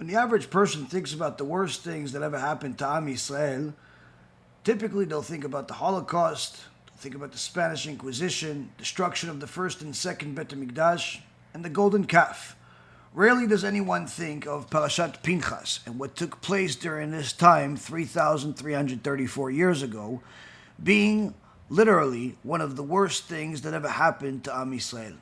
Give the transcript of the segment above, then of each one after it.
When the average person thinks about the worst things that ever happened to Am Yisrael, typically they'll think about the Holocaust, they'll think about the Spanish Inquisition, destruction of the first and second Bet HaMikdash, and the golden calf. Rarely does anyone think of Parashat PINCHAS and what took place during this time 3,334 years ago being literally one of the worst things that ever happened to Am Yisrael.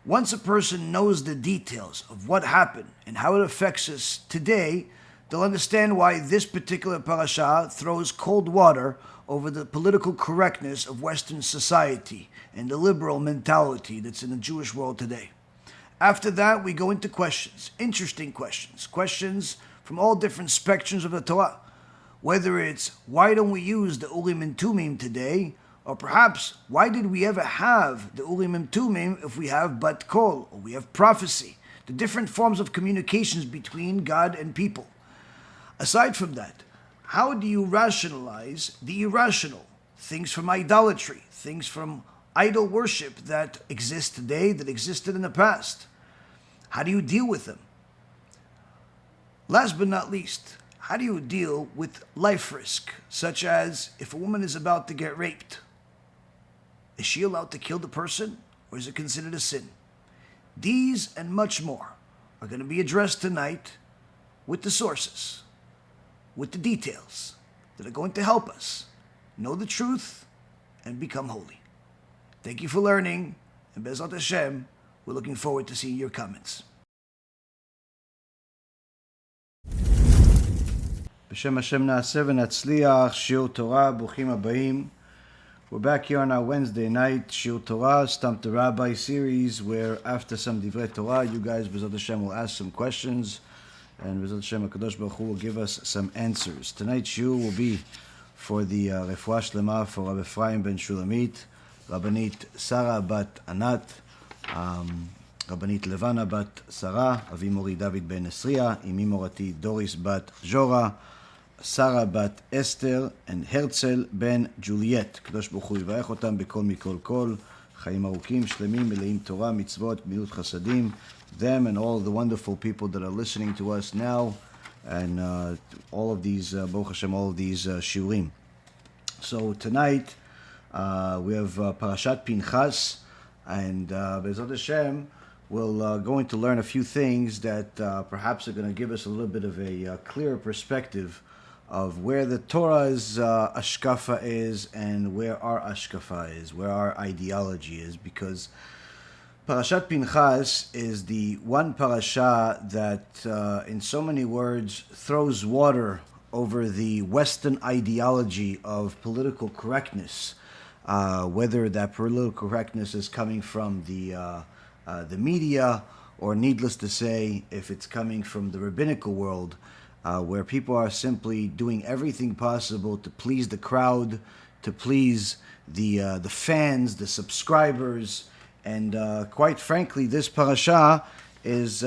Once a person knows the details of what happened and how it affects us today, they'll understand why this particular parasha throws cold water over the political correctness of Western society and the liberal mentality that's in the Jewish world today. After that, we go into questions, interesting questions from all different spectrums of the Torah. Whether it's, why don't we use the Urim VeTumim today? Or perhaps, why did we ever have the Urim VeTumim if we have Bat Kol, or we have prophecy, the different forms of communications between God and people? Aside from that, how do you rationalize the irrational, things from idolatry, things from idol worship that exist today, that existed in the past? How do you deal with them? Last but not least, how do you deal with life risk, such as if a woman is about to get raped? Is she allowed to kill the person, or is it considered a sin? These and much more are going to be addressed tonight with the sources, with the details that are going to help us know the truth and become holy. Thank you for learning, and Bezrat Hashem, we're looking forward to seeing your comments. B'Shem Hashem na'aseh v'natzliach, Shiur Torah, Bruchim Habayim. We're back here on our Wednesday night Shiur Torah, Stump, the Rabbi series, where after some Divrei Torah, you guys, Bezrat Hashem, will ask some questions, and Bezrat Hashem, HaKadosh Baruch Hu will give us some answers. Tonight's Shiur will be for the Refuah Shlema for Rabbi Ephraim ben Shulamit, Rabbanit Sarah bat Anat, Rabbanit Levana bat Sarah, Avi Mori David ben Esriya, Imi Morati Doris bat Jora, Sarah bat Esther, and Herzl ben Juliet. Kadosh Baruch Hu yivarech otam bekol mikol kol, Chaim arukim, shlemim, meleim Torah, mitzvot, milut chasadim, them and all the wonderful people that are listening to us now, and all of these, Baruch Hashem, all of these shiurim. So tonight, we have Parashat PINCHAS, and Bezrat Hashem, we're going to learn a few things that perhaps are going to give us a little bit of a clearer perspective of where the Torah's ashkafa is and where our ashkafa is, where our ideology is, because Parashat PINCHAS is the one parasha that, in so many words, throws water over the Western ideology of political correctness, whether that political correctness is coming from the media, or needless to say, if it's coming from the rabbinical world, where people are simply doing everything possible to please the crowd, to please the fans, the subscribers, and quite frankly, this parasha is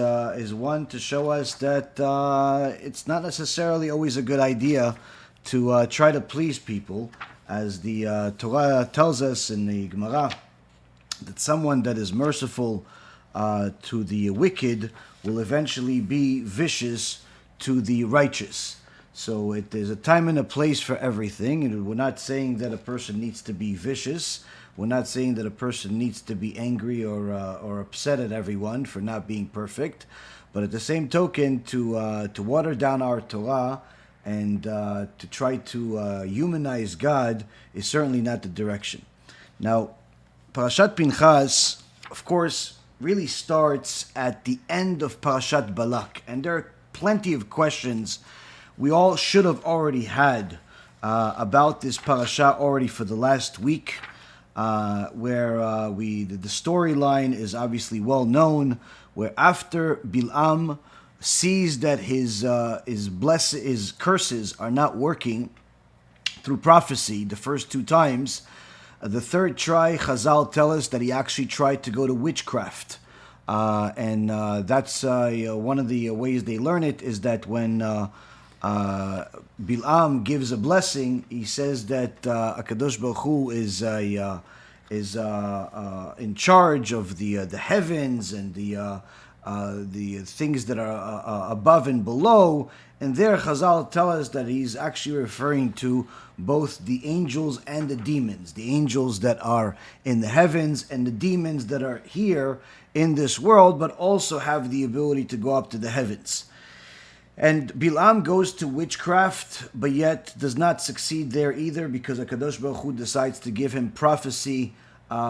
one to show us that it's not necessarily always a good idea to try to please people, as the Torah tells us in the Gemara that someone that is merciful to the wicked will eventually be vicious to the righteous. So there's a time and a place for everything, and we're not saying that a person needs to be vicious. We're not saying that a person needs to be angry or upset at everyone for not being perfect. But at the same token, to water down our Torah and to try to humanize God is certainly not the direction. Now, Parashat PINCHAS, of course, really starts at the end of Parashat Balak, and there are plenty of questions we all should have already had about this parasha already for the last week, where the storyline is obviously well known, where after Bilaam sees that his curses are not working through prophecy the first two times, the third try, Chazal tell us that he actually tried to go to witchcraft. And that's one of the ways they learn it, is that when Bilaam gives a blessing, he says that HaKadosh Baruch Hu is in charge of the heavens and the the things that are above and below. And there Chazal tell us that he's actually referring to both the angels and the demons. The angels that are in the heavens and the demons that are here in this world, but also have the ability to go up to the heavens. And Bilaam goes to witchcraft, but yet does not succeed there either, because HaKadosh Baruch Hu decides to give him prophecy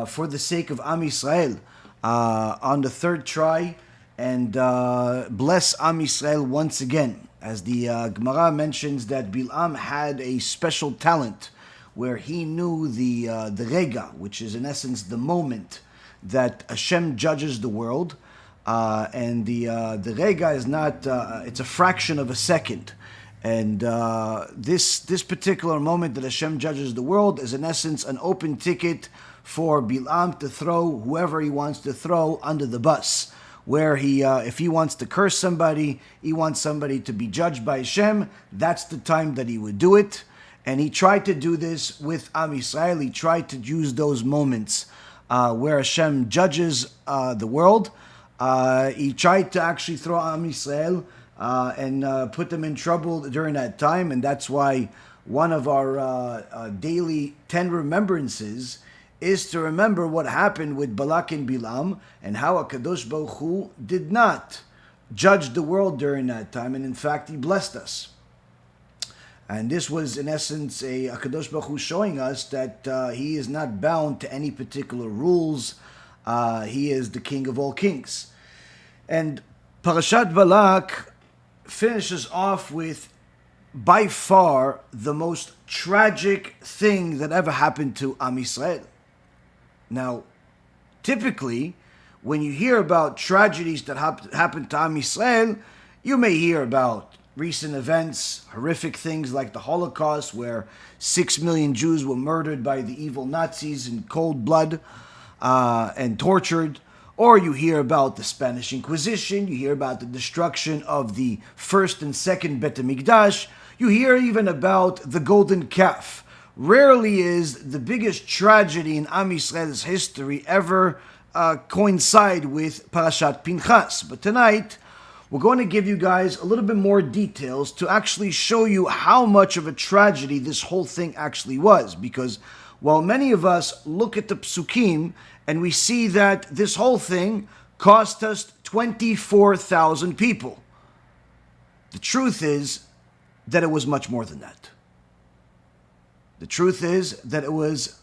for the sake of Am Yisrael on the third try, and bless Am Yisrael once again. As the Gemara mentions that Bilaam had a special talent where he knew the rega, which is in essence the moment that Hashem judges the world. And the rega is not, it's a fraction of a second. And this particular moment that Hashem judges the world is in essence an open ticket for Bilaam to throw whoever he wants to throw under the bus. Where if he wants to curse somebody, he wants somebody to be judged by Hashem, that's the time that he would do it. And he tried to do this with Am Yisrael. He tried to use those moments where Hashem judges the world. He tried to actually throw Am Yisrael and put them in trouble during that time. And that's why one of our daily 10 remembrances is to remember what happened with Balak and Bilaam and how HaKadosh Baruch Hu did not judge the world during that time, and in fact he blessed us. And this was in essence a HaKadosh Baruch Hu showing us that he is not bound to any particular rules. He is the king of all kings. And Parashat Balak finishes off with by far the most tragic thing that ever happened to Am Yisrael. Now, typically, when you hear about tragedies that happen to Am Yisrael, you may hear about recent events, horrific things like the Holocaust, where 6 million Jews were murdered by the evil Nazis in cold blood and tortured. Or you hear about the Spanish Inquisition, you hear about the destruction of the first and second Bet HaMikdash, you hear even about the golden calf. Rarely is the biggest tragedy in Am Yisrael's history ever coincide with Parashat Pinchas. But tonight, we're going to give you guys a little bit more details to actually show you how much of a tragedy this whole thing actually was. Because while many of us look at the psukim and we see that this whole thing cost us 24,000 people, the truth is that it was much more than that. The truth is that it was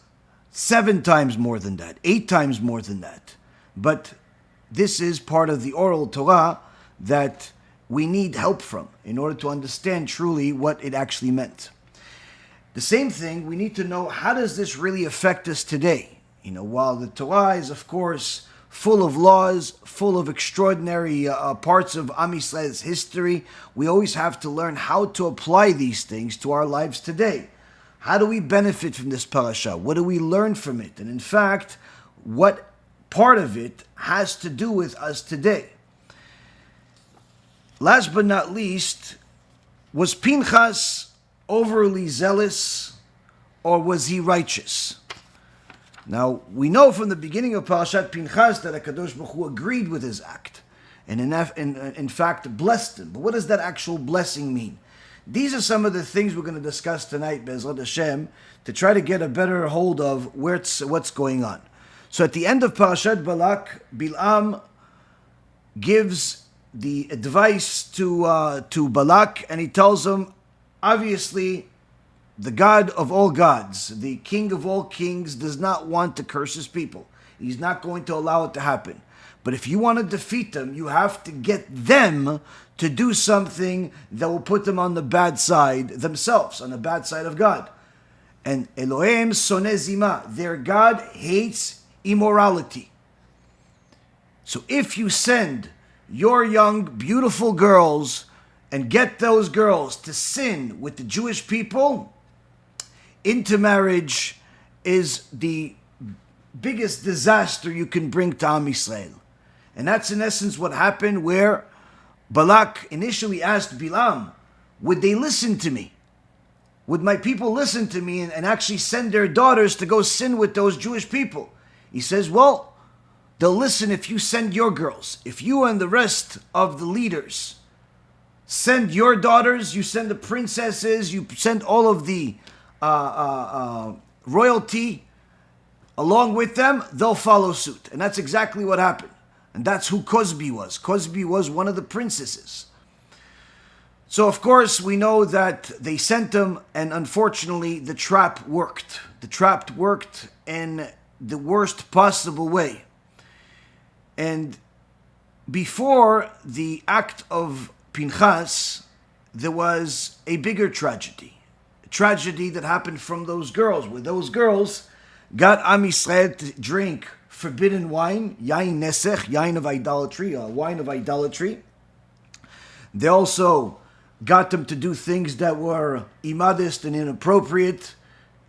7 times more than that, 8 times more than that. But this is part of the oral Torah that we need help from in order to understand truly what it actually meant. The same thing, we need to know, how does this really affect us today? You know, while the Torah is, of course, full of laws, full of extraordinary parts of Am Yisrael's history, we always have to learn how to apply these things to our lives today. How do we benefit from this parasha? What do we learn from it? And in fact, what part of it has to do with us today? Last but not least, was Pinchas overly zealous, or was he righteous? Now, we know from the beginning of Parashat Pinchas that HaKadosh Baruch Hu agreed with his act, and in fact blessed him. But what does that actual blessing mean? These are some of the things we're going to discuss tonight, Be'ezrat Hashem, to try to get a better hold of what's going on. So at the end of Parashat Balak, Bilaam gives the advice to Balak, and he tells him, obviously, the God of all gods, the King of all kings, does not want to curse his people. He's not going to allow it to happen. But if you want to defeat them, you have to get them to do something that will put them on the bad side themselves, on the bad side of God. And Elohim soneh zima, their God hates immorality. So if you send your young, beautiful girls and get those girls to sin with the Jewish people, intermarriage is the biggest disaster you can bring to Am Yisrael. And that's in essence what happened, where Balak initially asked Bilaam, would they listen to me? Would my people listen to me and actually send their daughters to go sin with those Jewish people? He says, well, they'll listen if you send your girls. If you and the rest of the leaders send your daughters, you send the princesses, you send all of the royalty along with them, they'll follow suit. And that's exactly what happened. And that's who Cosby was. Cosby was one of the princesses. So, of course, we know that they sent him, and unfortunately, the trap worked. The trap worked in the worst possible way. And before the act of Pinchas, there was a bigger tragedy. A tragedy that happened from those girls, where those girls got Am Yisrael to drink forbidden wine, yain nesech, yain of idolatry, wine of idolatry. They also got them to do things that were immodest and inappropriate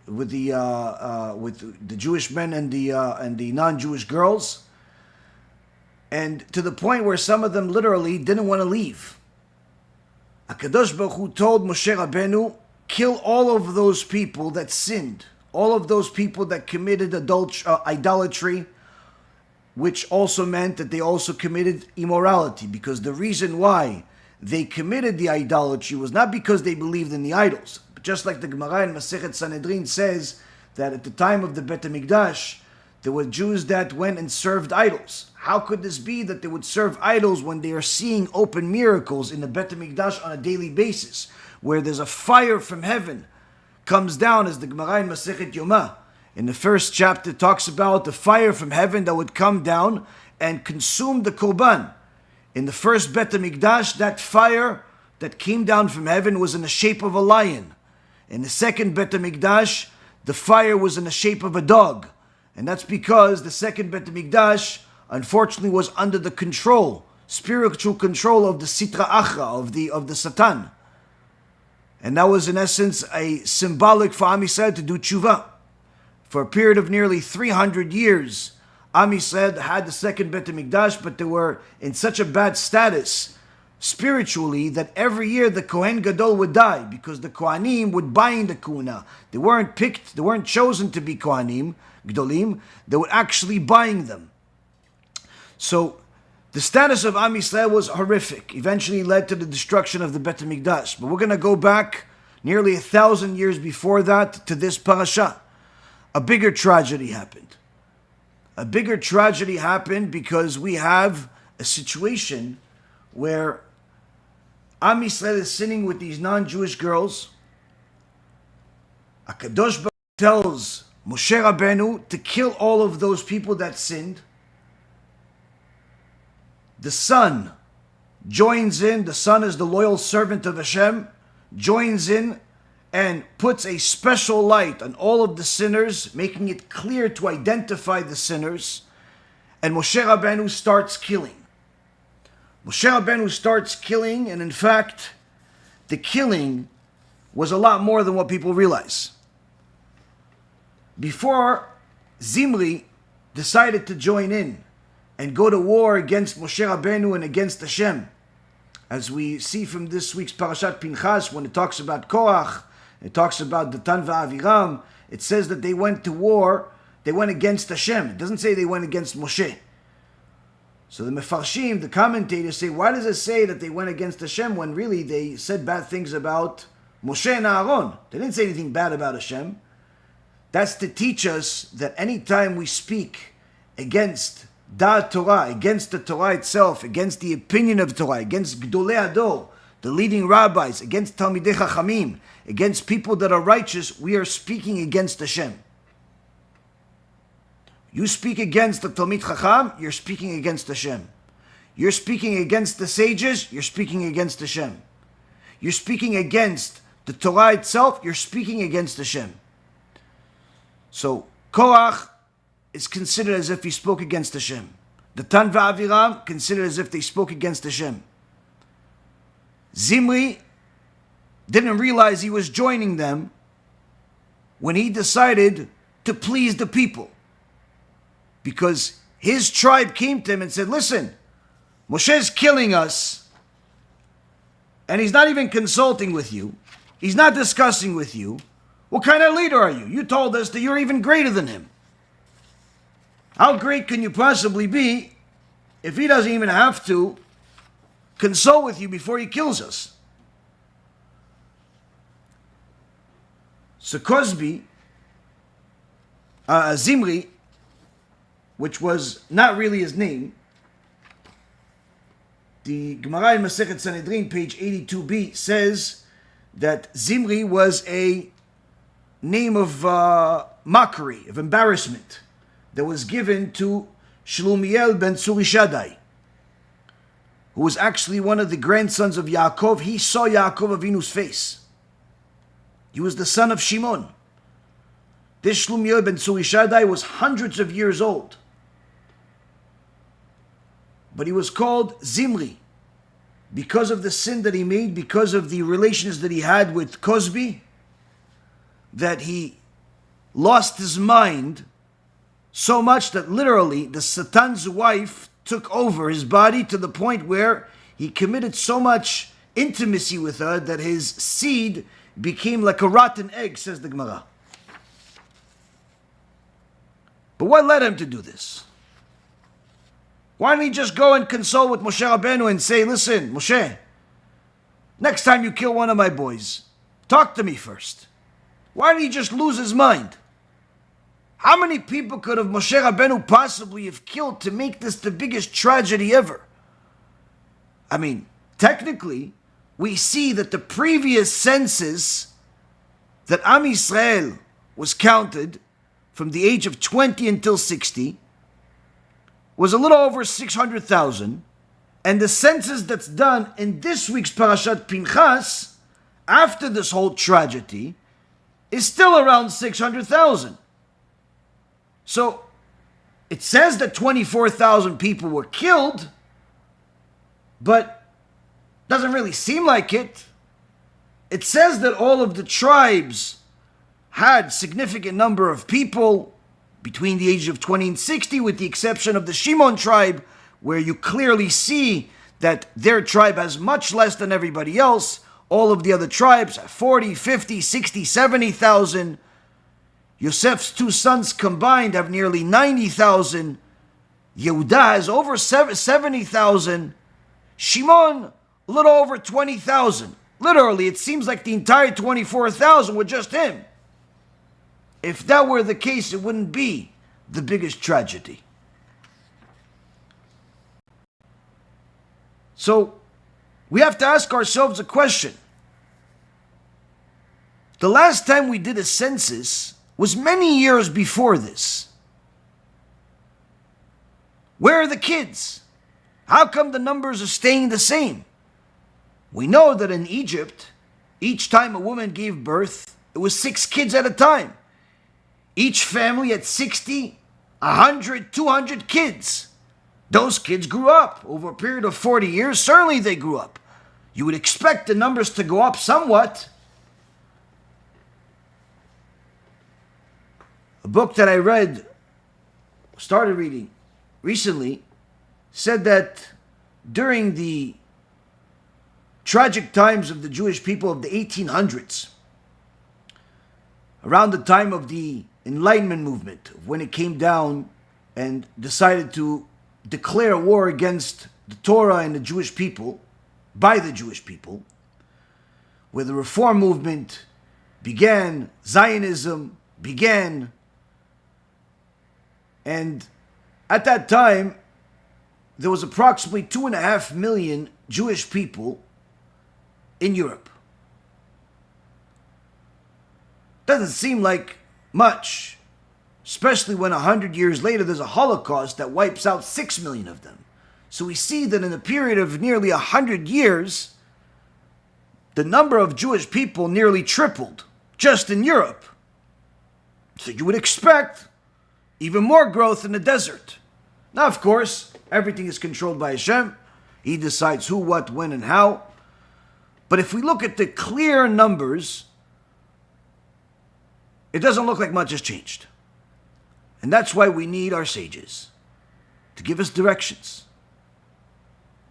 with the Jewish men and the non-Jewish girls, and to the point where some of them literally didn't want to leave. HaKadosh Baruch Hu told Moshe Rabbeinu, kill all of those people that sinned, all of those people that committed idolatry, which also meant that they also committed immorality, because the reason why they committed the idolatry was not because they believed in the idols. But just like the Gemara in Masechet Sanhedrin says that at the time of the Bet HaMikdash, there were Jews that went and served idols. How could this be that they would serve idols when they are seeing open miracles in the Bet HaMikdash on a daily basis, where there's a fire from heaven comes down, as the Gemara in Masechet Yomah in the first chapter talks about the fire from heaven that would come down and consume the Korban. In the first Bet HaMikdash, that fire that came down from heaven was in the shape of a lion. In the second Bet HaMikdash, the fire was in the shape of a dog. And that's because the second Bet HaMikdash, unfortunately, was under the control, spiritual control of the Sitra Achra, of the Satan. And that was in essence a symbolic for Am Yisrael to do tshuva. For a period of nearly 300 years, Am Yisrael had the second Bet HaMikdash, but they were in such a bad status spiritually that every year the Kohen Gadol would die, because the Kohanim would bind the Kuna. They weren't picked, they weren't chosen to be Kohanim, Gdolim, they were actually buying them. So the status of Am Yisrael was horrific, eventually led to the destruction of the Bet HaMikdash. But we're going to go back nearly 1,000 years before that to this parasha. A bigger tragedy happened. A bigger tragedy happened because we have a situation where Am Yisrael is sitting with these non-Jewish girls. HaKadosh Baruch Hu tells Moshe Rabbeinu to kill all of those people that sinned. The Son joins in. The Son is the loyal servant of Hashem. Joins in and puts a special light on all of the sinners, making it clear to identify the sinners. And Moshe Rabbeinu starts killing. Moshe Rabbeinu starts killing, and in fact, the killing was a lot more than what people realize. Before Zimri decided to join in and go to war against Moshe Rabbeinu and against Hashem, as we see from this week's Parashat Pinchas, when it talks about Korach, it talks about Datan Aviram, it says that they went to war, they went against Hashem. It doesn't say they went against Moshe. So the Mefarshim, the commentators say, why does it say that they went against Hashem when really they said bad things about Moshe and Aaron? They didn't say anything bad about Hashem. That's to teach us that anytime we speak against Daat Torah, against the Torah itself, against the opinion of Torah, against Gdolei Ador, the leading rabbis, against Talmidei Chachamim, against people that are righteous, we are speaking against Hashem. You speak against the Talmid Chacham, you're speaking against Hashem. You're speaking against the sages, you're speaking against Hashem. You're speaking against the Torah itself, you're speaking against Hashem. So, Korach is considered as if he spoke against Hashem. Datan Aviram considered as if they spoke against Hashem. Zimri didn't realize he was joining them when he decided to please the people. Because his tribe came to him and said, listen, Moshe's killing us, and he's not even consulting with you. He's not discussing with you. What kind of leader are you? You told us that you're even greater than him. How great can you possibly be if he doesn't even have to console with you before he kills us? So Zimri, which was not really his name, the Gemara in Masechet Sanhedrin, page 82b, says that Zimri was a name of mockery, of embarrassment, that was given to Shlumiel ben Surishadai, who was actually one of the grandsons of Yaakov. He saw Yaakov Avinu's face. He was the son of Shimon. This Shlumiel ben Surishadai was hundreds of years old. But he was called Zimri because of the sin that he made, because of the relations that he had with Cosby, that he lost his mind so much that literally the Satan's wife took over his body to the point where he committed so much intimacy with her that his seed became like a rotten egg, says the Gemara. But what led him to do this? Why didn't he just go and console with Moshe Rabbeinu and say, listen, Moshe, next time you kill one of my boys, talk to me first. Why did he just lose his mind? How many people could have Moshe Rabbeinu possibly have killed to make this the biggest tragedy ever? I mean, technically, we see that the previous census that Am Yisrael was counted from the age of 20 until 60 was a little over 600,000, and the census that's done in this week's Parashat Pinchas, after this whole tragedy, is still around 600,000. So, it says that 24,000 people were killed, but doesn't really seem like it. It says that all of the tribes had significant number of people between the age of 20 and 60, with the exception of the Shimon tribe, where you clearly see that their tribe has much less than everybody else. All of the other tribes have 40, 50, 60, 70,000. Yosef's two sons combined have nearly 90,000. Yehuda has over 70,000. Shimon, a little over 20,000. Literally, it seems like the entire 24,000 were just him. If that were the case, it wouldn't be the biggest tragedy. So, we have to ask ourselves a question. The last time we did a census was many years before this. Where are the kids? How come the numbers are staying the same? We know that in Egypt, each time a woman gave birth, it was 6 kids at a time. Each family had 60, 100, 200 kids. Those kids grew up over a period of 40 years. Certainly they grew up. You would expect the numbers to go up somewhat. A book that I started reading recently, said that during the tragic times of the Jewish people of the 1800s, around the time of the Enlightenment movement, when it came down and decided to declare war against the Torah and the Jewish people, by the Jewish people, where the Reform movement began, Zionism began, and at that time, there was approximately 2.5 million Jewish people in Europe. Doesn't seem like much, especially when 100 years later there's a Holocaust that wipes out 6 million of them. So we see that in a period of nearly 100 years, the number of Jewish people nearly tripled just in Europe. So you would expect even more growth in the desert. Now, of course, everything is controlled by HaShem. He decides who, what, when, and how. But if we look at the clear numbers, it doesn't look like much has changed. And that's why we need our sages to give us directions.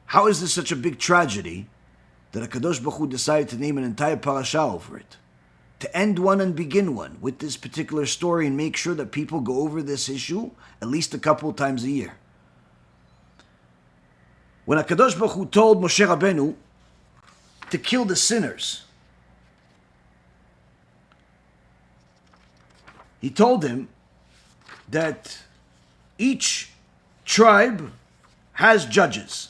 How is this such a big tragedy that HaKadosh Baruch Hu decided to name an entire parasha over it? to end one and begin one with this particular story and make sure that people go over this issue at least a couple of times a year. When HaKadosh Baruch Hu told Moshe Rabbeinu to kill the sinners, he told him that each tribe has judges.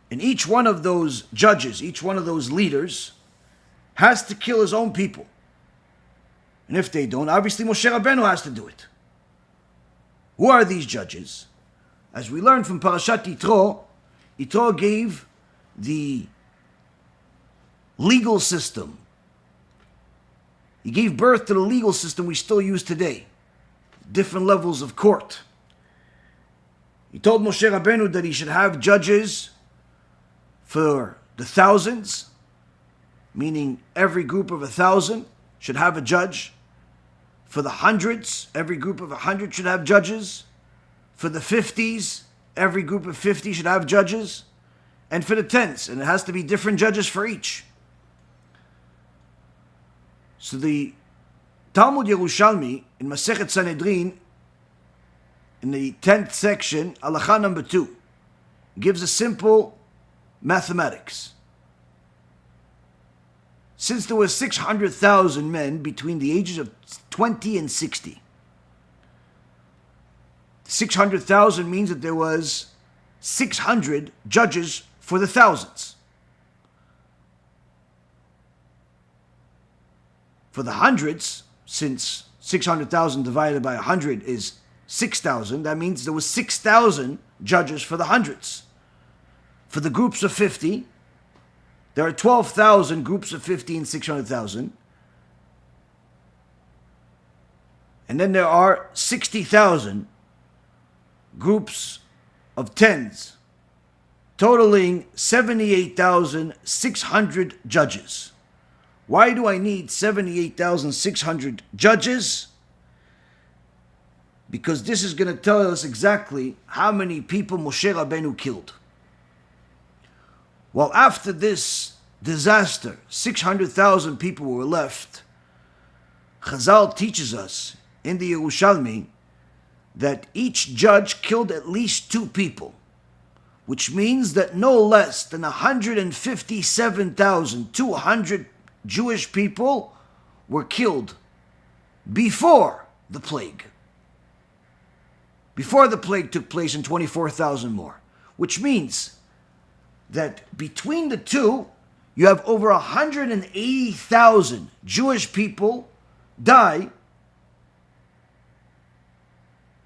And each one of those judges, each one of those leaders, has to kill his own people. And if they don't, obviously Moshe Rabbeinu has to do it. Who are these judges? As we learned from Parashat Yitro, Yitro gave the legal system. He gave birth to the legal system we still use today. Different levels of court. He told Moshe Rabbeinu that he should have judges for the thousands, meaning every group of 1,000 should have a judge. For the hundreds, every group of 100 should have judges. For the 50s, every group of 50 should have judges. And for the tens, and it has to be different judges for each. So the Talmud Yerushalmi in Masechet Sanhedrin, in the 10th section, Halacha number 2, gives a simple mathematics. Since there were 600,000 men between the ages of 20 and 60, 600,000 means that there was 600 judges for the thousands. For the hundreds, since 600,000 divided by 100 is 6,000, that means there was 6,000 judges for the hundreds. For the groups of 50, there are 12,000 groups of 50 and 600,000. And then there are 60,000 groups of tens, totaling 78,600 judges. Why do I need 78,600 judges? Because this is going to tell us exactly how many people Moshe Rabbeinu killed. Well, after this disaster, 600,000 people were left. Chazal teaches us in the Yerushalmi that each judge killed at least 2 people, which means that no less than 157,200 Jewish people were killed before the plague. Before the plague took place, and 24,000 more, which means that between the two, you have over 180,000 Jewish people die,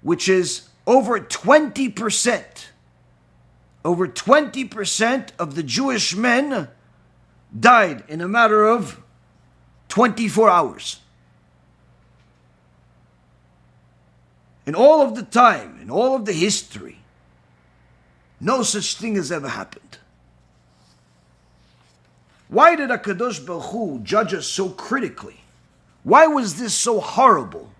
which is over 20%. Over 20% of the Jewish men died in a matter of 24 hours. In all of the time, in all of the history, no such thing has ever happened. Why did HaKadosh Baruch Hu judge us so critically? Why was this so horrible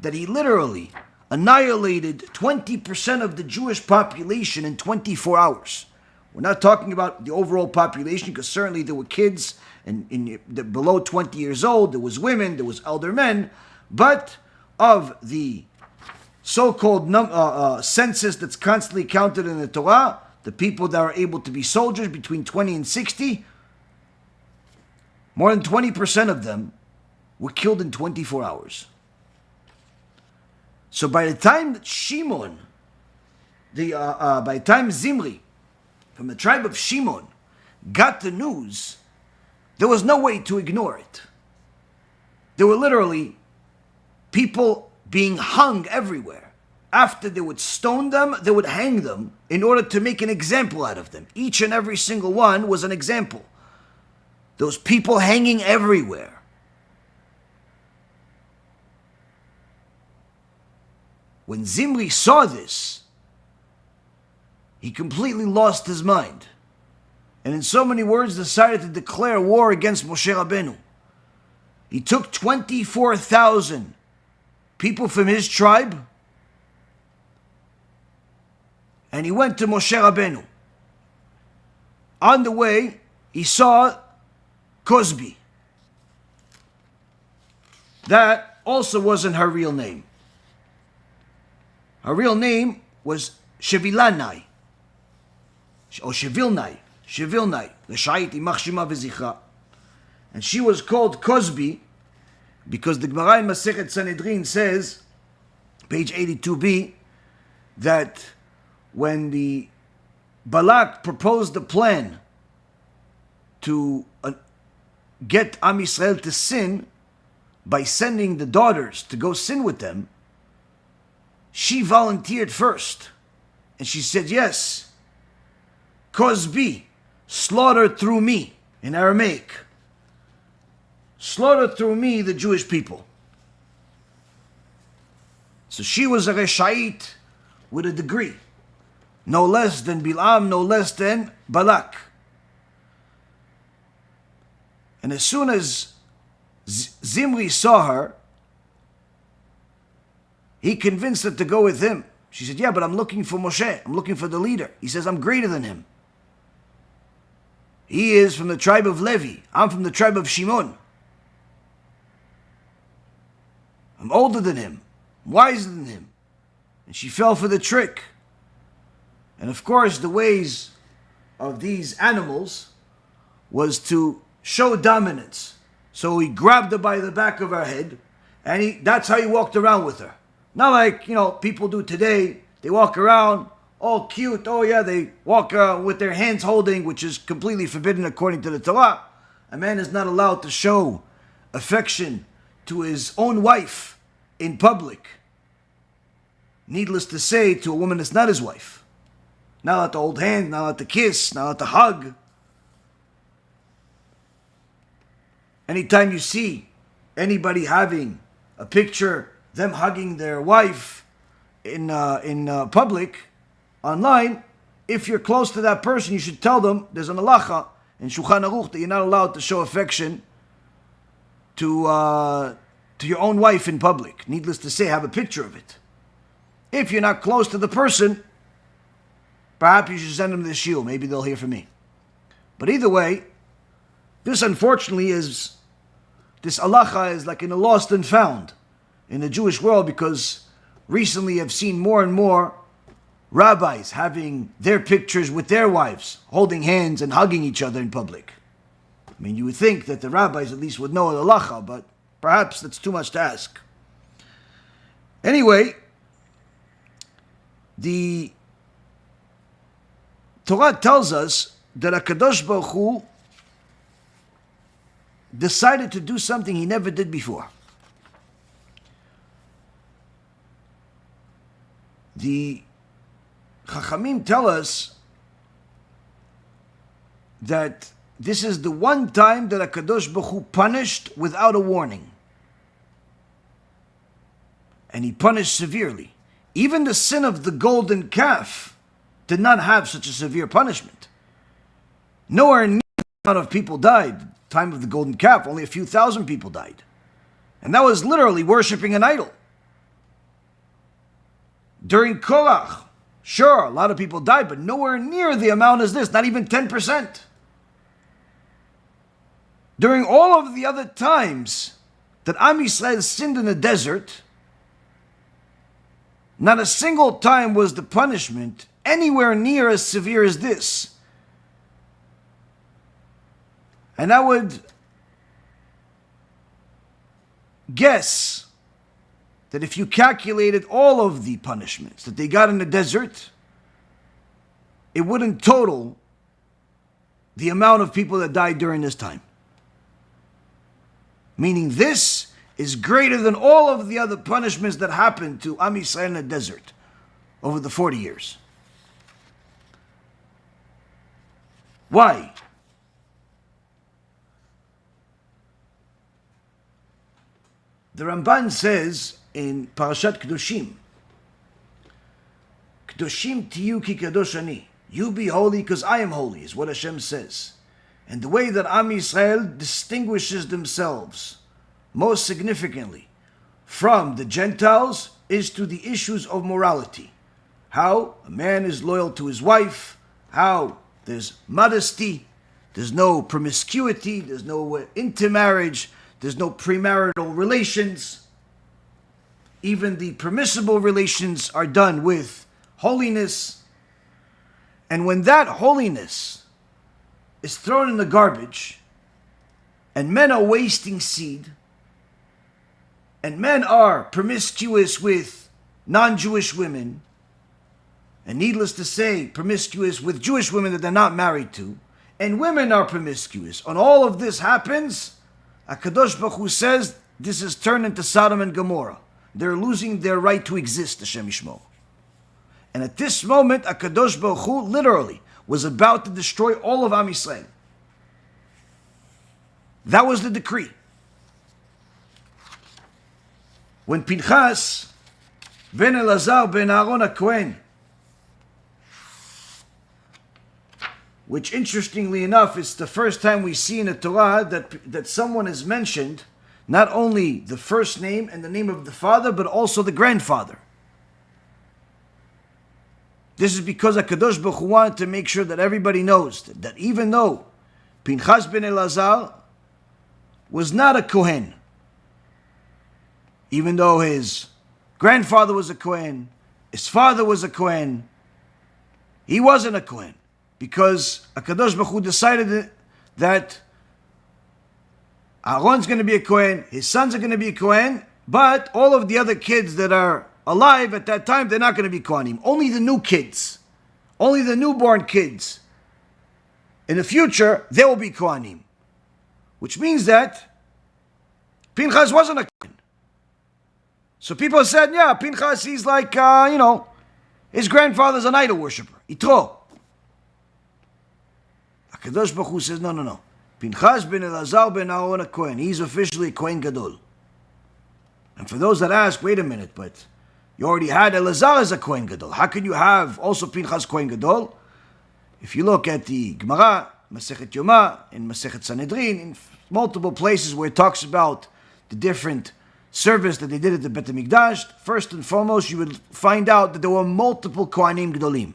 that he literally annihilated 20% of the Jewish population in 24 hours? We're not talking about the overall population, because certainly there were kids and below 20 years old, there was women, there was elder men, but of the so-called census that's constantly counted in the Torah, the people that are able to be soldiers between 20 and 60, more than 20% of them were killed in 24 hours. So by the time that Shimon, by the time Zimri, from the tribe of Shimon, got the news, there was no way to ignore it. There were literally people being hung everywhere. After they would stone them, they would hang them in order to make an example out of them. Each and every single one was an example. Those people hanging everywhere. When Zimri saw this, he completely lost his mind. And in so many words, decided to declare war against Moshe Rabbeinu. He took 24,000 people from his tribe, and he went to Moshe Rabbeinu. On the way, he saw Cosby. That also wasn't her real name. Her real name was Shevilanai, or Shevilnai, L'shayit imach shema v'zichra. And she was called Cosby because the Gemara in Masechet Sanhedrin says, page 82b, that when the Balak proposed the plan to get Am Yisrael to sin by sending the daughters to go sin with them, she volunteered first. And she said, yes, Cosby, slaughter through me, in Aramaic. Slaughter through me the Jewish people. So she was a Reshait with a degree. No less than Bilaam, no less than Balak. And as soon as Zimri saw her, he convinced her to go with him. She said, yeah, but I'm looking for Moshe. I'm looking for the leader. He says, I'm greater than him. He is from the tribe of Levi. I'm from the tribe of Shimon. I'm older than him, wiser than him. And she fell for the trick. And of course, the ways of these animals was to show dominance. So he grabbed her by the back of her head, and that's how he walked around with her. Not like, people do today. They walk around all cute. Oh yeah, they walk with their hands holding, which is completely forbidden according to the Torah. A man is not allowed to show affection to his own wife in public. Needless to say, to a woman that's not his wife. Not allowed to hold hands, not allowed to kiss, not allowed to hug. Anytime you see anybody having a picture, them hugging their wife in public, online, if you're close to that person, you should tell them there's an halacha in Shulchan Aruch that you're not allowed to show affection to your own wife in public. Needless to say, have a picture of it. If you're not close to the person, perhaps you should send them the shiur. Maybe they'll hear from me. But either way, this unfortunately is, this halacha is like in a lost and found in the Jewish world, because recently I've seen more and more rabbis having their pictures with their wives, holding hands and hugging each other in public. I mean, you would think that the rabbis at least would know the halacha, but perhaps that's too much to ask. Anyway, the Torah tells us that HaKadosh Baruch Hu decided to do something he never did before. The Chachamim tell us that this is the one time that HaKadosh Baruch Hu punished without a warning. And he punished severely. Even the sin of the golden calf did not have such a severe punishment. Nowhere near the amount of people died. The time of the golden calf, only a few thousand people died. And that was literally worshipping an idol. During Korach, sure, a lot of people died, but nowhere near the amount as this, not even 10%. During all of the other times that Am Yisrael sinned in the desert, not a single time was the punishment anywhere near as severe as this. And I would guess that if you calculated all of the punishments that they got in the desert, it wouldn't total the amount of people that died during this time. Meaning this is greater than all of the other punishments that happened to Am Yisrael in the desert over the 40 years. Why? The Ramban says in Parashat Kedoshim, Kedoshim tiyu ki kadosh ani. You be holy because I am holy, is what Hashem says. And the way that Am Yisrael distinguishes themselves most significantly from the Gentiles is to the issues of morality. How a man is loyal to his wife, how there's modesty, there's no promiscuity, there's no intermarriage, there's no premarital relations. Even the permissible relations are done with holiness. And when that holiness is thrown in the garbage, and men are wasting seed, and men are promiscuous with non-Jewish women, and needless to say, promiscuous with Jewish women that they're not married to, and women are promiscuous, and all of this happens, HaKadosh Baruch Hu says, this is turned into Sodom and Gomorrah. They're losing their right to exist, Hashem Yishmor. And at this moment, HaKadosh Baruch Hu literally was about to destroy all of Am Yisrael. That was the decree. When Pinchas ben Eleazar ben Aaron HaKohen, which interestingly enough is the first time we see in the Torah that someone is mentioned, not only the first name and the name of the father, but also the grandfather. This is because HaKadosh Baruch Hu wanted to make sure that everybody knows that even though Pinchas ben Eleazar was not a Kohen, even though his grandfather was a Kohen, his father was a Kohen, he wasn't a Kohen. Because HaKadosh Baruch Hu decided that Aaron's going to be a Kohen, his sons are going to be a Kohen, but all of the other kids that are alive at that time, they're not going to be Kohanim. Only the new kids, only the newborn kids. In the future, they will be Kohanim. Which means that Pinchas wasn't a Kohen. So people said, yeah, Pinchas, he's like, his grandfather's an idol worshiper. Yitro. HaKadosh Baruch Hu says, no. Pinchas ben Eleazar ben Aaron HaKohen, he's officially Kohen Gadol. And for those that ask, wait a minute, but you already had Eleazar as a Kohen Gadol. How can you have also Pinchas Kohen Gadol? If you look at the Gemara, Masechet Yoma, in Masechet Sanhedrin, in multiple places where it talks about the different service that they did at the Bet HaMikdash, first and foremost, you would find out that there were multiple Kohanim Gadolim.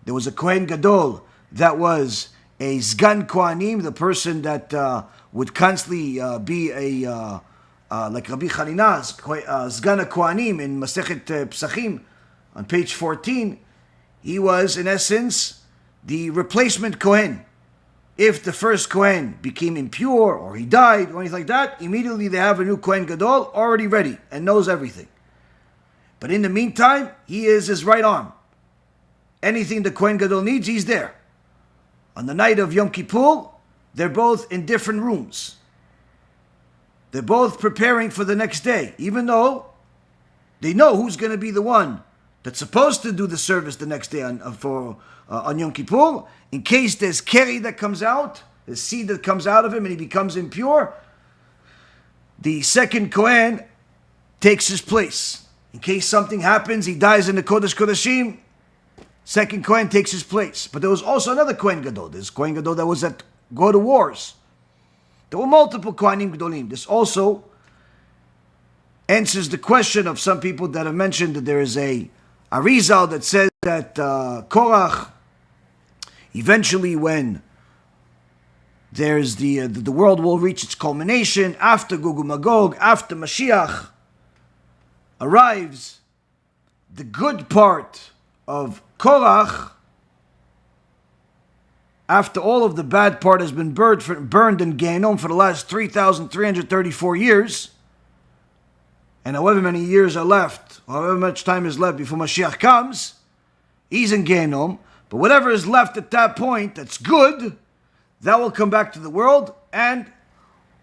There was a Kohen Gadol that was a Zgan Kohanim, the person that would constantly be like Rabbi Chanina's Zgan Kohanim in Masechet Pesachim on page 14. He was, in essence, the replacement Kohen. If the first Kohen became impure or he died or anything like that, immediately they have a new Kohen Gadol already ready and knows everything. But in the meantime, he is his right arm. Anything the Kohen Gadol needs, he's there. On the night of Yom Kippur, they're both in different rooms. They're both preparing for the next day, even though they know who's going to be the one that's supposed to do the service the next day on Yom Kippur. In case there's keri that comes out, there's seed that comes out of him and he becomes impure, the second Kohen takes his place. In case something happens, he dies in the Kodesh Kodashim, second Kohen takes his place. But there was also another Kohen Gadol. There's Kohen Gadol that was at go to wars. There were multiple Kohanim Gadolim. This also answers the question of some people that have mentioned that there is a Arizal that says that Korach, eventually when there's the world will reach its culmination, after Gog and Magog, after Mashiach arrives, the good part of Korach, after all of the bad part has been burned in Gehenom for the last 3,334 years, and however many years are left, however much time is left before Mashiach comes, he's in Gehenom. But whatever is left at that point that's good, that will come back to the world and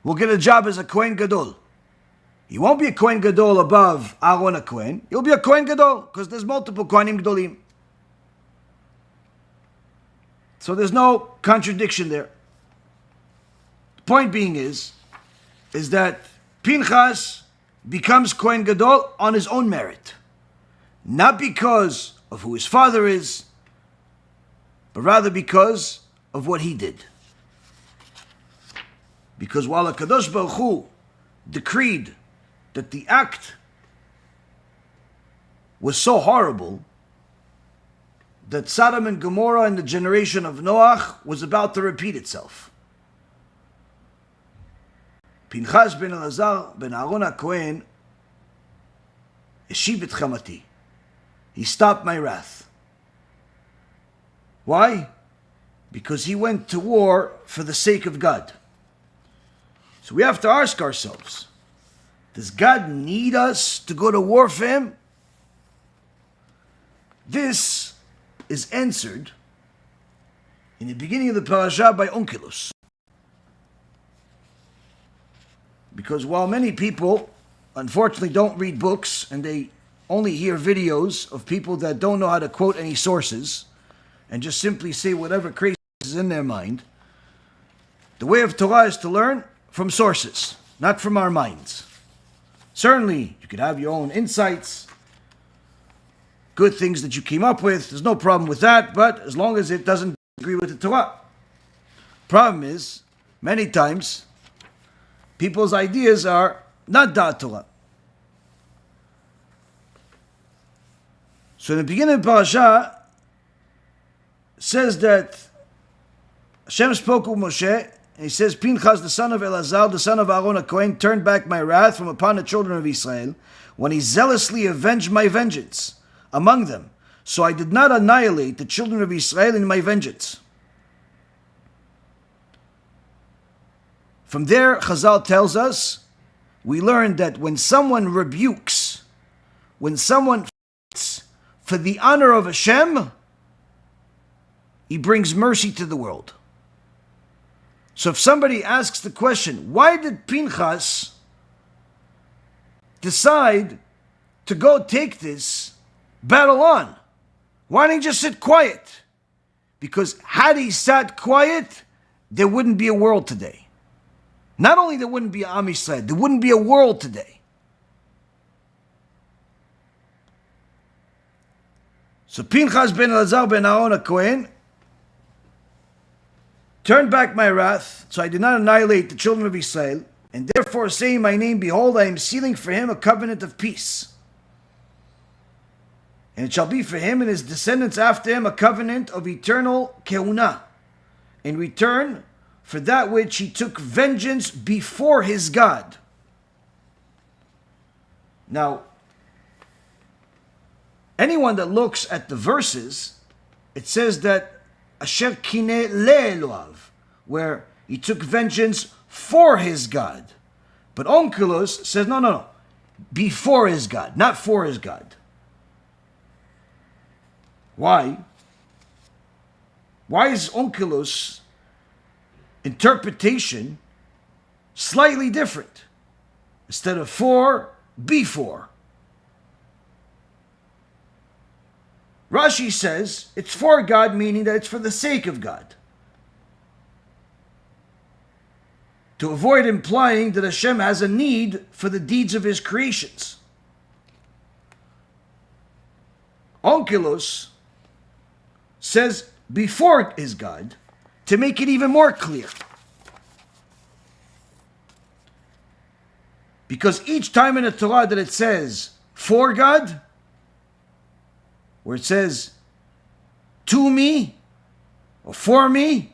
will get a job as a Kohen Gadol. He won't be a Kohen Gadol above Aaron HaKohen. He'll be a Kohen Gadol because there's multiple Kohanim Gadolim. So there's no contradiction there. The point being is that Pinchas becomes Kohen Gadol on his own merit. Not because of who his father is, but rather because of what he did. Because while HaKadosh Baruch Hu decreed that the act was so horrible, that Sodom and Gomorrah in the generation of Noach was about to repeat itself. Pinchas ben Eleazar ben Aaron HaKohen Eshiv et chamati. He stopped my wrath. Why? Because he went to war for the sake of God. So we have to ask ourselves, does God need us to go to war for him? This is answered in the beginning of the parasha by Onkelos. Because while many people, unfortunately, don't read books and they only hear videos of people that don't know how to quote any sources and just simply say whatever crazy is in their mind, the way of Torah is to learn from sources, not from our minds. Certainly, you could have your own insights, good things that you came up with. There's no problem with that, but as long as it doesn't agree with the Torah. Problem is, many times, people's ideas are not Daat Torah. So in the beginning of the parasha, says that Hashem spoke with Moshe, and he says, Pinchas, the son of Eleazar, the son of Aaron HaKohen, turned back my wrath from upon the children of Israel, when he zealously avenged my vengeance among them. So I did not annihilate the children of Israel in my vengeance. From there, Chazal tells us, we learn that when someone rebukes, when someone fights for the honor of Hashem, he brings mercy to the world. So if somebody asks the question, why did Pinchas decide to go take this battle on? Why didn't he just sit quiet? Because had he sat quiet, there wouldn't be a world today. Not only there wouldn't be Am Yisrael, there wouldn't be a world today. So Pinchas ben Eleazar ben Aaron HaKohen turned back my wrath, so I did not annihilate the children of Israel, and therefore saying my name, behold, I am sealing for him a covenant of peace. And it shall be for him and his descendants after him a covenant of eternal kehuna, in return for that which he took vengeance before his God. Now, anyone that looks at the verses, it says that Asher kineh le'eloav, where he took vengeance for his God. But Onkelos says, no, before his God, not for his God. Why? Why is Onkelos' interpretation slightly different? Instead of for, before. Rashi says it's for God, meaning that it's for the sake of God. To avoid implying that Hashem has a need for the deeds of his creations. Onkelos says before his God, to make it even more clear. Because each time in the Torah that it says for God, where it says to me or for me,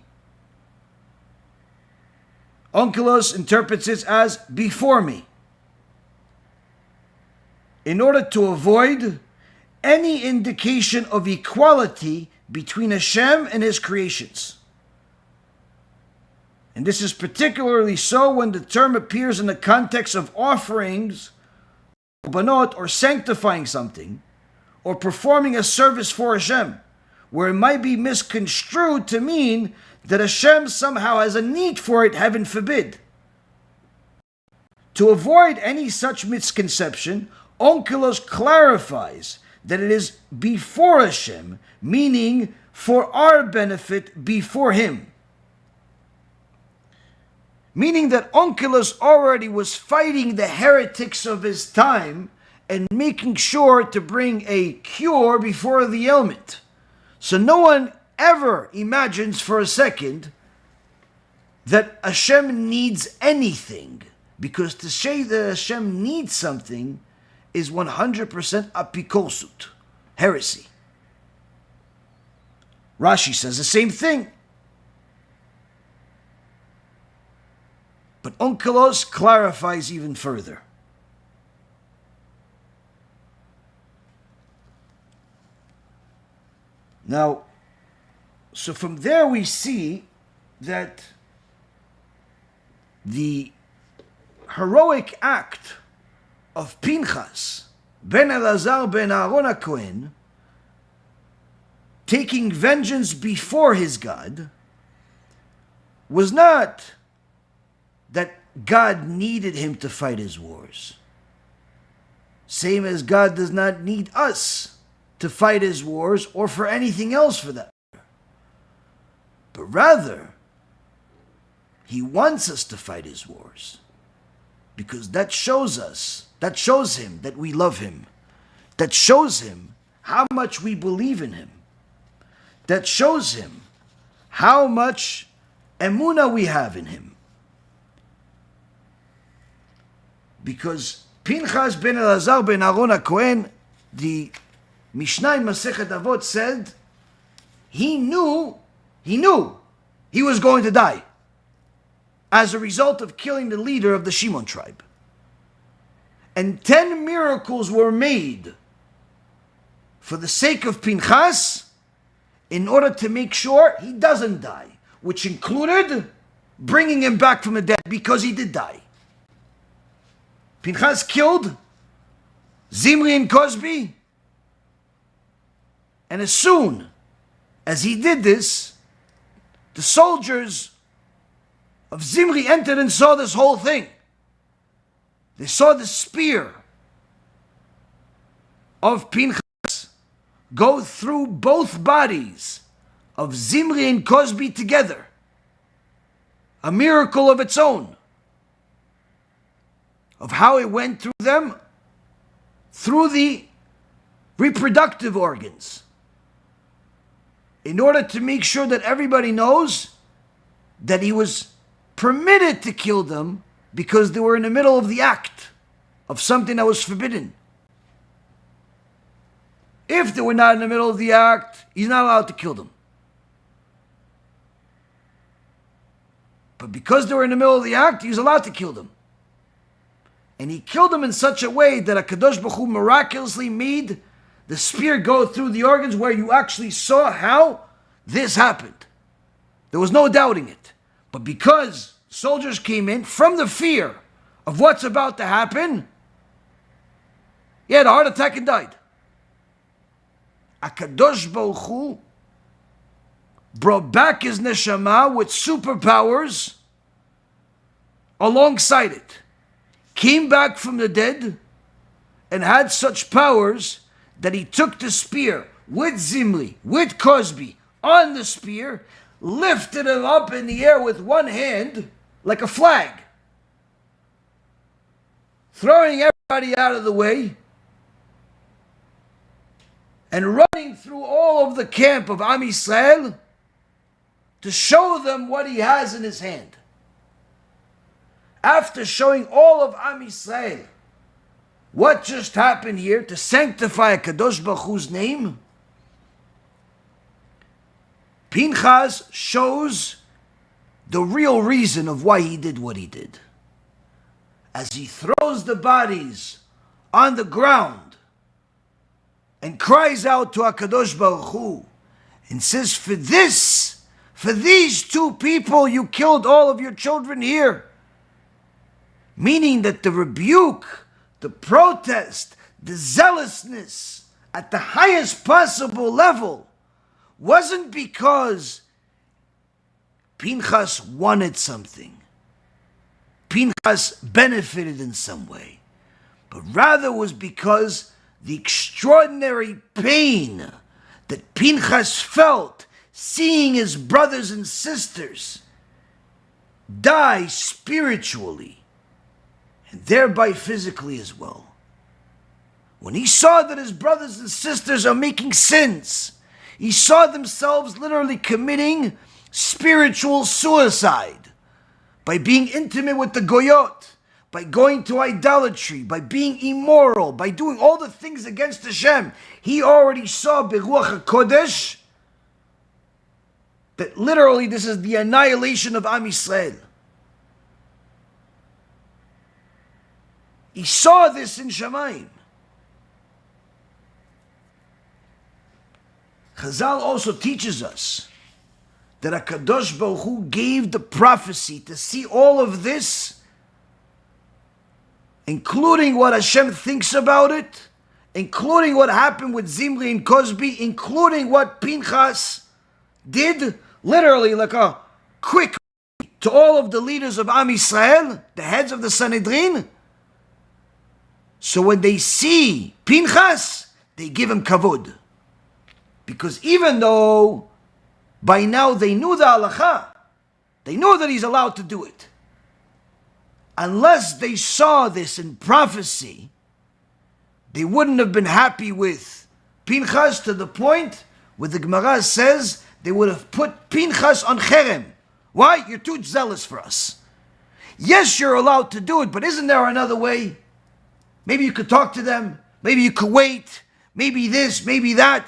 Onkelos interprets it as before me, in order to avoid any indication of equality between Hashem and his creations. And this is particularly so when the term appears in the context of offerings, banot, or sanctifying something, or performing a service for Hashem, where it might be misconstrued to mean that Hashem somehow has a need for it, heaven forbid. To avoid any such misconception, Onkelos clarifies that it is before Hashem, meaning for our benefit before him. Meaning that Onkelos already was fighting the heretics of his time and making sure to bring a cure before the ailment. So no one ever imagines for a second that Hashem needs anything. Because to say that Hashem needs something is 100% apikosut, heresy. Rashi says the same thing. But Onkelos clarifies even further. Now, so from there we see that the heroic act of Pinchas ben Eleazar ben Aaron HaKohen, taking vengeance before his God, was not that God needed him to fight his wars. Same as God does not need us to fight his wars or for anything else for that matter. But rather, he wants us to fight his wars because that shows him that we love him. That shows him how much we believe in him. That shows him how much emunah we have in him. Because Pinchas ben Eleazar ben Aaron HaKohen, the Mishnah in Masechet Avot said, he knew he was going to die as a result of killing the leader of the Shimon tribe. And 10 miracles were made for the sake of Pinchas in order to make sure he doesn't die, which included bringing him back from the dead because he did die. Pinchas killed Zimri and Cosby, and as soon as he did this, the soldiers of Zimri entered and saw this whole thing. They saw the spear of Pinchas go through both bodies of Zimri and Cosby together. A miracle of its own. Of how it went through them, through the reproductive organs, in order to make sure that everybody knows that he was permitted to kill them because they were in the middle of the act of something that was forbidden. If they were not in the middle of the act, he's not allowed to kill them. But because they were in the middle of the act, he was allowed to kill them. And he killed them in such a way that HaKadosh Baruch Hu miraculously made the spear go through the organs where you actually saw how this happened. There was no doubting it. But because soldiers came in from the fear of what's about to happen, he had a heart attack and died. HaKadosh Baruch Hu brought back his neshama with superpowers alongside it. Came back from the dead and had such powers that he took the spear with Zimri, with Cosby, on the spear, lifted him up in the air with one hand like a flag, throwing everybody out of the way and running through all of the camp of Am Yisrael to show them what he has in his hand. After showing all of Am Yisrael what just happened here to sanctify HaKadosh Baruch Hu's name, Pinchas shows the real reason of why he did what he did. As he throws the bodies on the ground and cries out to HaKadosh Baruch Hu and says, for these two people you killed all of your children here. Meaning that the rebuke, the protest, the zealousness at the highest possible level wasn't because Pinchas wanted something. Pinchas benefited in some way. But rather was because the extraordinary pain that Pinchas felt seeing his brothers and sisters die spiritually and thereby physically as well. When he saw that his brothers and sisters are making sins, he saw themselves literally committing spiritual suicide by being intimate with the goyot, by going to idolatry, by being immoral, by doing all the things against Hashem. He already saw Beruach HaKodesh that literally this is the annihilation of Am Yisrael. He saw this in Shamayim. Chazal also teaches us that HaKadosh Baruch Hu gave the prophecy to see all of this, including what Hashem thinks about it, including what happened with Zimri and Cosby, including what Pinchas did, literally like a quick to all of the leaders of Am Yisrael, the heads of the Sanhedrin. So when they see Pinchas, they give him kavod. Because even though by now they knew the halacha, they knew that he's allowed to do it, unless they saw this in prophecy, they wouldn't have been happy with Pinchas to the point where the Gemara says they would have put Pinchas on cherem. Why? You're too zealous for us. Yes, you're allowed to do it, but isn't there another way? Maybe you could talk to them. Maybe you could wait. Maybe this, maybe that.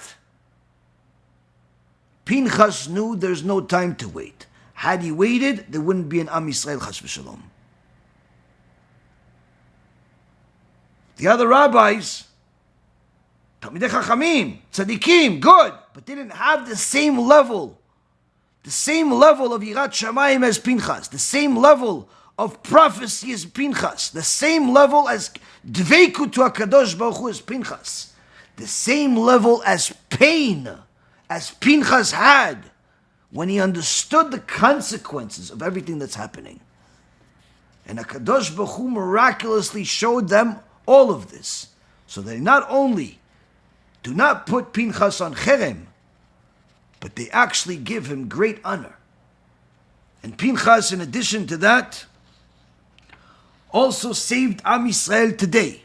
Pinchas knew there's no time to wait. Had he waited, there wouldn't be an Am Yisrael chas v'shalom. The other rabbis, Talmidei Chachamim, Tzadikim, good, but didn't have the same level of Yirat Shamayim as Pinchas, the same level of prophecy as Pinchas, the same level as Dveikut to HaKadosh Baruch Hu as Pinchas, the same level as pain as Pinchas had when he understood the consequences of everything that's happening. And HaKadosh Baruch Hu miraculously showed them all of this. So they not only do not put Pinchas on cherem, but they actually give him great honor. And Pinchas, in addition to that, also saved Am Yisrael today.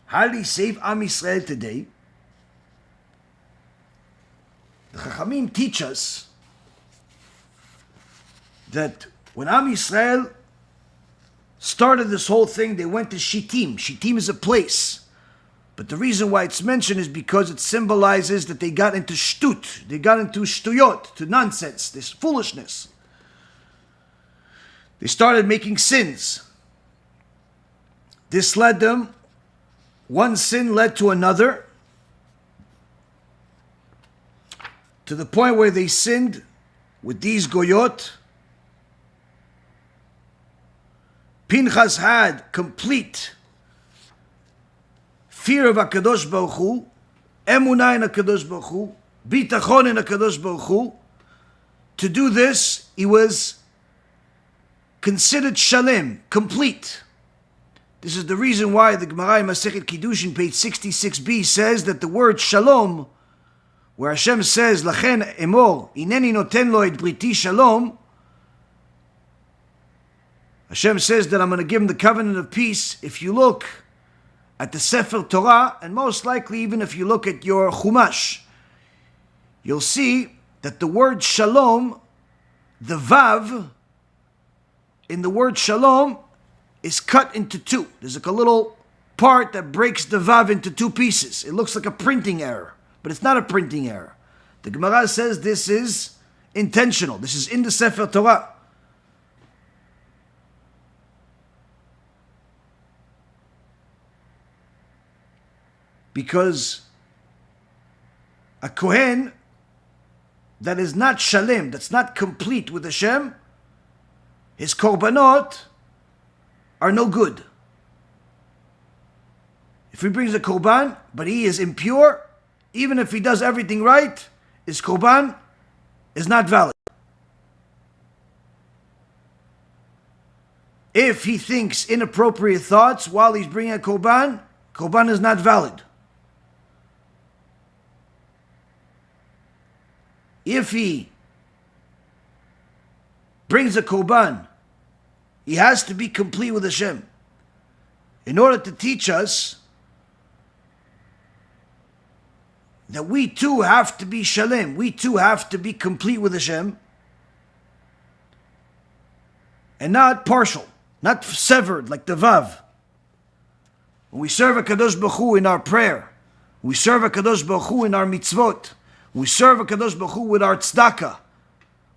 How did he save Am Yisrael today? The Chachamim teach us that when Am Yisrael started this whole thing, they went to Shittim. Shittim is a place. But the reason why it's mentioned is because it symbolizes that they got into shtut. They got into shtuyot, to nonsense, this foolishness. They started making sins. This led them, one sin led to another, to the point where they sinned with these goyot. Pinchas had complete fear of HaKadosh Baruch Hu, emunah in HaKadosh Baruch Hu, bitachon in HaKadosh Baruch Hu. To do this, he was considered shalem, complete. This is the reason why the Gemara in Masechet Kiddushin, page 66b, says that the word shalom, where Hashem says, Lachen emor, ineni noten lo et briti shalom, Hashem says that I'm going to give him the covenant of peace. If you look at the Sefer Torah, and most likely even if you look at your Chumash, you'll see that the word shalom, the vav, in the word shalom, is cut into two. There's like a little part that breaks the vav into two pieces. It looks like a printing error, but it's not a printing error. The Gemara says this is intentional. This is in the Sefer Torah. Because a Kohen that is not shalem, that's not complete with Hashem, his korbanot are no good. If he brings a korban, but he is impure, even if he does everything right, his korban is not valid. If he thinks inappropriate thoughts while he's bringing a korban, korban is not valid. If he brings a korban, he has to be complete with Hashem. In order to teach us that we too have to be shalem, we too have to be complete with Hashem, and not partial, not severed like the Vav. When we serve HaKadosh Baruch Hu in our prayer, we serve HaKadosh Baruch Hu in our mitzvot, We serve HaKadosh Baruch Hu with our tzedakah.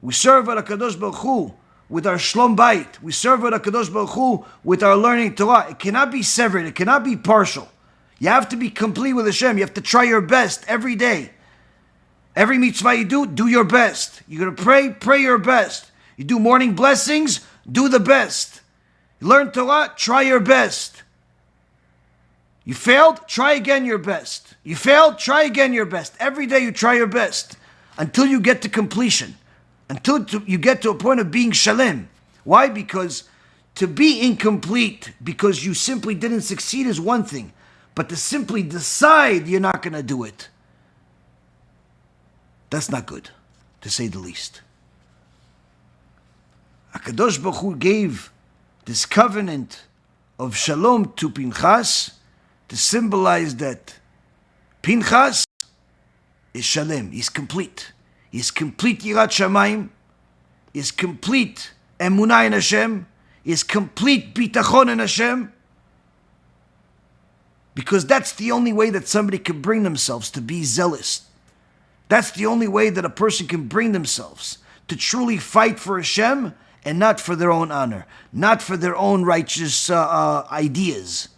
We serve HaKadosh Baruch Hu with our shlom bayit. We serve HaKadosh Baruch Hu with our learning Torah. It cannot be severed. It cannot be partial. You have to be complete with Hashem. You have to try your best every day. Every mitzvah you do your best. You're going to pray your best. You do morning blessings, do the best. You learn Torah, try your best. You failed, try again your best. You failed, try again your best. Every day you try your best until you get to completion. Until you get to a point of being shalem. Why? Because to be incomplete because you simply didn't succeed is one thing. But to simply decide you're not going to do it, that's not good, to say the least. HaKadosh Baruch Hu gave this covenant of shalom to Pinchas to symbolize that Pinchas is shalem, he's complete. He's complete yirat shamayim, he's complete emunah in Hashem, he's complete bitachon in Hashem, because that's the only way that somebody can bring themselves to be zealous. That's the only way that a person can bring themselves to truly fight for Hashem and not for their own honor, not for their own righteous ideas.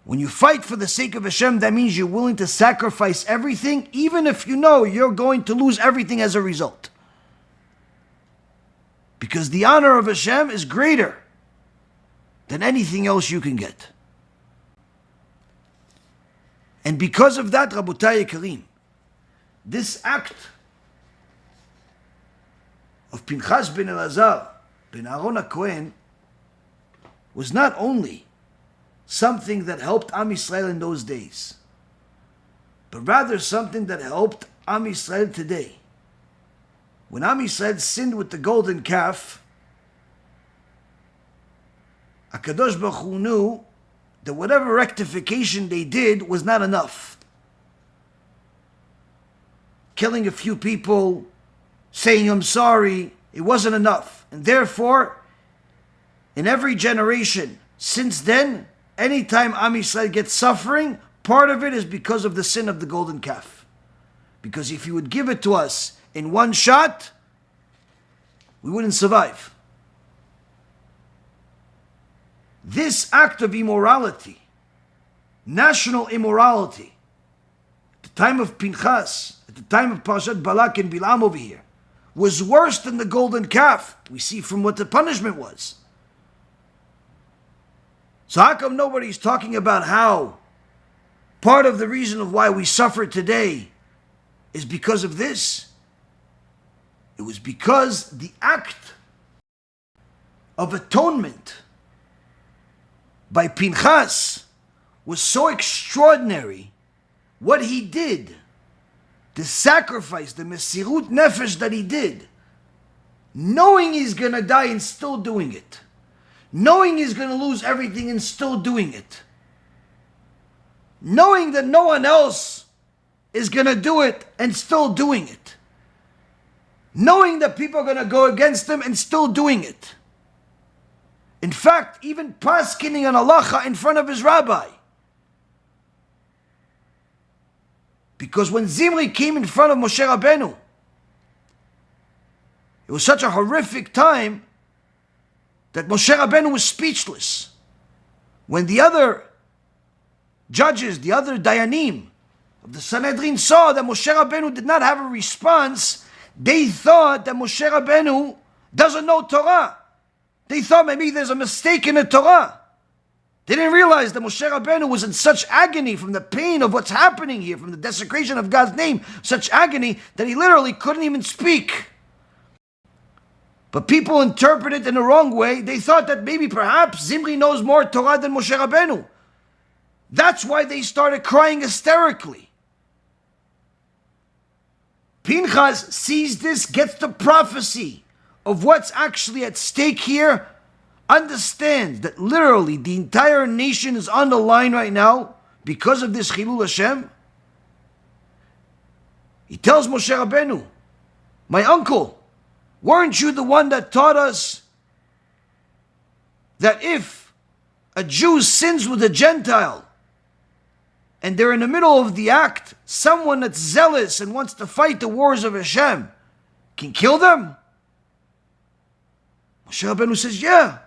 When you fight for the sake of Hashem, that means you're willing to sacrifice everything, even if you know you're going to lose everything as a result. Because the honor of Hashem is greater than anything else you can get. And because of that, Rabotai Yekarim, this act of Pinchas ben Eleazar ben Aaron HaKohen was not only something that helped Am Yisrael in those days, but rather something that helped Am Yisrael today. When Am Yisrael sinned with the golden calf, HaKadosh Baruch Hu knew that whatever rectification they did was not enough. Killing a few people, saying I'm sorry, it wasn't enough. And therefore, in every generation since then, anytime Am Yisrael gets suffering, part of it is because of the sin of the golden calf. Because if you would give it to us in one shot, we wouldn't survive. This act of immorality, national immorality, at the time of Pinchas, at the time of Parashat Balak and Bilaam over here, was worse than the golden calf. We see from what the punishment was. So how come nobody's talking about how part of the reason of why we suffer today is because of this? It was because the act of atonement by Pinchas was so extraordinary. What he did, the sacrifice, the mesirut nefesh that he did, knowing he's going to die and still doing it, knowing he's going to lose everything and still doing it, knowing that no one else is going to do it and still doing it, knowing that people are going to go against him and still doing it. In fact, even paskening on halacha in front of his rabbi. Because when Zimri came in front of Moshe Rabbeinu, it was such a horrific time that Moshe Rabbeinu was speechless. When the other judges, the other dayanim of the Sanhedrin saw that Moshe Rabbeinu did not have a response, they thought that Moshe Rabbeinu doesn't know Torah. They thought maybe there's a mistake in the Torah. They didn't realize that Moshe Rabbeinu was in such agony from the pain of what's happening here, from the desecration of God's name, such agony that he literally couldn't even speak. But people interpreted it in the wrong way. They thought that maybe perhaps Zimri knows more Torah than Moshe Rabbeinu. That's why they started crying hysterically. Pinchas sees this, gets the prophecy of what's actually at stake here, understands that literally the entire nation is on the line right now because of this Chilul Hashem. He tells Moshe Rabbeinu, my uncle, weren't you the one that taught us that if a Jew sins with a Gentile and they're in the middle of the act, someone that's zealous and wants to fight the wars of Hashem can kill them? Moshe Rabbeinu says, yeah.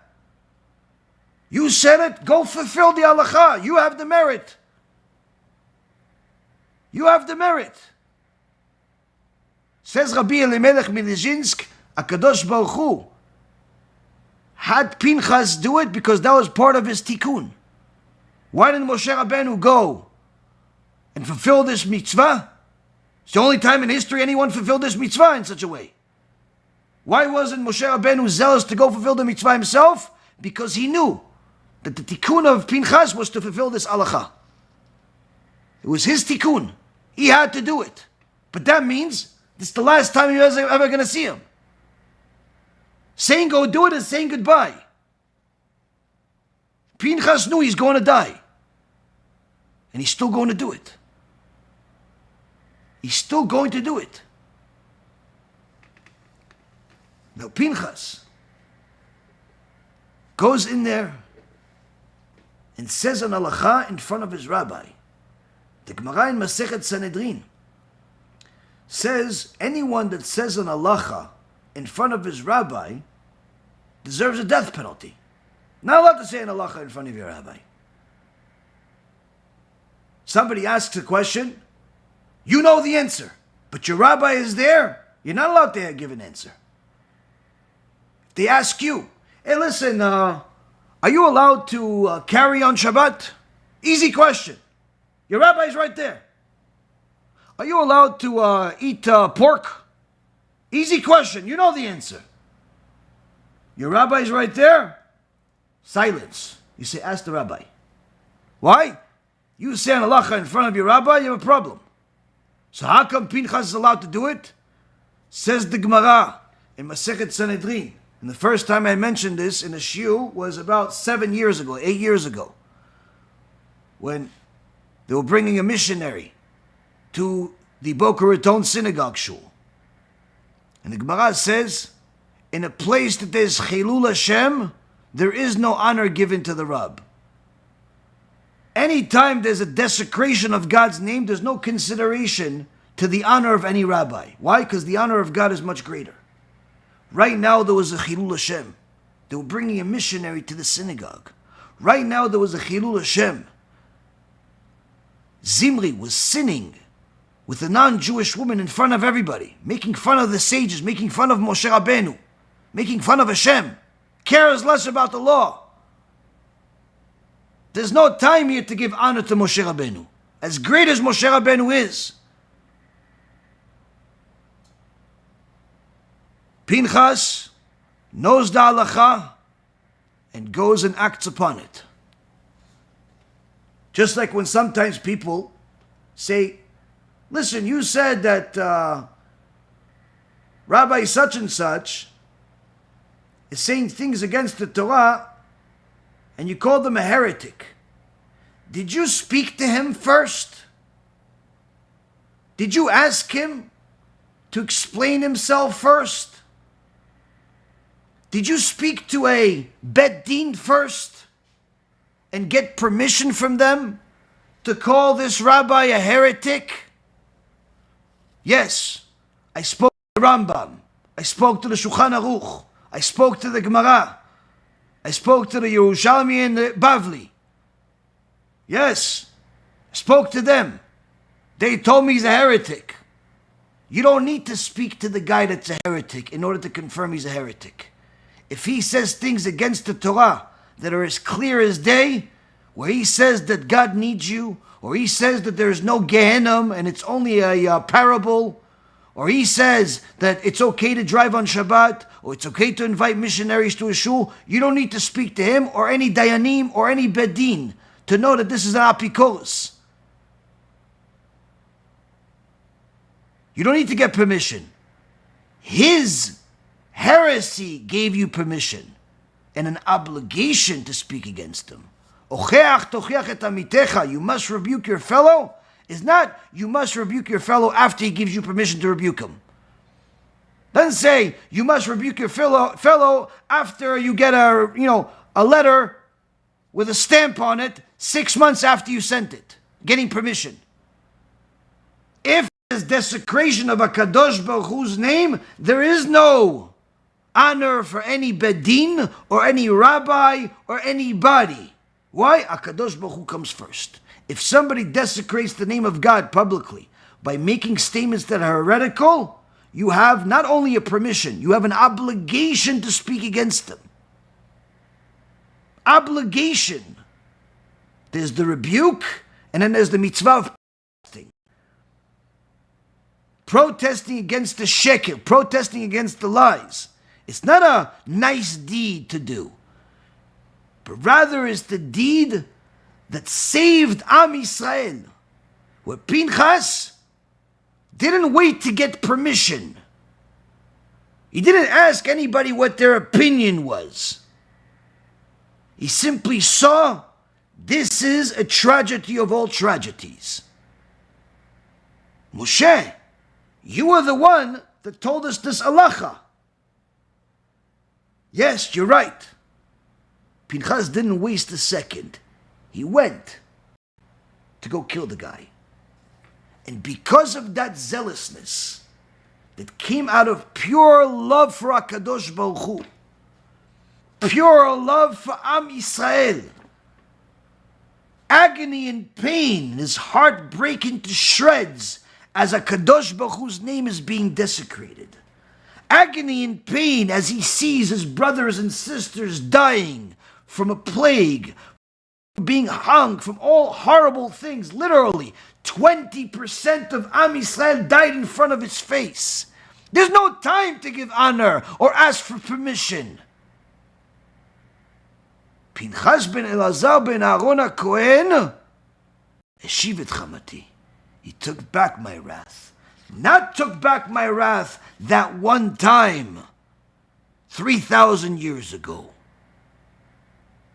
You said it, go fulfill the halacha. You have the merit. You have the merit. Says Rabbi Elimelech Milizhinsk, HaKadosh Baruch Hu had Pinchas do it because that was part of his tikkun. Why didn't Moshe Rabbeinu go and fulfill this mitzvah? It's the only time in history anyone fulfilled this mitzvah in such a way. Why wasn't Moshe Rabbeinu zealous to go fulfill the mitzvah himself? Because he knew that the tikkun of Pinchas was to fulfill this halacha. It was his tikkun. He had to do it. But that means this is the last time you're ever going to see him. Saying go do it is saying goodbye. Pinchas knew he's going to die. And he's still going to do it. He's still going to do it. Now Pinchas goes in there and says an halacha in front of his rabbi. The Gemara in Masechet Sanhedrin says anyone that says an halacha in front of his rabbi deserves a death penalty. Not allowed to say an halacha in front of your rabbi. Somebody asks a question, you know the answer, but your rabbi is there, you're not allowed to give an answer. If they ask you, hey listen, are you allowed to carry on Shabbat? Easy question. Your rabbi's right there. Are you allowed to eat pork? Easy question. You know the answer. Your rabbi's right there. Silence. You say, ask the rabbi. Why? You say an halacha in front of your rabbi, you have a problem. So how come Pinchas is allowed to do it? Says the Gemara in Masechet Sanhedrin. And the first time I mentioned this in a shiur was about 8 years ago, when they were bringing a missionary to the Boca Raton synagogue shul. And the Gemara says, in a place that there's Chilul Hashem, there is no honor given to the Rab. Anytime there's a desecration of God's name, there's no consideration to the honor of any rabbi. Why? Because the honor of God is much greater. Right now there was a Chilul Hashem. They were bringing a missionary to the synagogue. Right now there was a Chilul Hashem. Zimri was sinning with a non-Jewish woman in front of everybody, making fun of the sages, making fun of Moshe Rabbeinu, making fun of Hashem, cares less about the law. There's no time here to give honor to Moshe Rabbeinu. As great as Moshe Rabbeinu is, Pinchas knows the halacha and goes and acts upon it. Just like when sometimes people say, listen, you said that Rabbi such and such is saying things against the Torah, and you call them a heretic. Did you speak to him first? Did you ask him to explain himself first? Did you speak to a Bet Din first and get permission from them to call this rabbi a heretic? Yes, I spoke to the Rambam. I spoke to the Shulchan Aruch. I spoke to the Gemara. I spoke to the Yerushalmi and the Bavli. Yes, I spoke to them. They told me he's a heretic. You don't need to speak to the guy that's a heretic in order to confirm he's a heretic. If he says things against the Torah that are as clear as day, where he says that God needs you, or he says that there's no Gehenna and it's only a parable, or he says that it's okay to drive on Shabbat, or it's okay to invite missionaries to a shul, you don't need to speak to him or any Dayanim or any Bedin to know that this is an apikoros. You don't need to get permission. His heresy gave you permission and an obligation to speak them. You must rebuke your fellow is not you must rebuke your fellow after he gives you permission to rebuke him. Doesn't say you must rebuke your fellow after you get a letter with a stamp on it 6 months after you sent it. getting permission. If there's desecration of HaKadosh Baruch Hu's name, there is no honor for any bedin or any rabbi or anybody. Why? HaKadosh Baruch Hu comes first. If somebody desecrates the name of God publicly by making statements that are heretical, you have not only a permission, you have an obligation to speak against them. Obligation. There's the rebuke, and then there's the mitzvah of protesting against the sheker, protesting against the lies. It's not a nice deed to do, but rather it's the deed that saved Am Yisrael, where Pinchas didn't wait to get permission. He didn't ask anybody what their opinion was. He simply saw, this is a tragedy of all tragedies. Moshe, you are the one that told us this halacha. Yes, you're right. Pinchas didn't waste a second. He went to go kill the guy. And because of that zealousness that came out of pure love for HaKadosh Baruch Hu, pure love for Am Yisrael, agony and pain, his heart breaking to shreds as HaKadosh Baruch Hu's name is being desecrated. Agony and pain as he sees his brothers and sisters dying from a plague, being hung from all horrible things. Literally, 20% of Am Yisrael died in front of his face. There's no time to give honor or ask for permission. Pinchas ben Eleazar ben Aaron HaKohen, Eshiv et Chamati. He took back my wrath. Not took back my wrath that one time, 3,000 years ago.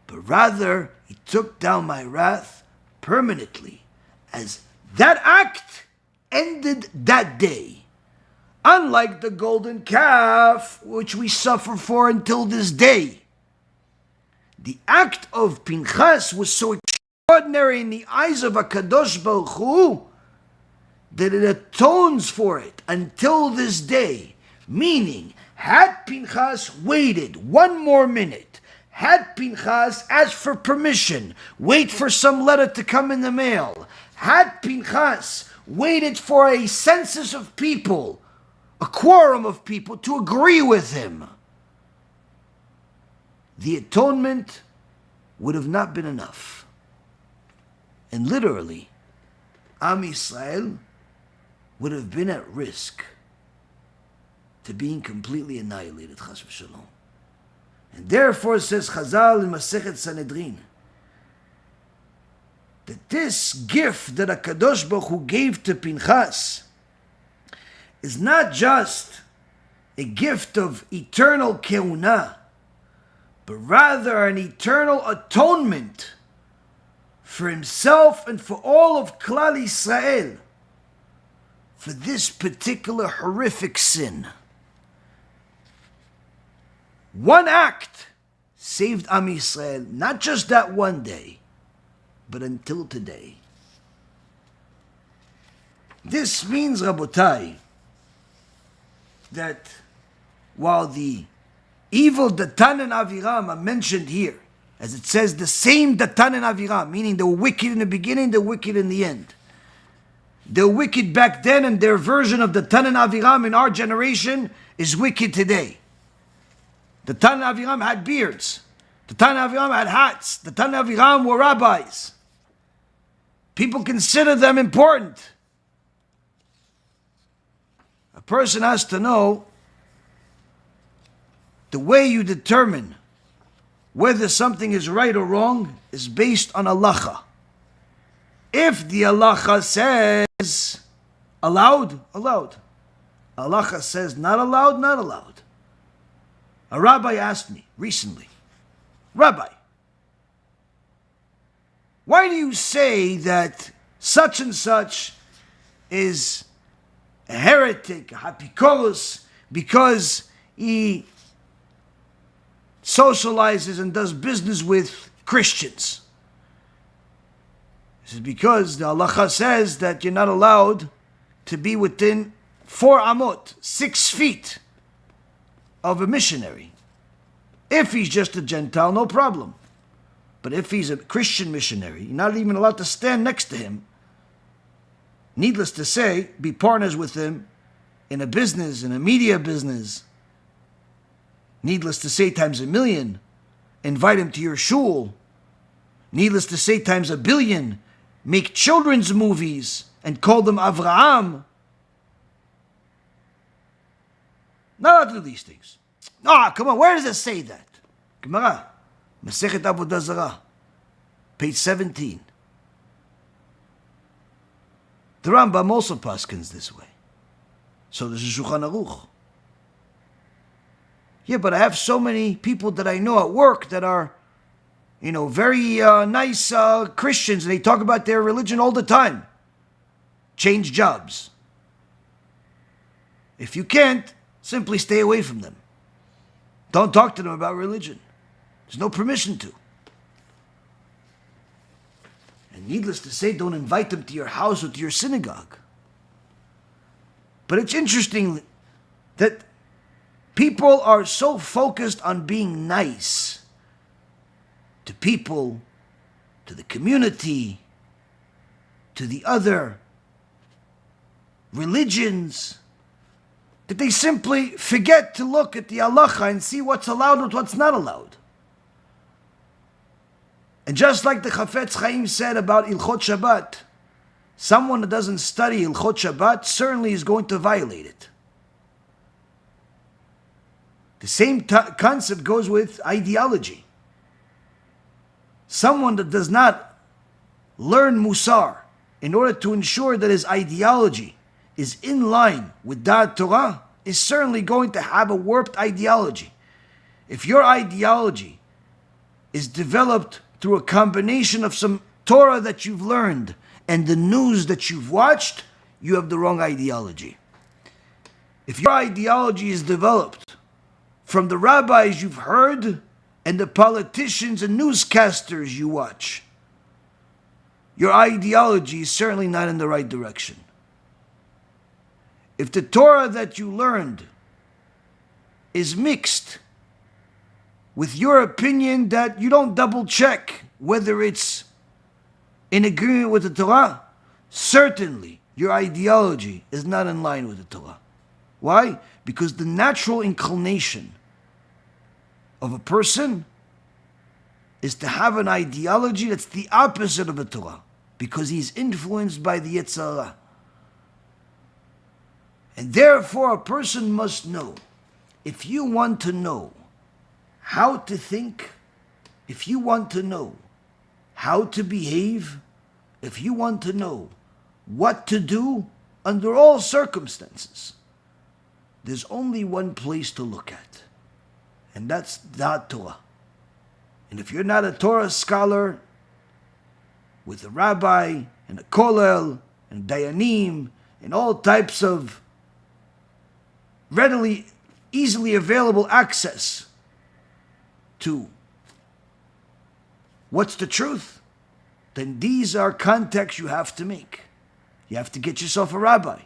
But rather, he took down my wrath permanently, as that act ended that day. Unlike the golden calf, which we suffer for until this day. The act of Pinchas was so extraordinary in the eyes of HaKadosh Baruch Hu that it atones for it until this day. Meaning, had Pinchas waited one more minute, had Pinchas asked for permission, wait for some letter to come in the mail, had Pinchas waited for a census of people, a quorum of people to agree with him, the atonement would have not been enough. And literally, Am Yisrael would have been at risk to being completely annihilated, chas v'shalom. And therefore, says Chazal in Masechet Sanhedrin, that this gift that HaKadosh Baruch Hu gave to Pinchas is not just a gift of eternal keuna, but rather an eternal atonement for himself and for all of Klal Yisrael for this particular horrific sin. One act saved Am Yisrael, not just that one day, but until today. This means, Rabotai, that while the evil Datan Aviram are mentioned here, as it says, the same Datan Aviram, meaning they were wicked in the beginning, they're wicked in the end. They're wicked back then, and their version of Datan Aviram in our generation is wicked today. Datan Aviram had beards. Datan Aviram had hats. Datan Aviram were rabbis. People consider them important. A person has to know the way you determine whether something is right or wrong is based on halacha. If the halacha says allowed, allowed. Halacha says not allowed, not allowed. A rabbi asked me recently, Rabbi, why do you say that such and such is a heretic, a hapikoros, because he socializes and does business with Christians? This is because the halacha says that you're not allowed to be within 4 amot, 6 feet of a missionary. If he's just a Gentile, no problem. But if he's a Christian missionary, you're not even allowed to stand next to him. Needless to say, be partners with him in a business, in a media business. Needless to say, times 1,000,000. Invite him to your shul. Needless to say, times 1,000,000,000. Make children's movies and call them Avraham. Not allowed to do these things. Come on, where does it say that? Gemara, Masechet Avodah Zarah, page 17. The Rambam also paskins this way. So does the Shulchan Aruch. Yeah, but I have so many people that I know at work that are, very nice Christians, and they talk about their religion all the time. Change jobs. If you can't, simply stay away from them. Don't talk to them about religion. There's no permission to. And needless to say, don't invite them to your house or to your synagogue. But it's interesting that people are so focused on being nice to people, to the community, to the other religions, that they simply forget to look at the halacha and see what's allowed and what's not allowed. And just like the Chafetz Chaim said about Ilchot Shabbat, someone that doesn't study Ilchot Shabbat certainly is going to violate it. The same concept goes with ideology. Someone that does not learn Mussar in order to ensure that his ideology is in line with Daat Torah is certainly going to have a warped ideology. If your ideology is developed through a combination of some Torah that you've learned and the news that you've watched, you have the wrong ideology. If your ideology is developed from the rabbis you've heard and the politicians and newscasters you watch, your ideology is certainly not in the right direction. If the Torah that you learned is mixed with your opinion that you don't double check whether it's in agreement with the Torah, certainly your ideology is not in line with the Torah. Why? Because the natural inclination of a person is to have an ideology that's the opposite of the Torah, because he's influenced by the Yetzer Hara. And therefore a person must know, if you want to know how to think, if you want to know how to behave, if you want to know what to do under all circumstances, there's only one place to look at, and that's Daat Torah. And if you're not a Torah scholar with a rabbi and a kollel and dayanim and all types of readily, easily available access to what's the truth, then these are contacts you have to make. You have to get yourself a rabbi.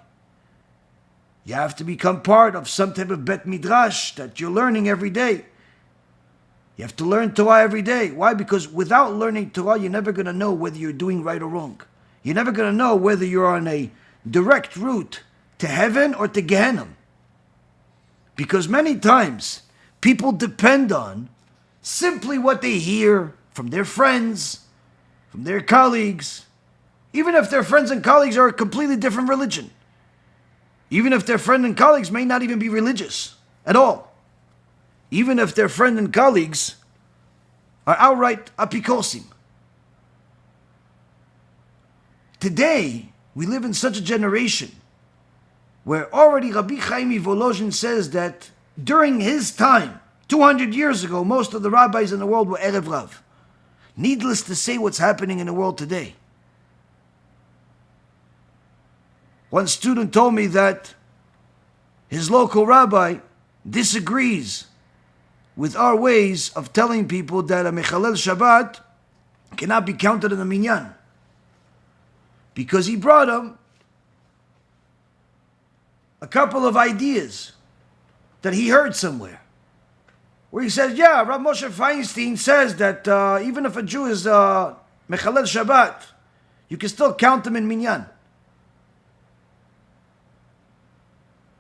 You have to become part of some type of bet midrash that you're learning every day. You have to learn Torah every day. Why? Because without learning Torah, you're never going to know whether you're doing right or wrong. You're never going to know whether you're on a direct route to heaven or to Gehenna. Because many times, people depend on simply what they hear from their friends, from their colleagues, even if their friends and colleagues are a completely different religion. Even if their friend and colleagues may not even be religious at all. Even if their friend and colleagues are outright apikosim. Today, we live in such a generation where already Rabbi Chaim Volozhin says that during his time, 200 years ago, most of the rabbis in the world were Erev Rav. Needless to say what's happening in the world today. One student told me that his local rabbi disagrees with our ways of telling people that a Mechalel Shabbat cannot be counted in a minyan. because he brought him a couple of ideas that he heard somewhere. Where he says, yeah, Rav Moshe Feinstein says that even if a Jew is Mechalel Shabbat, you can still count him in Minyan.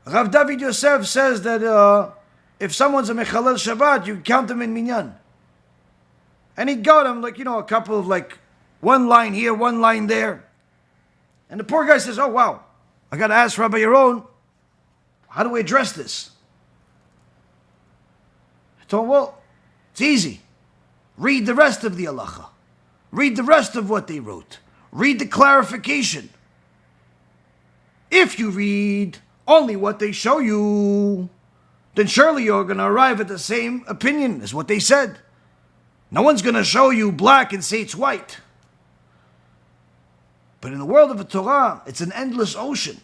Rav David Yosef says that if someone's a Mechalel Shabbat, you count him in Minyan. And he got him a couple of one line here, one line there. And the poor guy says, oh wow, I got to ask Rabbi Yaron, how do we address this? I told him, well, it's easy. Read the rest of the halacha. Read the rest of what they wrote. Read the clarification. If you read only what they show you, then surely you're going to arrive at the same opinion as what they said. No one's going to show you black and say it's white. But in the world of the Torah, it's an endless ocean.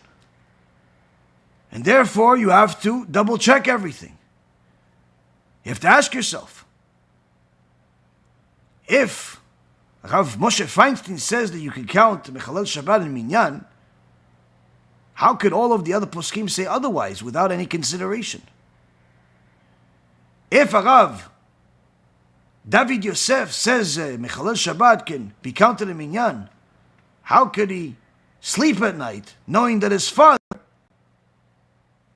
And therefore, you have to double check everything. You have to ask yourself, if Rav Moshe Feinstein says that you can count Mechalel Shabbat and Minyan, how could all of the other poskim say otherwise without any consideration? If Rav David Yosef says Mechalel Shabbat can be counted in Minyan, how could he sleep at night knowing that his father,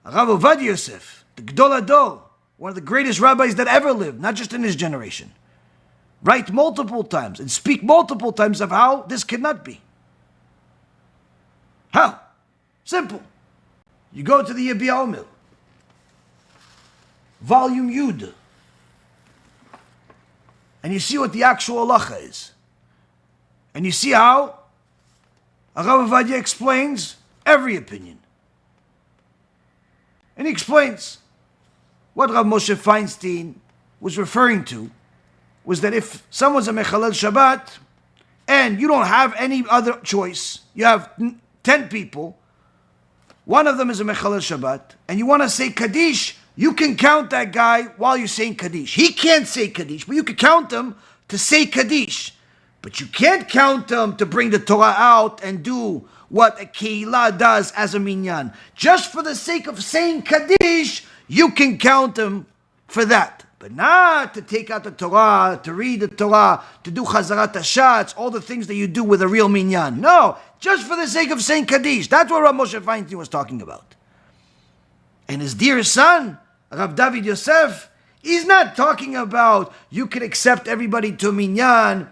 Rav Ovadia Yosef, the Gdol Hador, one of the greatest rabbis that ever lived, not just in his generation, write multiple times and speak multiple times of how this cannot be? How? Simple. You go to the Yabia Omer, volume Yud, and you see what the actual halacha is. And you see how Rav Ovadia explains every opinion. And he explains what Rav Moshe Feinstein was referring to was that if someone's a Mechalel Shabbat and you don't have any other choice, you have 10 people, one of them is a Mechalel Shabbat, and you want to say Kaddish, you can count that guy while you're saying Kaddish. He can't say Kaddish, but you can count him to say Kaddish. But you can't count him to bring the Torah out and do what a keilah does as a minyan. Just for the sake of saying Kaddish, you can count him for that. But not to take out the Torah, to read the Torah, to do Chazarat Hashatz, all the things that you do with a real minyan. No, just for the sake of saying Kaddish. That's what Rav Moshe Feinstein was talking about. And his dear son, Rav David Yosef, he's not talking about you can accept everybody to minyan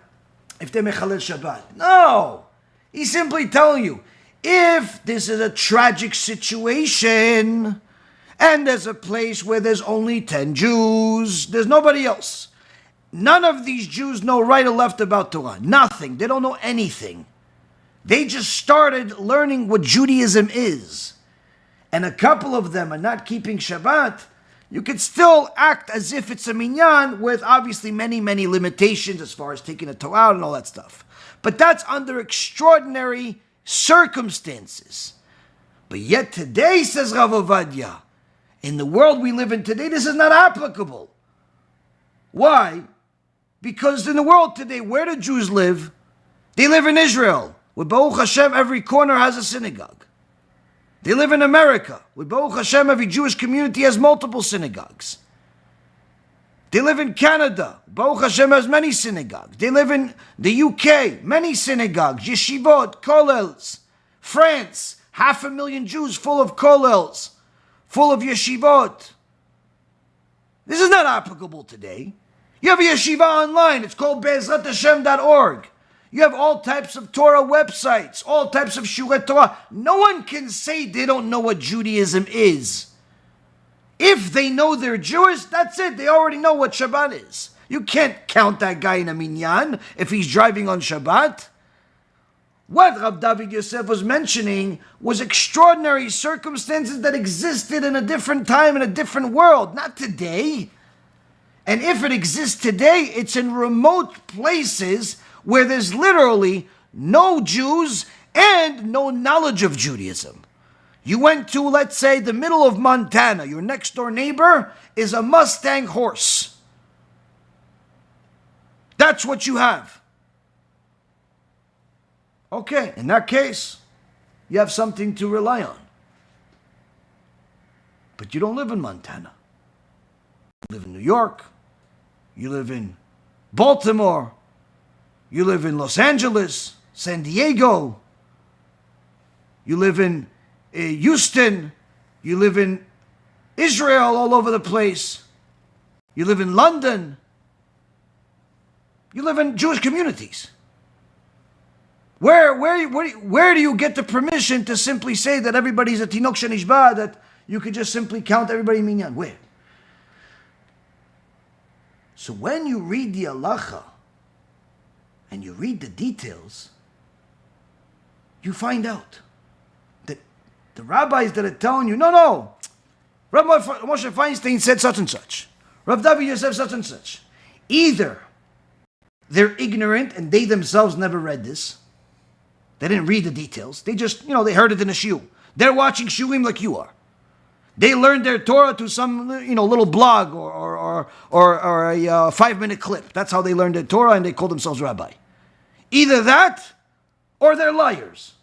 if they're Mechalel Shabbat. No, he's simply telling you, if this is a tragic situation, and there's a place where there's only 10 Jews, there's nobody else. None of these Jews know right or left about Torah. Nothing. They don't know anything. They just started learning what Judaism is. And a couple of them are not keeping Shabbat. You could still act as if it's a minyan with obviously many, many limitations as far as taking the Torah out and all that stuff. But that's under extraordinary circumstances. But yet today, says Rav Ovadia, in the world we live in today, this is not applicable. Why? Because in the world today, where do Jews live? They live in Israel, where Baruch Hashem, every corner has a synagogue. They live in America, where Baruch Hashem, every Jewish community has multiple synagogues. They live in Canada, Baruch Hashem has many synagogues. They live in the UK, many synagogues, yeshivot, kollels. France, 500,000 Jews full of kollels, full of yeshivot. This is not applicable today. You have a yeshiva online, it's called Be'ezratHashem.org. You have all types of Torah websites, all types of Shurei Torah. No one can say they don't know what Judaism is. If they know they're Jewish, that's it. They already know what Shabbat is. You can't count that guy in a minyan if he's driving on Shabbat. What Rav David Yosef was mentioning was extraordinary circumstances that existed in a different time, in a different world, not today. And if it exists today, it's in remote places where there's literally no Jews and no knowledge of Judaism. You went to, let's say, the middle of Montana. Your next door neighbor is a Mustang horse. That's what you have. Okay, in that case, you have something to rely on. But you don't live in Montana. You live in New York. You live in Baltimore. You live in Los Angeles, San Diego. You live in Houston. You live in Israel, all over the place. You live in London. You live in Jewish communities. Where do you get the permission to simply say that everybody's a tinok shenishba, that you could just simply count everybody minyan? Where? So when you read the halacha and you read the details, you find out that the rabbis that are telling you, no, Rabbi Moshe Feinstein said such and such, Rav David Yosef such and such. Either they're ignorant and they themselves never read this. They didn't read the details. They just, they heard it in a shiur. They're watching shiurim like you are. They learned their Torah to some, little blog or a 5-minute clip. That's how they learned their Torah, and they call themselves rabbi. Either that, or they're liars.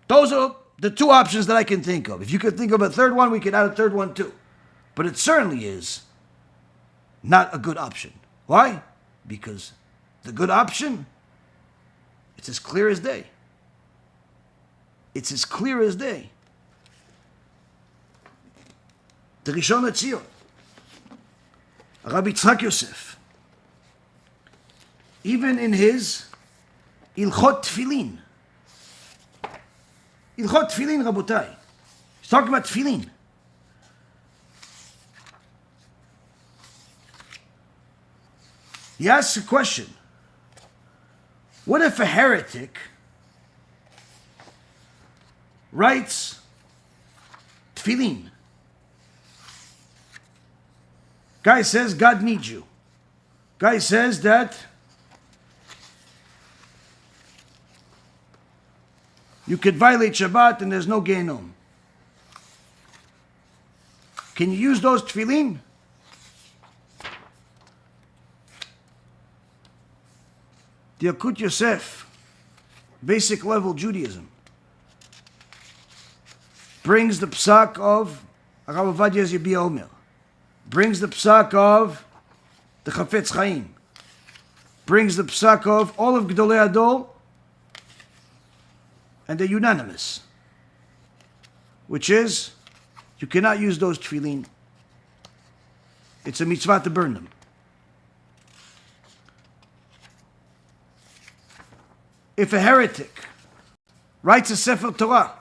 Those are the two options that I can think of. If you could think of a third one, we could add a third one too. But it certainly is not a good option. Why? Because the good option, it's as clear as day. It's as clear as day. The Rishon LeZion, Rabbi Yitzchak Yosef, even in his Ilchot Tefillin, Rabotai, he's talking about Tefillin. He asks a question. What if a heretic writes Tefillin? Guy says God needs you. Guy says that you could violate Shabbat and there's no Gehenom. Can you use those tefillin? The Yalkut Yosef, basic level Judaism, brings the psak of Rav Ovadia Yabia Omer, brings the psak of the Chafetz Chaim, brings the psak of all of Gdolei Adol, and they're unanimous, which is, you cannot use those tefillin. It's a mitzvah to burn them. If a heretic writes a Sefer Torah,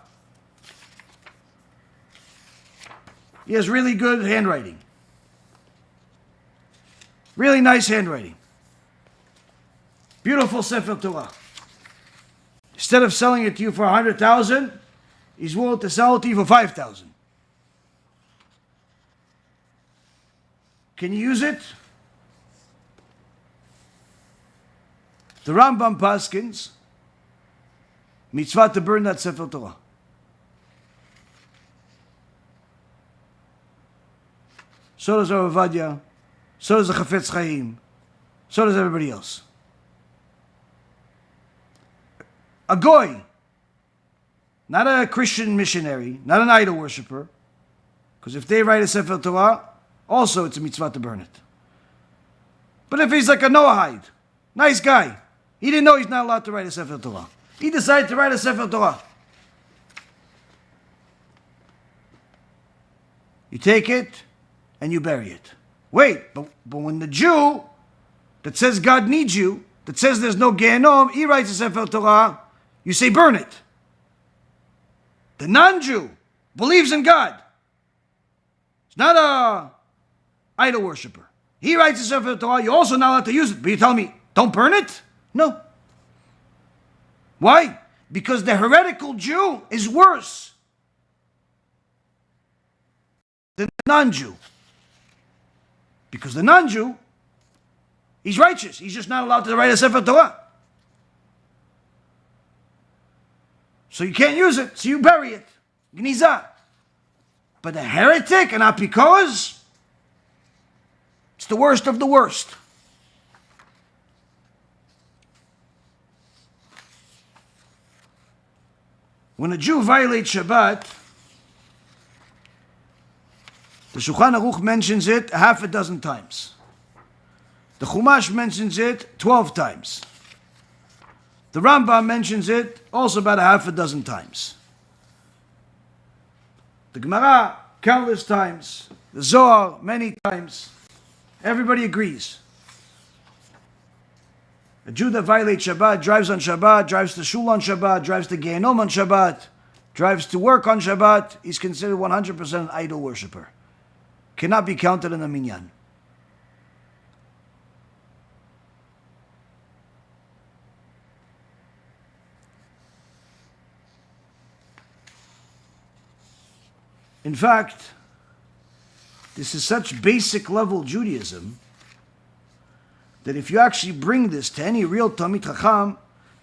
he has really good handwriting. Really nice handwriting. Beautiful Sefer Torah. Instead of selling it to you for 100,000, he's willing to sell it to you for 5,000. Can you use it? The Rambam paskins mitzvah to burn that Sefer Torah. So does Rav Ovadia, so does the Chafetz Chaim, so does everybody else. A goy, not a Christian missionary, not an idol worshiper, because if they write a Sefer Torah, also it's a mitzvah to burn it. But if he's like a Noahide, nice guy, he didn't know he's not allowed to write a Sefer Torah. He decided to write a Sefer Torah. You take it and you bury it. Wait, but when the Jew that says God needs you, that says there's no Gehenom, he writes a Sefer Torah, you say burn it. The non-Jew believes in God. It's not a idol worshiper. He writes a Sefer Torah, you're also not allowed to use it, but you tell me, don't burn it? No. Why? Because the heretical Jew is worse than the non-Jew. Because the non-Jew, he's righteous. He's just not allowed to write a Sefer Torah. So you can't use it, so you bury it. Gniza. But a heretic, an apikos, it's the worst of the worst. When a Jew violates Shabbat, the Shulchan Aruch mentions it half a dozen times. The Chumash mentions it 12 times. The Rambam mentions it also about a half a dozen times. The Gemara, countless times. The Zohar, many times. Everybody agrees. A Jew that violates Shabbat, drives on Shabbat, drives to Shul on Shabbat, drives to Gehenom on Shabbat, drives to work on Shabbat, he's considered 100% an idol worshipper. Cannot be counted in the minyan. In fact, this is such basic level Judaism that if you actually bring this to any real Talmid Chacham,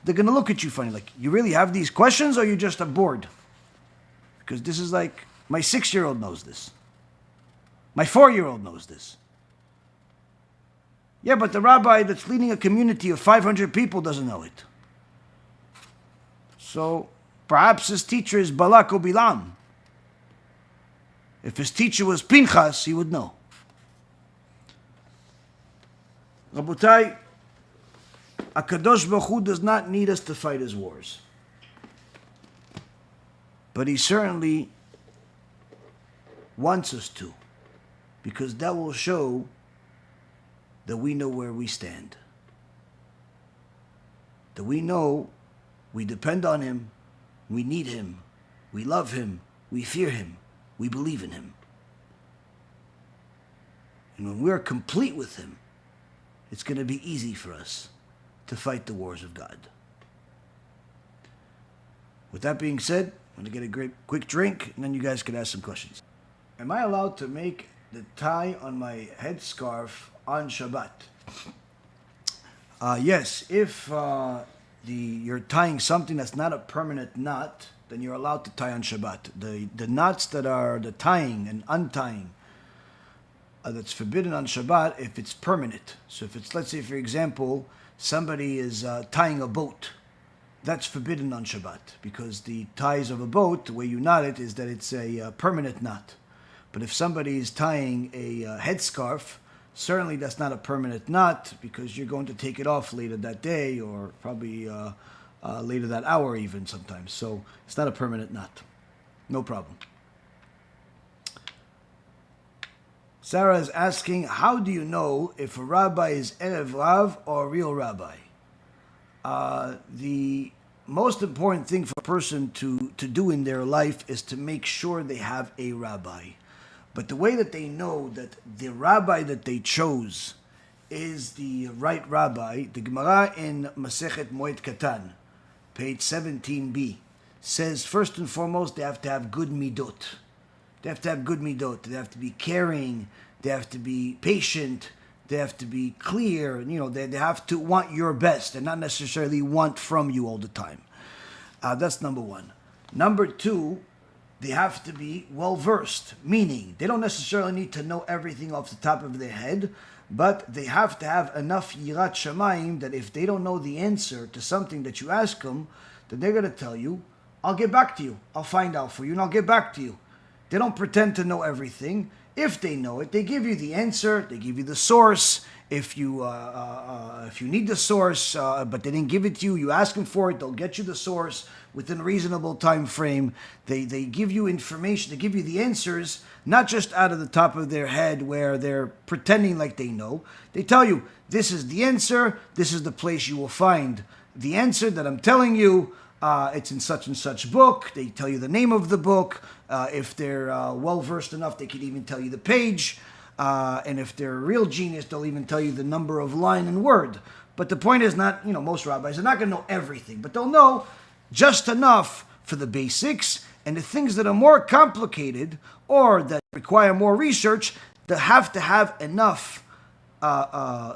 they're going to look at you funny, like, you really have these questions or you just are bored? Because this is like, my 6-year-old knows this. My 4-year-old knows this. Yeah, but the rabbi that's leading a community of 500 people doesn't know it. So perhaps his teacher is Balak or Bilaam. If his teacher was Pinchas, he would know. Rabotai, HaKadosh Baruch Hu does not need us to fight his wars. But he certainly wants us to, because that will show that we know where we stand. That we know we depend on him, we need him, we love him, we fear him, we believe in him. And when we're complete with him, it's going to be easy for us to fight the wars of God. With that being said, I'm going to get a quick drink, and then you guys can ask some questions. Am I allowed to make the tie on my headscarf on Shabbat? Yes, if you're tying something that's not a permanent knot, then you're allowed to tie on Shabbat. The knots that are the tying and untying, that's forbidden on Shabbat if it's permanent. So if it's, let's say for example, somebody is tying a boat, that's forbidden on Shabbat, because the ties of a boat, the way you knot it is that it's a permanent knot. But if somebody is tying a headscarf, certainly that's not a permanent knot, because you're going to take it off later that day, or probably later that hour even sometimes. So it's not a permanent knot. No problem. Sarah is asking, how do you know if a rabbi is Erev Rav or a real rabbi? The most important thing for a person to do in their life is to make sure they have a rabbi. But the way that they know that the rabbi that they chose is the right rabbi, the Gemara in Masechet Moed Katan, page 17b, says first and foremost they have to have good midot. They have to have good midot. They have to be caring. They have to be patient. They have to be clear. They have to want your best and not necessarily want from you all the time. That's number one. Number two, they have to be well-versed, meaning they don't necessarily need to know everything off the top of their head, but they have to have enough yirat shamayim that if they don't know the answer to something that you ask them, then they're going to tell you, I'll get back to you. I'll find out for you and I'll get back to you. They don't pretend to know everything. If they know it, they give you the answer, they give you the source. If you need the source, but they didn't give it to you, you ask them for it, they'll get you the source within a reasonable time frame. They give you information, they give you the answers, not just out of the top of their head where they're pretending like they know. They tell you, this is the answer, this is the place you will find the answer that I'm telling you. It's in such and such book. They tell you the name of the book. If they're well-versed enough, they could even tell you the page. And if they're a real genius, they'll even tell you the number of line and word. But the point is not, most rabbis are not going to know everything, but they'll know just enough for the basics, and the things that are more complicated or that require more research, they have to have enough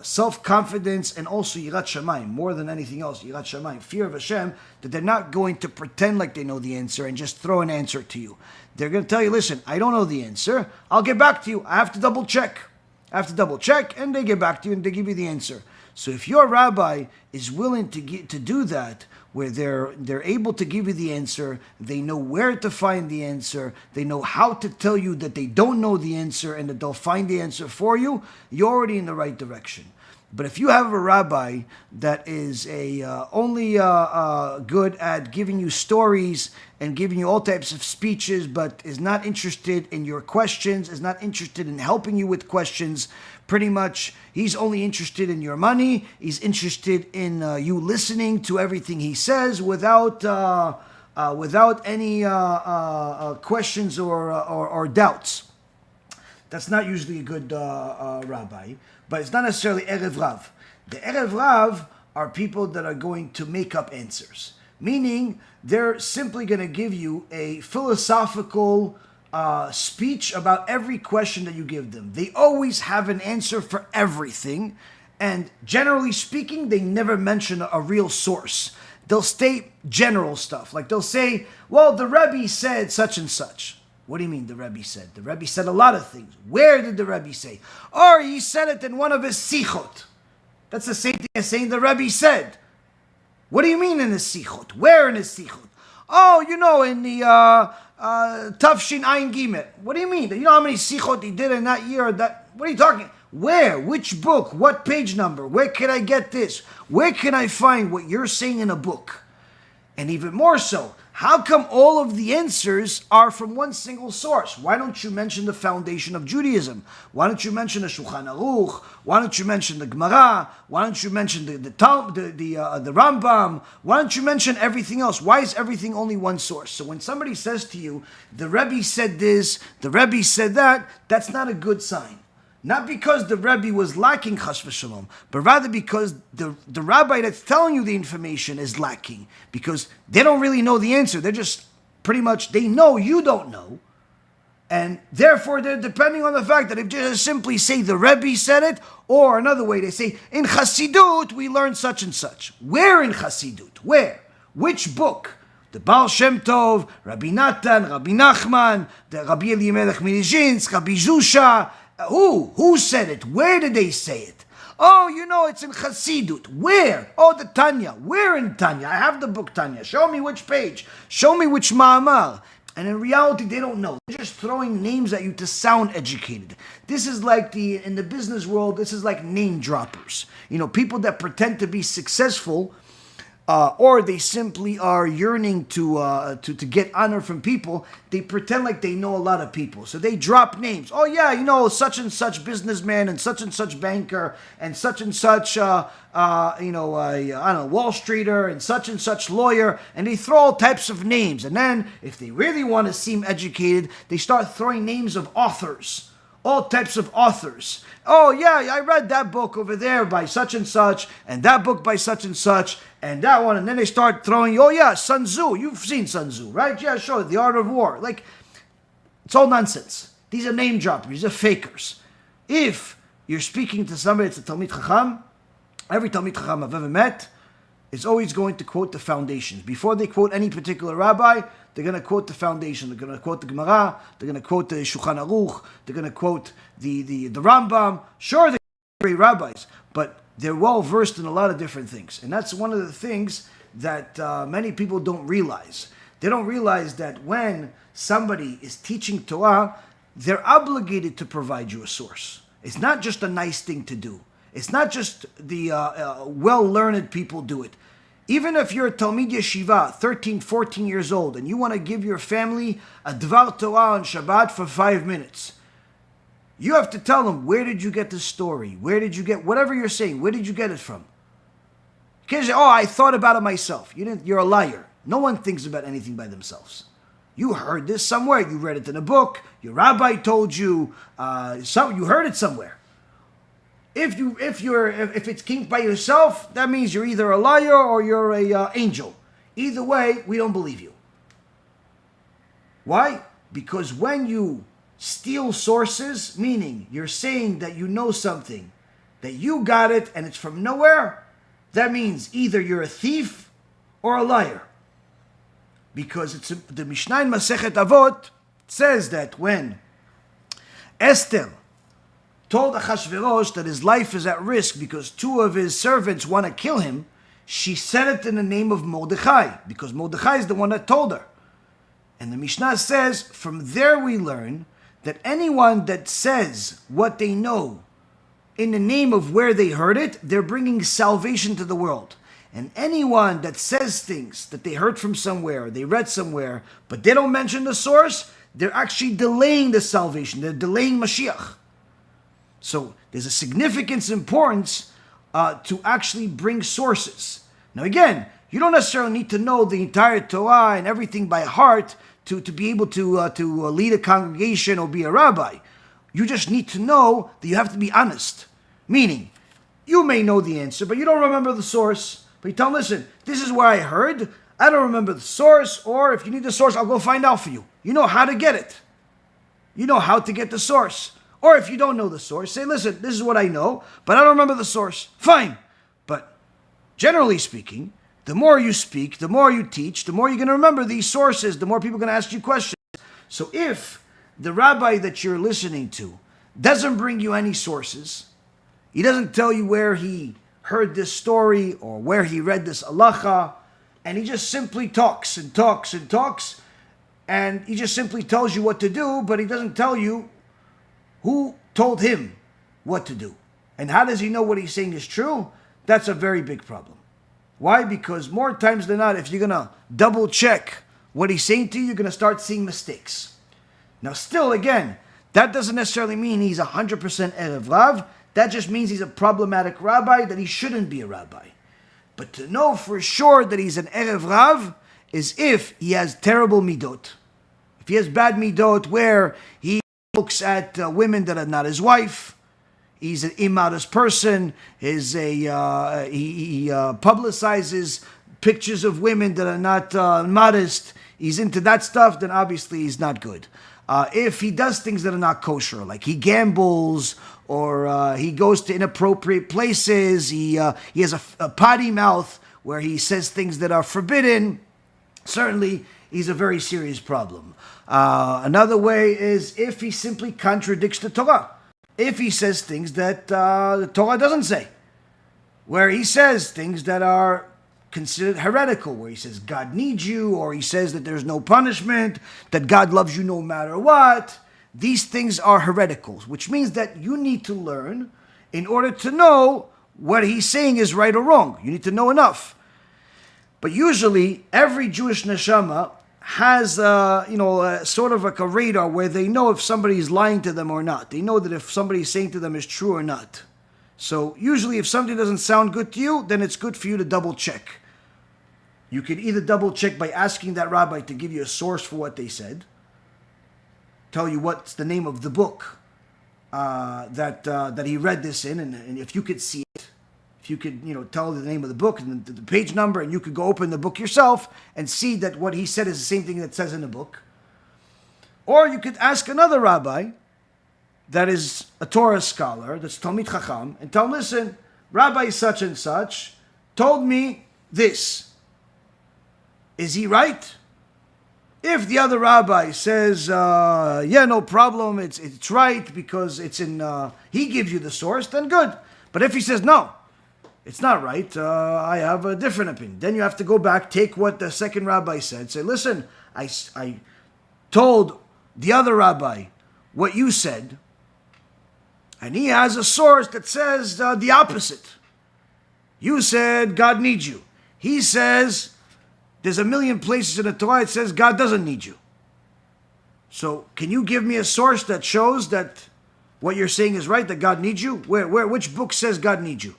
self-confidence and also yirat shamayim, more than anything else, yirat shamayim, fear of Hashem, that they're not going to pretend like they know the answer and just throw an answer to you. They're going to tell you, listen, I don't know the answer, I'll get back to you, I have to double check. I have to double check, and they get back to you and they give you the answer. So if your rabbi is willing to do that, where they're able to give you the answer, they know where to find the answer, they know how to tell you that they don't know the answer and that they'll find the answer for you, you're already in the right direction. But if you have a rabbi that is only good at giving you stories and giving you all types of speeches, but is not interested in your questions, is not interested in helping you with questions, pretty much he's only interested in your money, he's interested in you listening to everything he says without any questions or doubts. That's not usually a good rabbi. But it's not necessarily Erev Rav. The Erev Rav are people that are going to make up answers. Meaning, they're simply going to give you a philosophical speech about every question that you give them. They always have an answer for everything. And generally speaking, they never mention a real source. They'll state general stuff. Like they'll say, well, the Rebbe said such and such. What do you mean the Rebbe said? The Rebbe said a lot of things. Where did the Rebbe say? Or he said it in one of his sichot. That's the same thing as saying the Rebbe said. What do you mean in his sichot? Where in his sichot? Oh, in the Tafshin Ayin Gimel. What do you mean? You know how many sichot he did in that year? What are you talking? Where? Which book? What page number? Where can I get this? Where can I find what you're saying in a book? And even more so, how come all of the answers are from one single source? Why don't you mention the foundation of Judaism? Why don't you mention the Shulchan Aruch? Why don't you mention the Gemara? Why don't you mention the Rambam? Why don't you mention everything else? Why is everything only one source? So when somebody says to you, the Rebbe said this, the Rebbe said that, that's not a good sign. Not because the Rebbe was lacking chas v'shalom, but rather because the rabbi that's telling you the information is lacking. Because they don't really know the answer. They're just pretty much, they know you don't know. And therefore they're depending on the fact that if they just simply say the Rebbe said it, or another way they say, in Chassidut we learned such and such. Where in Chassidut? Where? Which book? The Baal Shem Tov, Rabbi Natan, Rabbi Nachman, the Rabbi Elimelech Milizhinsk, Rabbi Zusha. Who said it? Where did they say it? Oh, it's in Chassidut. Where? Oh, the Tanya. Where in Tanya? I have the book Tanya. Show me which page. Show me which ma'amar. And in reality, they don't know. They're just throwing names at you to sound educated. This is like in the business world, this is like name droppers. People that pretend to be successful, or they simply are yearning to get honor from people. They pretend like they know a lot of people. So they drop names. Oh yeah, such and such businessman and such banker and such Wall Streeter and such lawyer. And they throw all types of names. And then if they really want to seem educated, they start throwing names of authors. All types of authors. Oh yeah, I read that book over there by such and that book by such and that one. And then they start throwing, oh yeah, Sun Tzu. You've seen Sun Tzu, right? Yeah, sure, The Art of War. Like, it's all nonsense. These are name droppers. These are fakers. If you're speaking to somebody that's a Talmid Chacham, every Talmid Chacham I've ever met is always going to quote the foundations. Before they quote any particular rabbi, they're going to quote the foundation. They're going to quote the Gemara. They're going to quote the Shulchan Aruch. They're going to quote the Rambam. Sure, they're great rabbis, but they're well versed in a lot of different things. And that's one of the things that many people don't realize. They don't realize that when somebody is teaching Torah, they're obligated to provide you a source. It's not just a nice thing to do. It's not just the well-learned people do it. Even if you're a Talmid Yeshiva, 13, 14 years old, and you want to give your family a devout Torah on Shabbat for 5 minutes, you have to tell them, where did you get this story? Where did you get, whatever you're saying, where did you get it from? You can't say, oh, I thought about it myself. You're a liar. No one thinks about anything by themselves. You heard this somewhere. You read it in a book. Your rabbi told you. You heard it somewhere. If it's kinked by yourself, that means you're either a liar or you're a angel. Either way, we don't believe you. Why? Because when you steal sources, meaning you're saying that you know something, that you got it and it's from nowhere, that means either you're a thief or a liar. Because the Mishnah in Masechet Avot says that when Esther told Achashverosh that his life is at risk because two of his servants want to kill him, she said it in the name of Mordechai, because Mordechai is the one that told her. And the Mishnah says, from there we learn that anyone that says what they know in the name of where they heard it, they're bringing salvation to the world. And anyone that says things that they heard from somewhere, they read somewhere, but they don't mention the source, they're actually delaying the salvation. They're delaying Mashiach. So there's a significant importance to actually bring sources. Now again, you don't necessarily need to know the entire Torah and everything by heart to be able to lead a congregation or be a rabbi. You just need to know that you have to be honest. Meaning, you may know the answer, but you don't remember the source. But you tell them, listen, this is where I heard. I don't remember the source, or if you need the source, I'll go find out for you. You know how to get it. You know how to get the source. Or if you don't know the source, say, listen, this is what I know, but I don't remember the source. Fine. But generally speaking, the more you speak, the more you teach, the more you're going to remember these sources, the more people are going to ask you questions. So if the rabbi that you're listening to doesn't bring you any sources, he doesn't tell you where he heard this story or where he read this halacha, and he just simply talks and talks and talks, and he just simply tells you what to do, but he doesn't tell you who told him what to do. And how does he know what he's saying is true? That's a very big problem. Why? Because more times than not, if you're going to double check what he's saying to you, you're going to start seeing mistakes. Now still, again, that doesn't necessarily mean he's 100% Erev Rav. That just means he's a problematic rabbi, that he shouldn't be a rabbi. But to know for sure that he's an Erev Rav is if he has terrible midot. If he has bad midot where he looks at women that are not his wife, he's an immodest person, he publicizes pictures of women that are not modest, he's into that stuff, then obviously he's not good. If he does things that are not kosher, like he gambles, or he goes to inappropriate places, he has a potty mouth where he says things that are forbidden, certainly he's a very serious problem. Another way is if he simply contradicts the Torah. If he says things that the Torah doesn't say, where he says things that are considered heretical, where he says God needs you, or he says that there's no punishment, that God loves you no matter what. These things are hereticals, which means that you need to learn in order to know what he's saying is right or wrong. You need to know enough. But usually, every Jewish neshama has, sort of like a radar where they know if somebody is lying to them or not. They know that if somebody is saying to them is true or not. So usually, if something doesn't sound good to you, then it's good for you to double check. You could either double check by asking that rabbi to give you a source for what they said, tell you what's the name of the book that he read this in, and if you could see it, if you could, tell the name of the book and the page number, and you could go open the book yourself and see that what he said is the same thing that says in the book. Or you could ask another rabbi that is a Torah scholar, that's Talmid Chacham, and tell him, listen, Rabbi such and such told me this. Is he right? If the other rabbi says, no problem, it's right because it's in, he gives you the source, then good. But if he says, no, it's not right, I have a different opinion, then you have to go back, take what the second rabbi said, say, listen, I told the other rabbi what you said, and he has a source that says the opposite. You said God needs you. He says there's a million places in the Torah it says God doesn't need you. So can you give me a source that shows that what you're saying is right, that God needs you? Which book says God needs you?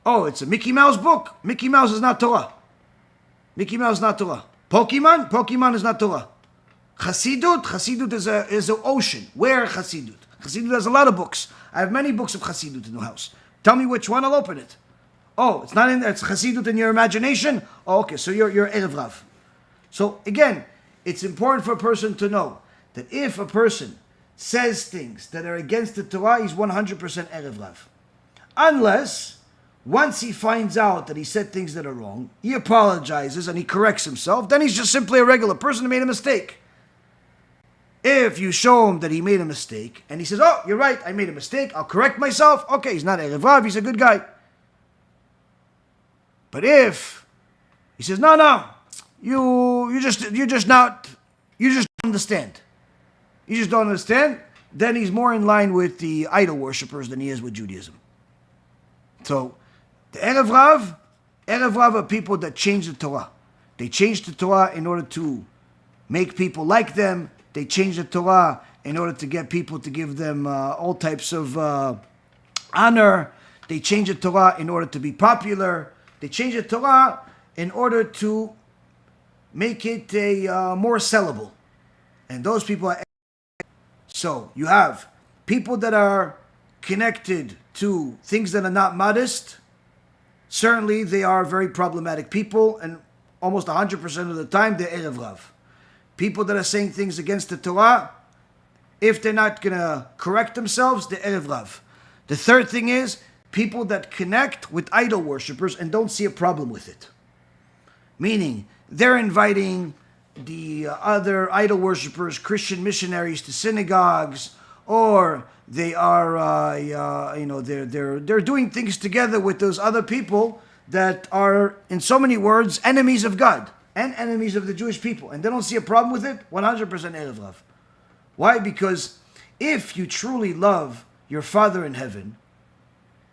Oh, it's a Mickey Mouse book. Mickey Mouse is not Torah. Mickey Mouse is not Torah. Pokemon is not Torah. Chassidut is an ocean. Where Chassidut? Chassidut has a lot of books. I have many books of Chassidut in the house. Tell me which one, I'll open it. Oh, it's not in there. It's Chassidut in your imagination? Oh, okay, so you're Erev Rav. So again, it's important for a person to know that if a person says things that are against the Torah, he's 100% Erev Rav. Unless, once he finds out that he said things that are wrong, he apologizes and he corrects himself, then he's just simply a regular person who made a mistake. If you show him that he made a mistake, and he says, oh, you're right, I made a mistake, I'll correct myself, okay, he's not Erev Rav, he's a good guy. But if he says, no, you just don't understand. You just don't understand, then he's more in line with the idol worshippers than he is with Judaism. So, the Erev Rav are people that change the Torah. They change the Torah in order to make people like them. They change the Torah in order to get people to give them all types of honor. They change the Torah in order to be popular. They change the Torah in order to make it more sellable. And those people are... So, you have people that are connected to things that are not modest. Certainly, they are very problematic people, and almost 100% of the time, they're Erev Rav. People that are saying things against the Torah, if they're not going to correct themselves, they're Erev Rav. The third thing is, people that connect with idol worshippers and don't see a problem with it. Meaning, they're inviting the other idol worshippers, Christian missionaries to synagogues, or they are, they're doing things together with those other people that are, in so many words, enemies of God and enemies of the Jewish people, and they don't see a problem with it. 100% Erev Rav. Why? Because if you truly love your Father in heaven,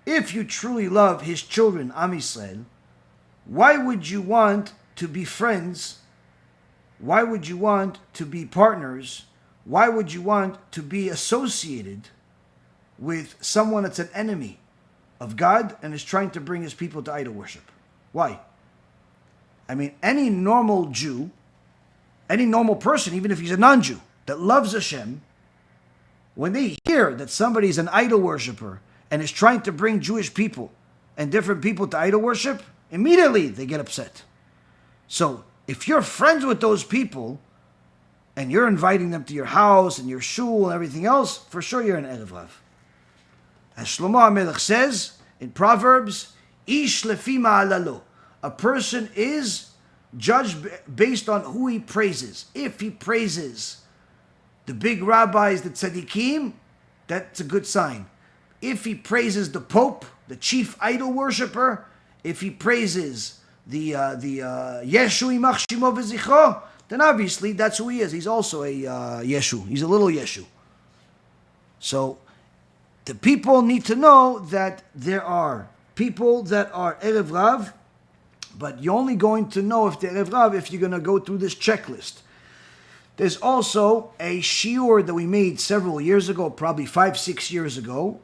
if you truly love His children, Am Yisrael, why would you want to be friends? Why would you want to be partners? Why would you want to be associated with someone that's an enemy of God and is trying to bring his people to idol worship? Why? I mean, any normal Jew, any normal person, even if he's a non-Jew, that loves Hashem, when they hear that somebody's an idol worshiper and is trying to bring Jewish people and different people to idol worship, immediately they get upset. So, if you're friends with those people, and you're inviting them to your house and your shul and everything else, for sure you're an Erev Rav. As Shlomo HaMelech says in Proverbs, Ish lefi ma'alalo. A person is judged based on who he praises. If he praises the big rabbis, the tzaddikim, that's a good sign. If he praises the Pope, the chief idol worshipper, if he praises the Yeshu Imach Shimo v'zichro, then obviously that's who he is. He's also a Yeshu. He's a little Yeshu. So the people need to know that there are people that are Erev Rav, but you're only going to know if they're Erev Rav if you're going to go through this checklist. There's also a shiur that we made several years ago, probably 5-6 years ago.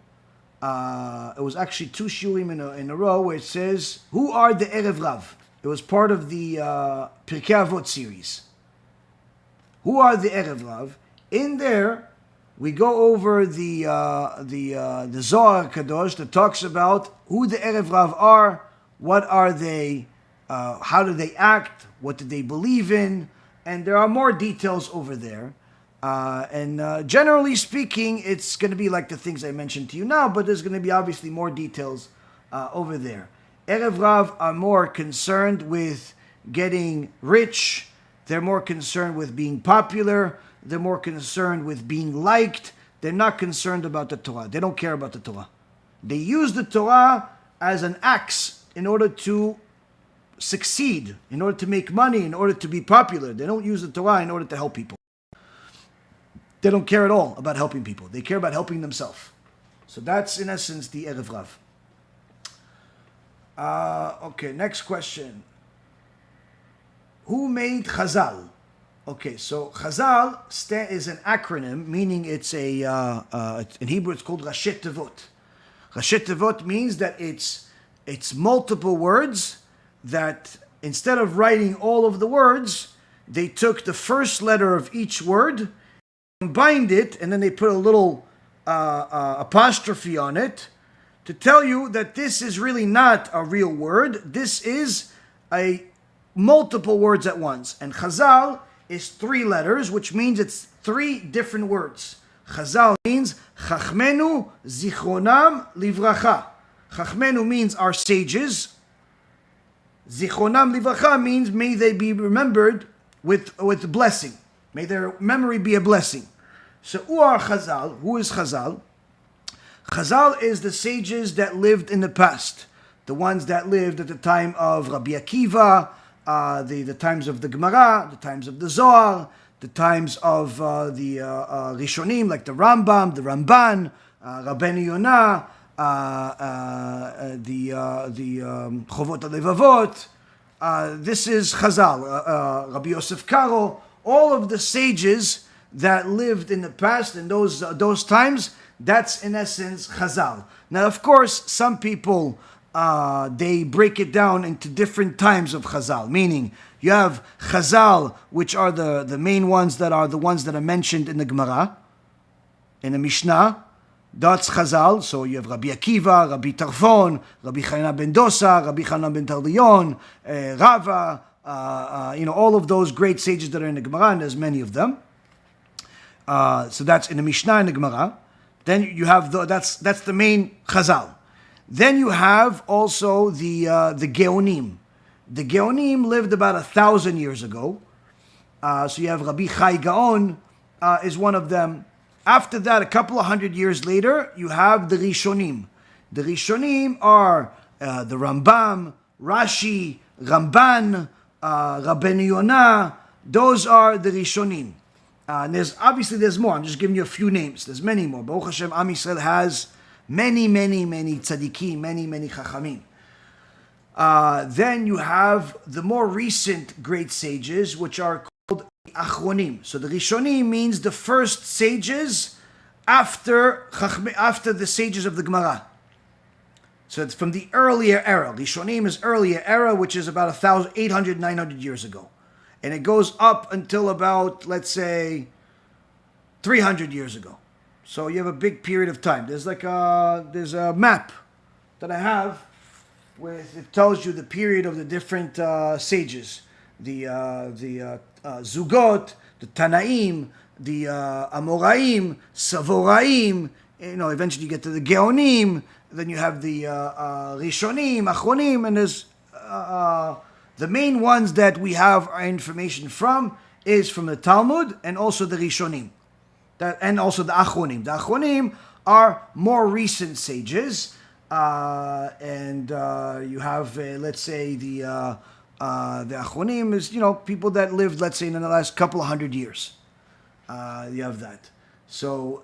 It was actually 2 shiurim in a row where it says, who are the Erev Rav? It was part of the Pirkei Avot series. Who are the Erev Rav? In there, we go over the Zohar Kadosh that talks about who the Erev Rav are, what are they, how do they act, what do they believe in, and there are more details over there. And generally speaking, it's going to be like the things I mentioned to you now, but there's going to be obviously more details over there. Erev Rav are more concerned with getting rich. They're more concerned with being popular. They're more concerned with being liked. They're not concerned about the Torah. They don't care about the Torah. They use the Torah as an axe in order to succeed, in order to make money, in order to be popular. They don't use the Torah in order to help people. They don't care at all about helping people. They care about helping themselves. So that's in essence the Erev Rav. Okay, next question. Who made Chazal? Okay, so Chazal is an acronym, meaning it's in Hebrew it's called Rashet Tevot. Rashet Tevot means that it's multiple words that instead of writing all of the words, they took the first letter of each word, combined it, and then they put a little apostrophe on it to tell you that this is really not a real word. This is a multiple words at once. And Chazal is 3 letters, which means it's 3 different words. Chazal means Chachmenu Zichronam Livracha. Chachmenu means our sages. Zichronam Livracha means may they be remembered with blessing. May their memory be a blessing. So who are Chazal? Who is Chazal? Chazal is the sages that lived in the past. The ones that lived at the time of Rabbi Akiva, the times of the Gemara, the times of the Zohar, the times of the Rishonim, like the Rambam, the Ramban, Rabbeinu Yonah, the Chovot HaLevavot. This is Chazal, Rabbi Yosef Karo, all of the sages that lived in the past in those times. That's in essence Chazal. Now, of course, some people they break it down into different times of Chazal. Meaning, you have Chazal, which are the main ones that are the ones that are mentioned in the Gemara, in the Mishnah. That's Chazal. So you have Rabbi Akiva, Rabbi Tarfon, Rabbi Chana ben Dosa, Rabbi Chana ben Tardion, Rava. All of those great sages that are in the Gemara, and there's many of them. So that's in the Mishnah and the Gemara. Then you have that's the main Chazal. Then you have also the Geonim. The Geonim lived about 1,000 years ago. So you have Rabbi Chai Gaon is one of them. After that, a couple of hundred years later, you have the Rishonim. The Rishonim are the Rambam, Rashi, Ramban, Rabbeinu Yonah. Those are the Rishonim. And there's more. I'm just giving you a few names. There's many more. Baruch Hashem, Am Yisrael has many tzaddikim, many chachamim. Then you have the more recent great sages, which are called achronim. So the Rishonim means the first sages after the sages of the Gemara. So it's from the earlier era. Rishonim is earlier era, which is about 800, 900 years ago. And it goes up until about, let's say, 300 years ago. So you have a big period of time. There's a map that I have with it tells you the period of the different sages, the Zugot, the Tanaim, the Amoraim, Savoraim. Eventually you get to the Geonim. Then you have the Rishonim, Achronim, and there's the main ones that we have our information from is from the Talmud and also the Rishonim. And also the Achronim. The Achronim are more recent sages, and you have, let's say, the Achronim is, people that lived, let's say, in the last couple of hundred years. You have that. So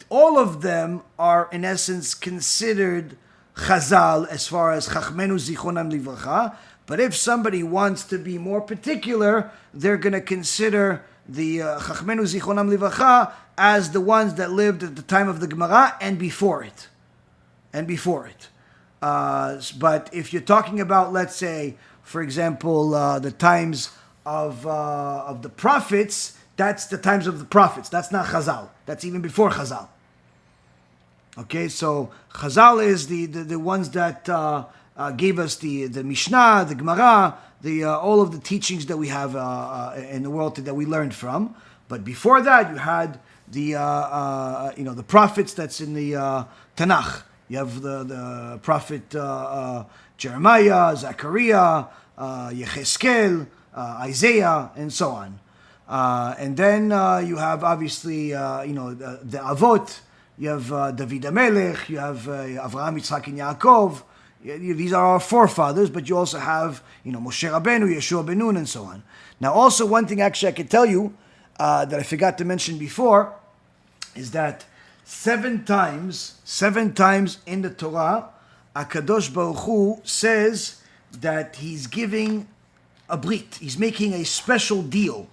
all of them are, in essence, considered Chazal as far as Chachmenu Zichronam Livracha. But if somebody wants to be more particular, they're going to consider the Chachmenu Zichronam Livracha as the ones that lived at the time of the Gemara and before it. But if you're talking about, let's say, for example, the times of the prophets, that's the times of the prophets. That's not Chazal. That's even before Chazal. Okay, so Chazal is the ones that gave us the Mishnah, the Gemara, all of the teachings that we have in the world that we learned from. But before that, you had the prophets that's in the Tanakh. You have the prophet Jeremiah, Zechariah, Yecheskel, Isaiah, and so on. And then you have obviously the Avot. You have David HaMelech. You have Avraham, Yitzhak, and Yaakov. These are our forefathers, but you also have, Moshe Rabbeinu, Yeshua ben Nun, and so on. Now, also one thing actually I could tell you that I forgot to mention before is that seven times in the Torah, HaKadosh Baruch Hu says that He's giving a brit. He's making a special deal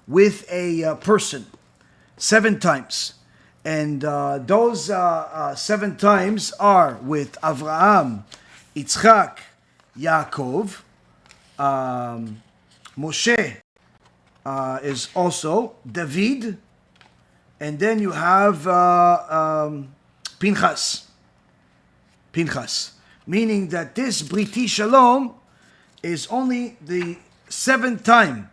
with a person. 7 times. And those 7 times are with Avraham, Yitzchak, Yaakov, Moshe is also David, and then you have Pinchas, meaning that this Briti Shalom is only the 7th time,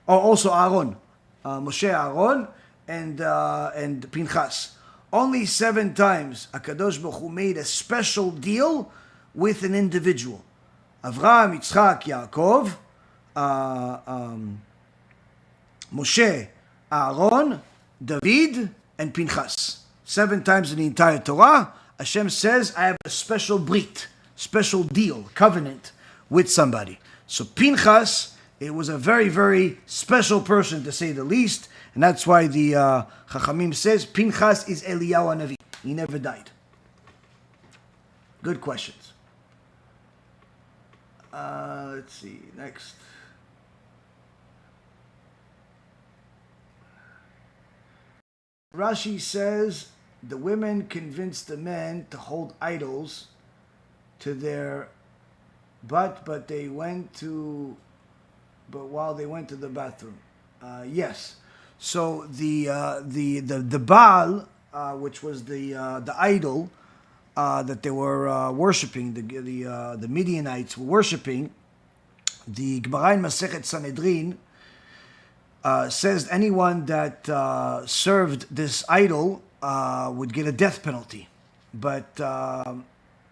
or also Aaron, Moshe, Aaron, and Pinchas. Only 7 times HaKadosh Baruch Hu made a special deal with an individual. Avraham, Yitzchak, Yaakov, Moshe, Aaron, David, and Pinchas. 7 times in the entire Torah, Hashem says, I have a special brit, special deal, covenant with somebody. So Pinchas, it was a very, very special person to say the least, and that's why the Chachamim says Pinchas is Eliyahu Navi. He never died. Good questions. Let's see, next. Rashi says the women convinced the men to hold idols to their butt, but while they went to the bathroom. Yes. So the Baal, which was the idol that they were worshiping, the Midianites were worshiping, the Gemara in Masechet Sanhedrin says anyone that served this idol would get a death penalty. But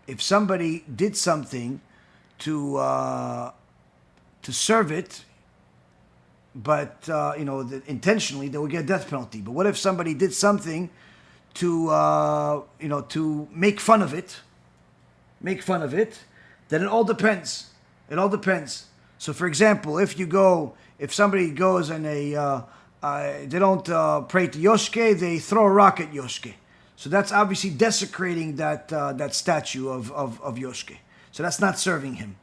if somebody did something to serve it, but intentionally, they would get a death penalty. But what if somebody did something to make fun of it? Then it all depends. It all depends. So, for example, if somebody goes and they don't pray to Yoshke, they throw a rock at Yoshke. So that's obviously desecrating that statue of Yoshke. So that's not serving him.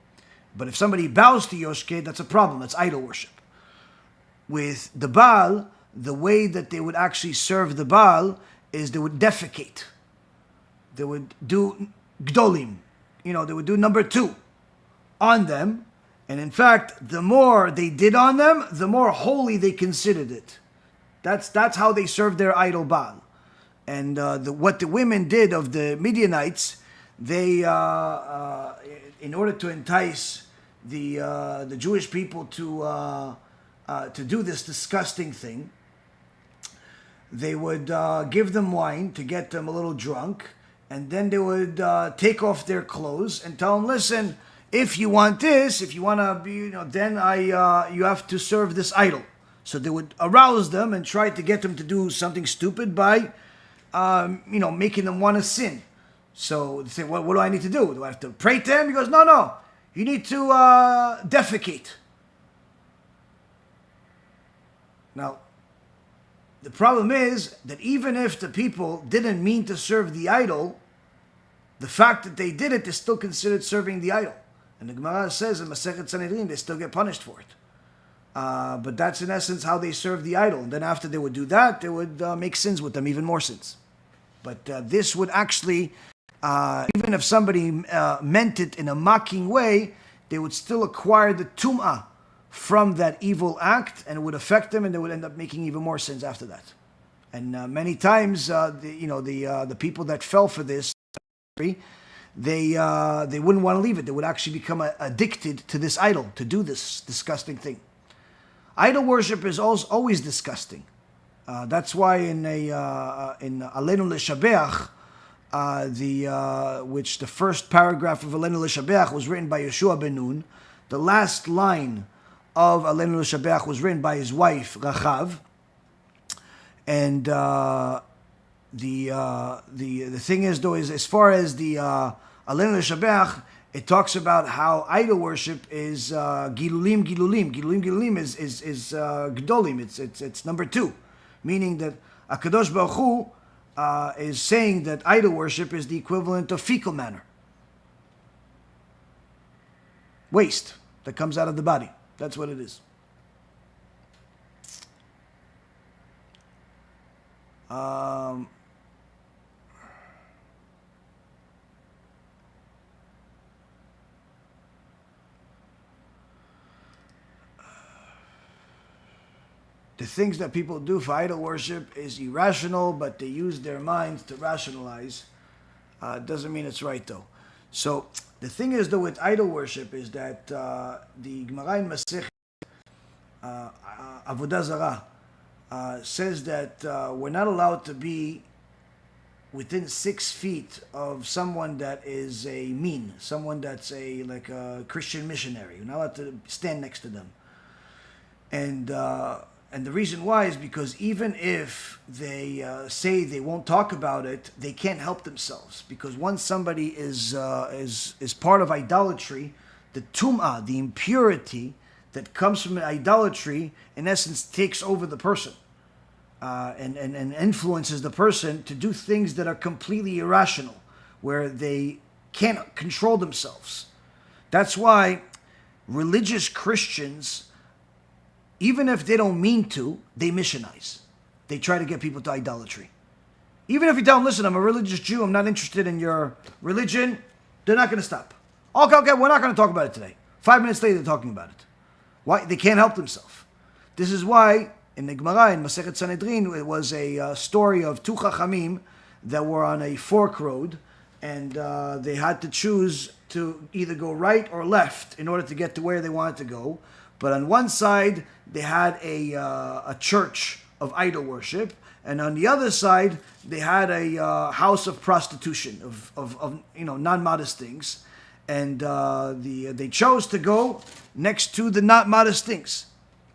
But if somebody bows to Yoshke, that's a problem. That's idol worship. With the Baal, the way that they would actually serve the Baal is they would defecate. They would do gdolim. They would do number 2 on them. And in fact, the more they did on them, the more holy they considered it. That's how they served their idol Baal. And what the women did of the Midianites, they, in order to entice the Jewish people to do this disgusting thing, they would give them wine to get them a little drunk, and then they would take off their clothes and tell them, listen, if you want this, if you want to be, then you have to serve this idol. So they would arouse them and try to get them to do something stupid by, making them want to sin. So they say, what do I need to do? Do I have to pray to him? He goes, no. You need to defecate. Now, the problem is that even if the people didn't mean to serve the idol, the fact that they did it is still considered serving the idol. And the Gemara says in Masechet Sanhedrin, they still get punished for it. But that's in essence how they serve the idol. And then after they would do that, they would make sins with them, even more sins. But this would actually, even if somebody meant it in a mocking way, they would still acquire the tum'ah from that evil act, and it would affect them, and they would end up making even more sins after that. And many times, the people that fell for this, they wouldn't want to leave it. They would actually become addicted to this idol, to do this disgusting thing. Idol worship is always disgusting. That's why in Aleinu L'Shabeach, which the first paragraph of Aleinu L'Shabeach was written by Yeshua ben Nun, the last line of Aleinu L'Shabeach was written by his wife Rachav, and the thing is, though, is as far as the Aleinu L'Shabeach, it talks about how idol worship is gilulim. Gilulim is gdolim. It's number 2, meaning that HaKadosh Baruch Hu is saying that idol worship is the equivalent of fecal matter, waste that comes out of the body. That's what it is. The things that people do for idol worship is irrational, but they use their minds to rationalize. Doesn't mean it's right, though. So the thing is, though, with idol worship is that the Gemara in Masechet Avodah Zarah says that we're not allowed to be within 6 feet of someone that is a mean, someone that's like a Christian missionary. We're not allowed to stand next to them. And And the reason why is because even if they say they won't talk about it, they can't help themselves. Because once somebody is part of idolatry, the tum'ah, the impurity that comes from idolatry, in essence, takes over the person and influences the person to do things that are completely irrational, where they can't control themselves. That's why religious Christians, even if they don't mean to, they missionize. They try to get people to idolatry. Even if you tell them, listen, I'm a religious Jew, I'm not interested in your religion, they're not going to stop. Okay, we're not going to talk about it today. 5 minutes later, they're talking about it. Why? They can't help themselves. This is why, in the Gemara, in Masechet Sanhedrin, it was a story of two chachamim that were on a fork road, and they had to choose to either go right or left in order to get to where they wanted to go. But on one side, they had a church of idol worship, and on the other side, they had a house of prostitution, of non-modest things. And they chose to go next to the not modest things,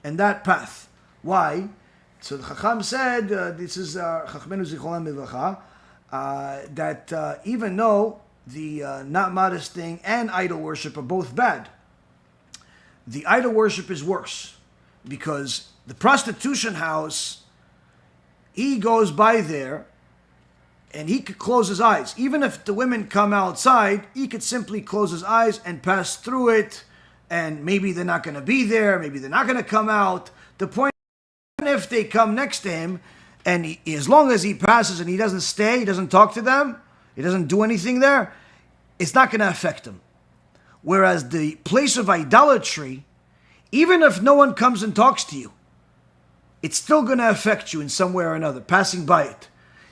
and that path. Why? So the Chacham said, this is Chachmenu Zichronam Livracha, that even though the not modest thing and idol worship are both bad, the idol worship is worse, because the prostitution house, he goes by there and he could close his eyes. Even if the women come outside, he could simply close his eyes and pass through it, and maybe they're not going to be there, maybe they're not going to come out. The point is, even if they come next to him, and as long as he passes and he doesn't stay, he doesn't talk to them, he doesn't do anything there, it's not going to affect him. Whereas the place of idolatry, even if no one comes and talks to you, it's still going to affect you in some way or another, passing by it.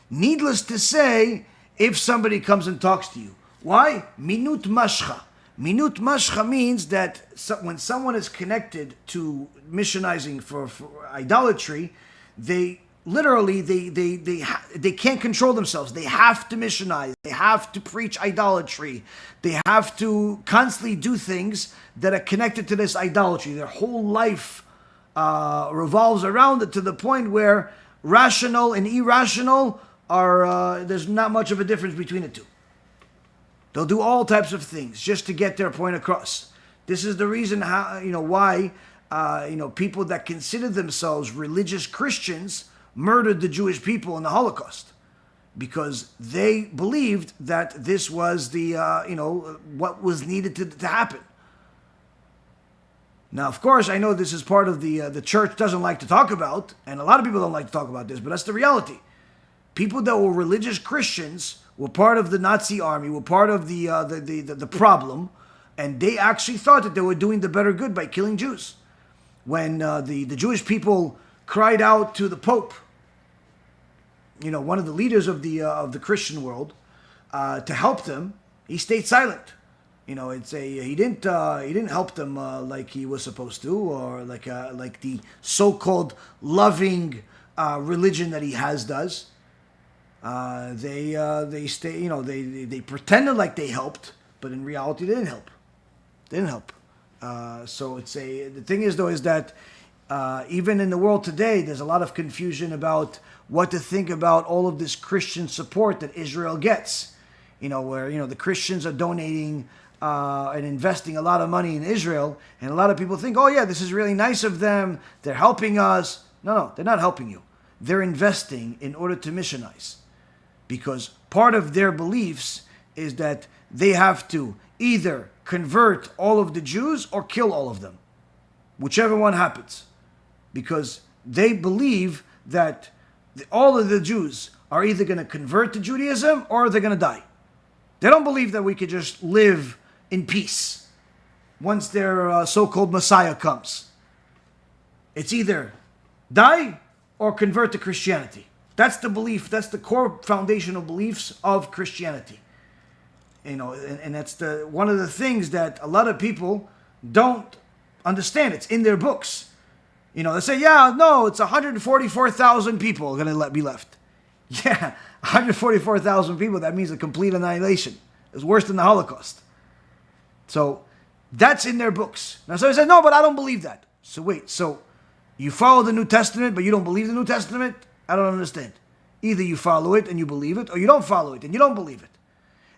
Needless to say, if somebody comes and talks to you. Why? Minut mashcha. Minut mashcha means that when someone is connected to missionizing for idolatry, they literally, they can't control themselves. They have to missionize. They have to preach idolatry. They have to constantly do things that are connected to this idolatry. Their whole life revolves around it, to the point where rational and irrational are, there's not much of a difference between the two. They'll do all types of things just to get their point across. This is the reason why people that consider themselves religious Christians murdered the Jewish people in the Holocaust, because they believed that this was the what was needed to happen. Now, of course, I know this is part of the church doesn't like to talk about, and a lot of people don't like to talk about this, but that's the reality. People that were religious Christians were part of the Nazi army, were part of the problem, and they actually thought that they were doing the better good by killing Jews. When the Jewish people cried out to the Pope, one of the leaders of the Christian world, to help them, he stayed silent. He didn't help them like he was supposed to, or like the so-called loving religion that he does. They pretended like they helped, but in reality they didn't help. So the thing is though is that even in the world today, there's a lot of confusion about what to think about all of this Christian support that Israel gets. Where the Christians are donating and investing a lot of money in Israel, and a lot of people think, oh yeah, this is really nice of them, they're helping us. No, they're not helping you. They're investing in order to missionize, because part of their beliefs is that they have to either convert all of the Jews or kill all of them, whichever one happens, because they believe that all of the Jews are either going to convert to Judaism or they're going to die. They don't believe that we could just live in peace once their so-called Messiah comes. It's either die or convert to Christianity. That's the belief, that's the core foundational beliefs of Christianity. And that's one of the things that a lot of people don't understand. It's in their books. They say, it's 144,000 people are going to be left. Yeah, 144,000 people, that means a complete annihilation. It's worse than the Holocaust. So that's in their books. Now somebody says, no, but I don't believe that. So wait, so You follow the New Testament, but you don't believe the New Testament? I don't understand. Either you follow it and you believe it, or you don't follow it and you don't believe it.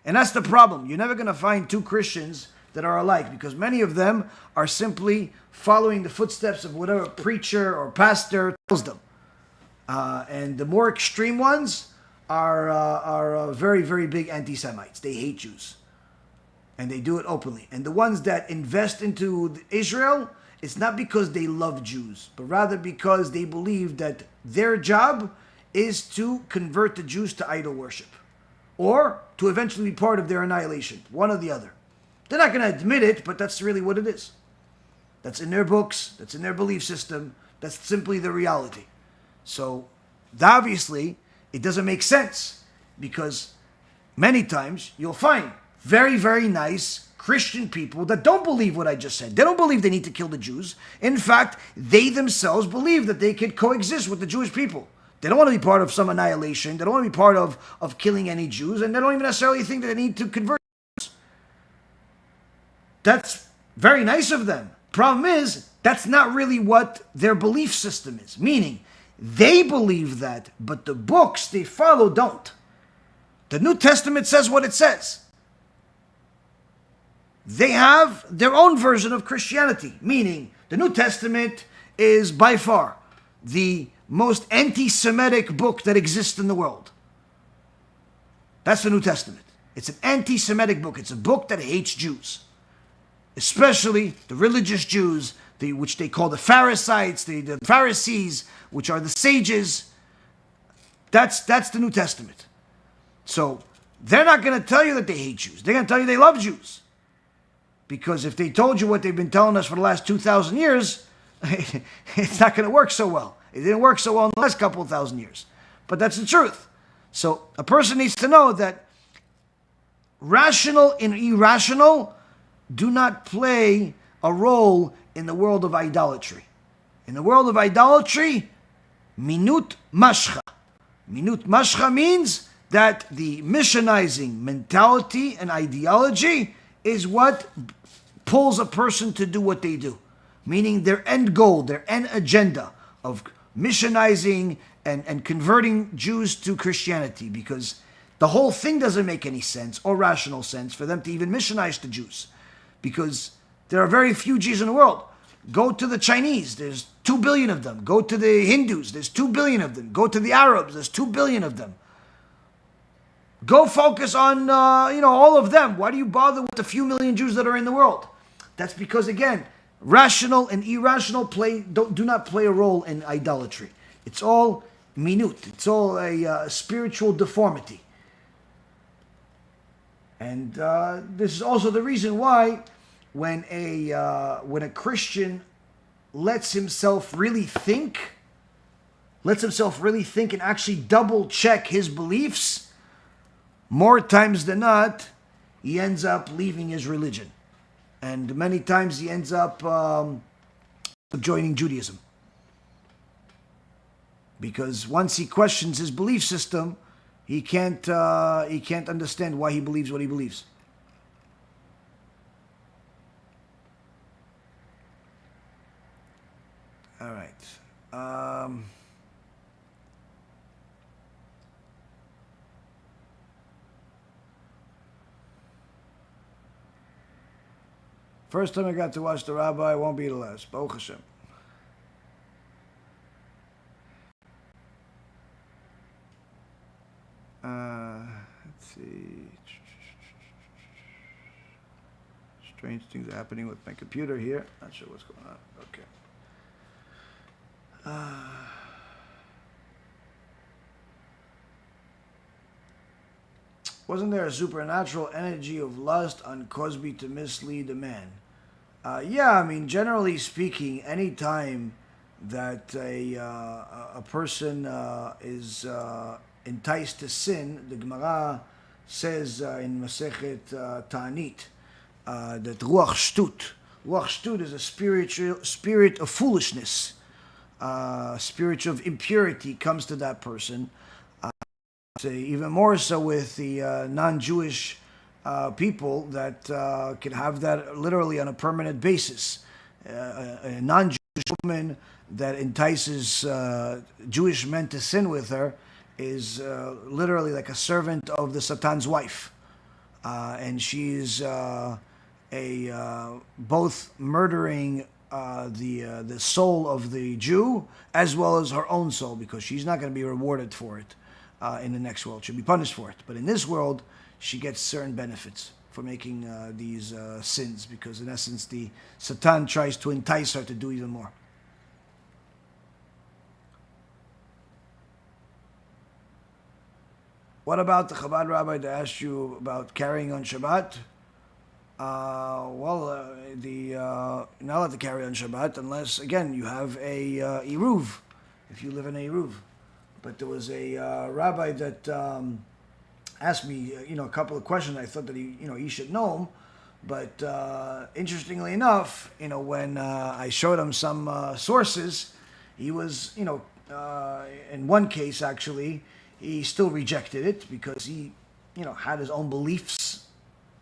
And that's the problem. You're never going to find two Christians that are alike, because many of them are simply following the footsteps of whatever preacher or pastor tells them. And the more extreme ones are very, very big anti-Semites. They hate Jews. And they do it openly. And the ones that invest into Israel, it's not because they love Jews, but rather because they believe that their job is to convert the Jews to idol worship, or to eventually be part of their annihilation, one or the other. They're not going to admit it, but that's really what it is. That's in their books, that's in their belief system, that's simply the reality. So, obviously, it doesn't make sense, because many times you'll find very, very nice Christian people that don't believe what I just said. They don't believe they need to kill the Jews. In fact, they themselves believe that they could coexist with the Jewish people. They don't want to be part of some annihilation. They don't want to be part of killing any Jews, and they don't even necessarily think that they need to convert Jews. That's very nice of them. Problem is, that's not really what their belief system is. Meaning, they believe that, but the books they follow don't. The New Testament says what it says. They have their own version of Christianity, meaning the New Testament is by far the most anti-Semitic book that exists in the world. That's the New Testament. It's an anti-Semitic book. It's a book that hates Jews, especially the religious Jews, which they call the Pharisees, the Pharisees, which are the sages. That's the New Testament. So they're not going to tell you that they hate Jews. They're going to tell you they love Jews. Because if they told you what they've been telling us for the last 2,000 years, it's not going to work so well. It didn't work so well in the last couple of thousand years. But that's the truth. So a person needs to know that rational and irrational do not play a role in the world of idolatry. In the world of idolatry, minut mashcha. Minut mashcha means that the missionizing mentality and ideology is what pulls a person to do what they do. Meaning their end goal, their end agenda of missionizing and converting Jews to Christianity, because the whole thing doesn't make any sense or rational sense for them to even missionize to Jews, because there are very few Jews in the world. Go to the Chinese, there's 2 billion of them. Go to the Hindus, there's 2 billion of them. Go to the Arabs, there's 2 billion of them. Go focus on all of them. Why do you bother with the few million Jews that are in the world? That's because, again, rational and irrational do not play a role in idolatry. It's all minut. It's all a spiritual deformity. And this is also the reason why when a Christian lets himself really think and actually double check his beliefs, more times than not, he ends up leaving his religion. And many times he ends up joining Judaism. Because once he questions his belief system, he can't understand why he believes what he believes. All right. First time I got to watch the rabbi, won't be the last. Baruch HaShem. Let's see. Strange things are happening with my computer here. Not sure what's going on. Okay. Wasn't there a supernatural energy of lust on Cosby to mislead a man? Yeah, I mean, generally speaking, any time that a person is enticed to sin, the Gemara says in Masechet Ta'anit that Ruach Shtut is a spirit of foolishness, spirit of impurity comes to that person. Even more so with the non-Jewish people that can have that literally on a permanent basis. A non-Jew woman that entices Jewish men to sin with her is literally like a servant of the Satan's wife. And she's both murdering the soul of the Jew as well as her own soul, because she's not going to be rewarded for it in the next world. She'll be punished for it. But in this world, she gets certain benefits for making these sins, because in essence, the Satan tries to entice her to do even more. What about the Chabad rabbi that asked you about carrying on Shabbat? You're not allowed to carry on Shabbat unless, again, you have a Eruv, if you live in a Eruv. But there was a rabbi that asked me, a couple of questions. I thought that he should know them. But interestingly enough, when I showed him some sources, he was, in one case actually, he still rejected it because he, had his own beliefs,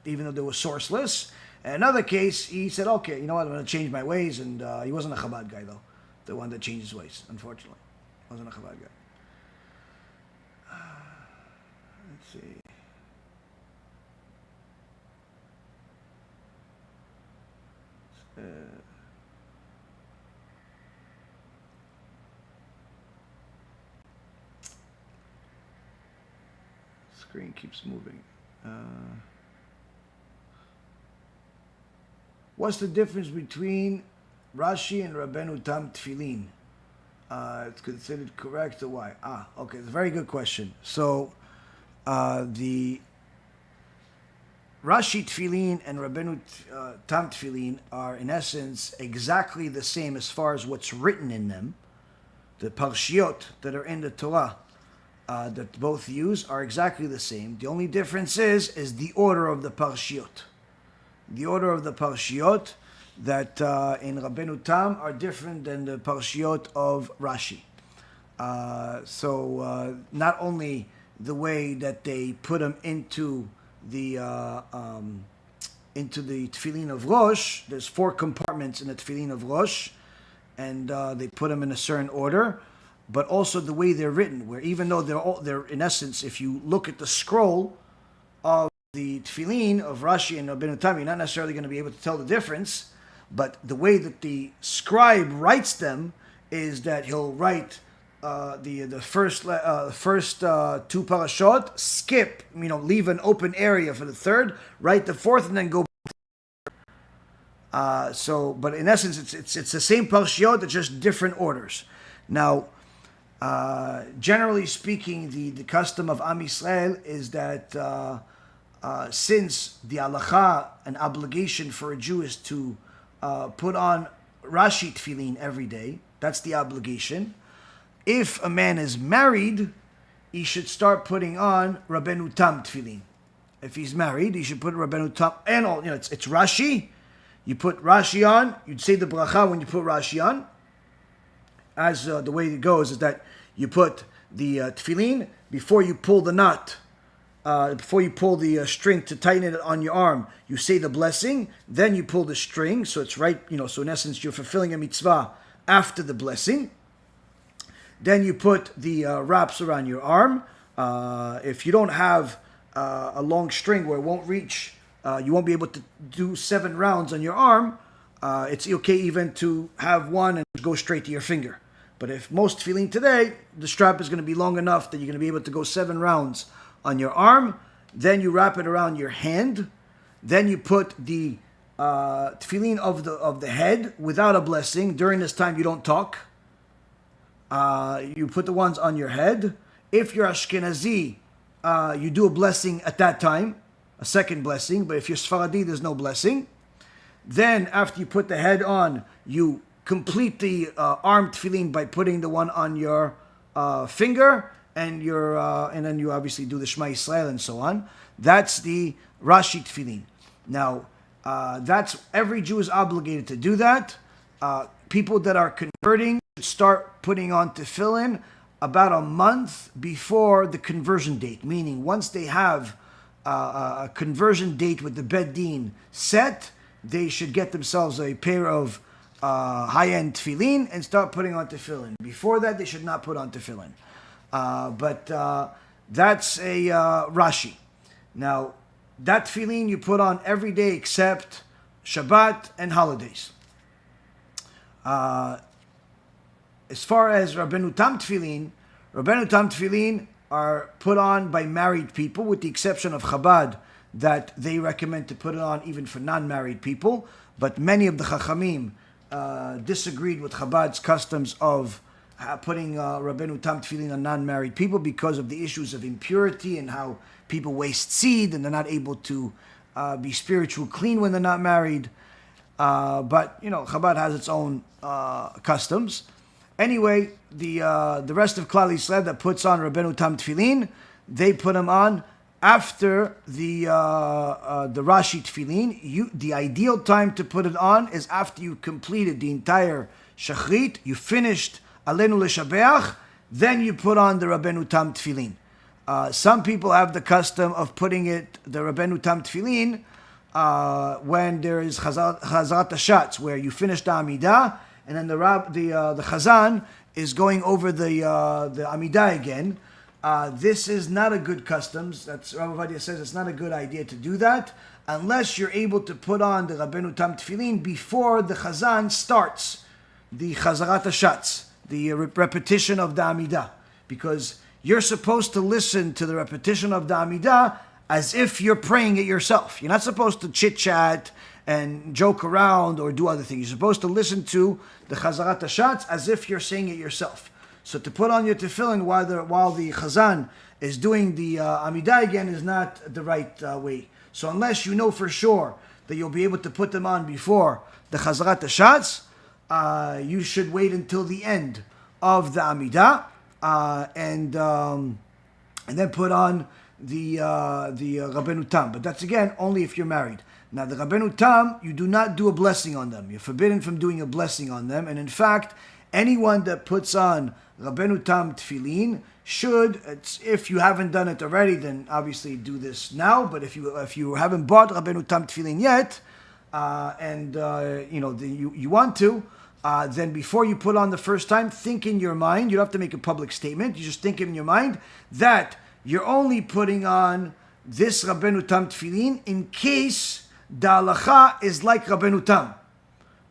even though they were sourceless. In another case, he said, okay, you know what, I'm going to change my ways. And he wasn't a Chabad guy, though. The one that changed his ways, unfortunately. Wasn't a Chabad guy. Let's see. Screen keeps moving. What's the difference between Rashi and Rabbeinu Tam Tefillin? It's considered correct or why? Okay, it's a very good question. So, the Rashi Tefillin and Rabbeinu Tam Tefillin are in essence exactly the same as far as what's written in them. The parshiot that are in the Torah that both use are exactly the same. The only difference is the order of the parshiot. The order of the parshiot that in Rabbeinu Tam are different than the parshiot of Rashi. So not only the way that they put them into the tefillin of Rosh, there's 4 compartments in the tefillin of Rosh, and they put them in a certain order, but also the way they're written, where even though they're in essence, if you look at the scroll of the tefillin of Rashi and Rabbeinu Tam, you're not necessarily going to be able to tell the difference, but the way that the scribe writes them is that he'll write the first 2 parashot, skip, leave an open area for the third, write the fourth, and then go. But in essence, it's the same parashiot, it's just different orders. Now, generally speaking, the custom of Am Yisrael is that since the halacha, an obligation for a Jew is to put on Rashi tefillin every day, that's the obligation. If a man is married, he should start putting on Rabbeinu Tam tefillin. If he's married, he should put Rabbeinu Tam, and all, it's Rashi. You put Rashi on, you'd say the bracha when you put Rashi on. As the way it goes is that you put the tefillin before you pull the knot, before you pull the string to tighten it on your arm. You say the blessing, then you pull the string, so it's right. So in essence, you're fulfilling a mitzvah after the blessing. Then you put the wraps around your arm. If you don't have a long string where it won't reach, you won't be able to do 7 rounds on your arm. It's okay even to have one and go straight to your finger. But if most tefillin today, the strap is going to be long enough that you're going to be able to go 7 rounds on your arm. Then you wrap it around your hand. Then you put the tefillin of the head without a blessing. During this time, you don't talk. You put the ones on your head. If you're Ashkenazi, you do a blessing at that time, a second blessing. But if you're Sfaradi, there's no blessing. Then after you put the head on, you complete the arm tefillin by putting the one on your finger, and then you obviously do the Shema Yisrael and so on. That's the Rashi tefillin. Now, that's every Jew is obligated to do that. People that are converting should start putting on tefillin about a month before the conversion date, meaning once they have a conversion date with the Beit Din set, they should get themselves a pair of high-end tefillin and start putting on tefillin. Before that, they should not put on tefillin. But that's a Rashi. Now, that tefillin you put on every day except Shabbat and holidays. As far as Rabbeinu Tam tefillin are put on by married people, with the exception of Chabad, that they recommend to put it on even for non-married people. But many of the Chachamim disagreed with Chabad's customs of putting Rabbeinu Tam tefillin on non-married people because of the issues of impurity and how people waste seed and they're not able to be spiritual clean when they're not married. But Chabad has its own customs. Anyway, the rest of Klal Yisrael that puts on Rabbeinu Tam tefillin, they put them on after the Rashi tefillin. The ideal time to put it on is after you completed the entire shachrit, you finished Aleinu L'Shabeach, then you put on the Rabbeinu Tam tefillin. Some people have the custom of putting the Rabbeinu Tam tefillin when there is Chazarat Hashatz, where you finish the Amidah, and then the Chazan is going over the Amidah again. This is not a good custom. That's Rabbi Vadia says it's not a good idea to do that unless you're able to put on the Rabbeinu Tam tefillin before the Chazan starts the Chazarat Hashatz, the repetition of the Amidah, because you're supposed to listen to the repetition of the Amidah as if you're praying it yourself. You're not supposed to chit-chat and joke around or do other things. You're supposed to listen to the Chazarat Hashatz as if you're saying it yourself. So to put on your tefillin while the Chazan is doing the Amidah again is not the right way. So unless you know for sure that you'll be able to put them on before the Chazarat Hashatz, you should wait until the end of the Amidah and then put on the Rabbeinu Tam. But that's again only if you're married. Now the Rabbeinu Tam, you do not do a blessing on them. You're forbidden from doing a blessing on them. And in fact, anyone that puts on Rabbeinu Tam tefillin should, if you haven't done it already, then obviously do this now. But if you haven't bought Rabbeinu Tam tefillin yet, you want to, then before you put on the first time, think in your mind. You don't have to make a public statement. You just think in your mind that you're only putting on this Rabbeinu Tam tefillin in case the halacha is like Rabbeinu Tam.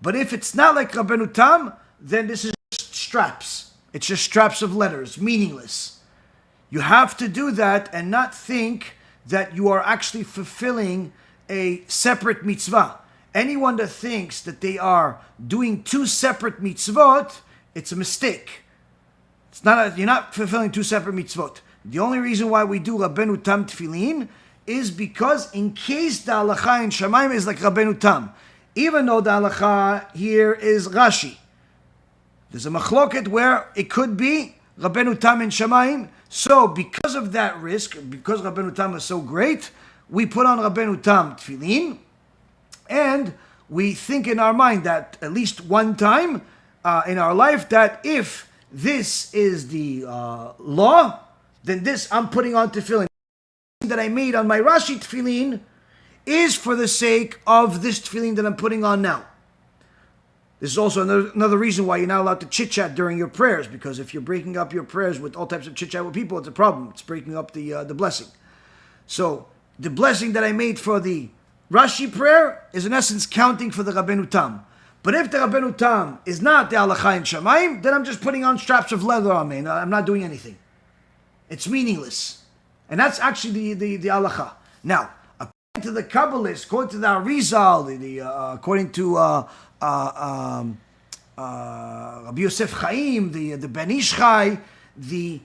But if it's not like Rabbeinu Tam, then this is just straps. It's just straps of letters, meaningless. You have to do that and not think that you are actually fulfilling a separate mitzvah. Anyone that thinks that they are doing two separate mitzvot, it's a mistake. You're not fulfilling two separate mitzvot. The only reason why we do Rabbeinu Tam tefillin is because in case the halacha in Shamayim is like Rabbeinu Tam, even though the halacha here is Rashi. There's a machloket where it could be Rabbeinu Tam in Shamayim. So because of that risk, because Rabbeinu Tam is so great, we put on Rabbeinu Tam tefillin, and we think in our mind that at least one time in our life that if this is the law, then this I'm putting on tefillin that I made on my Rashi tefillin is for the sake of this tefillin that I'm putting on now. This is also another reason why you're not allowed to chit-chat during your prayers, because if you're breaking up your prayers with all types of chit-chat with people, it's a problem. It's breaking up the blessing. So the blessing that I made for the Rashi prayer is in essence counting for the Rabbeinu Tam. But if the Rabbeinu Tam is not the halacha in Shamayim, then I'm just putting on straps of leather on me. I'm not doing anything. It's meaningless. And that's actually the halacha. Now, according to the Kabbalists, according to the Arizal, according to Rabbi Yosef Chaim, the Ben Ish Chai, the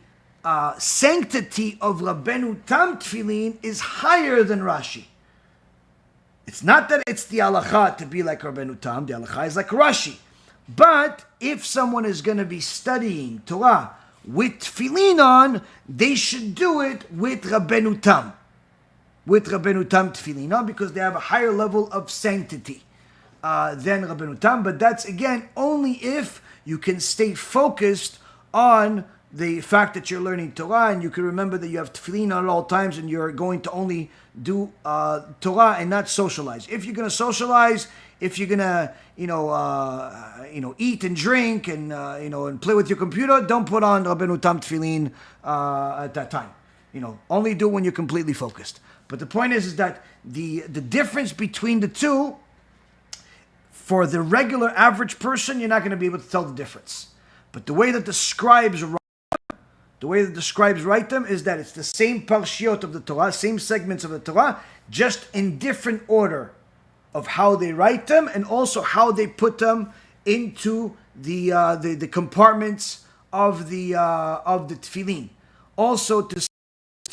sanctity of Rabbeinu Tam tefillin is higher than Rashi. It's not that it's the halacha to be like Rabbeinu Tam. The halacha is like Rashi. But if someone is going to be studying Torah with tefillin on, they should do it with Rabbeinu Tam. With Rabbeinu Tam tefillin on, because they have a higher level of sanctity than Rabbeinu Tam. But that's again only if you can stay focused on the fact that you're learning Torah, and you can remember that you have tefillin on at all times, and you're going to only do Torah and not socialize. If you're going to socialize, if you're gonna, eat and drink and and play with your computer, don't put on Rabbeinu Tam tefillin at that time. Only do it when you're completely focused. But the point is that the difference between the two, for the regular average person, you're not going to be able to tell the difference. But the way that the scribes write them is that it's the same parshiot of the Torah, same segments of the Torah, just in different order of how they write them and also how they put them into the compartments of the tefillin. Also to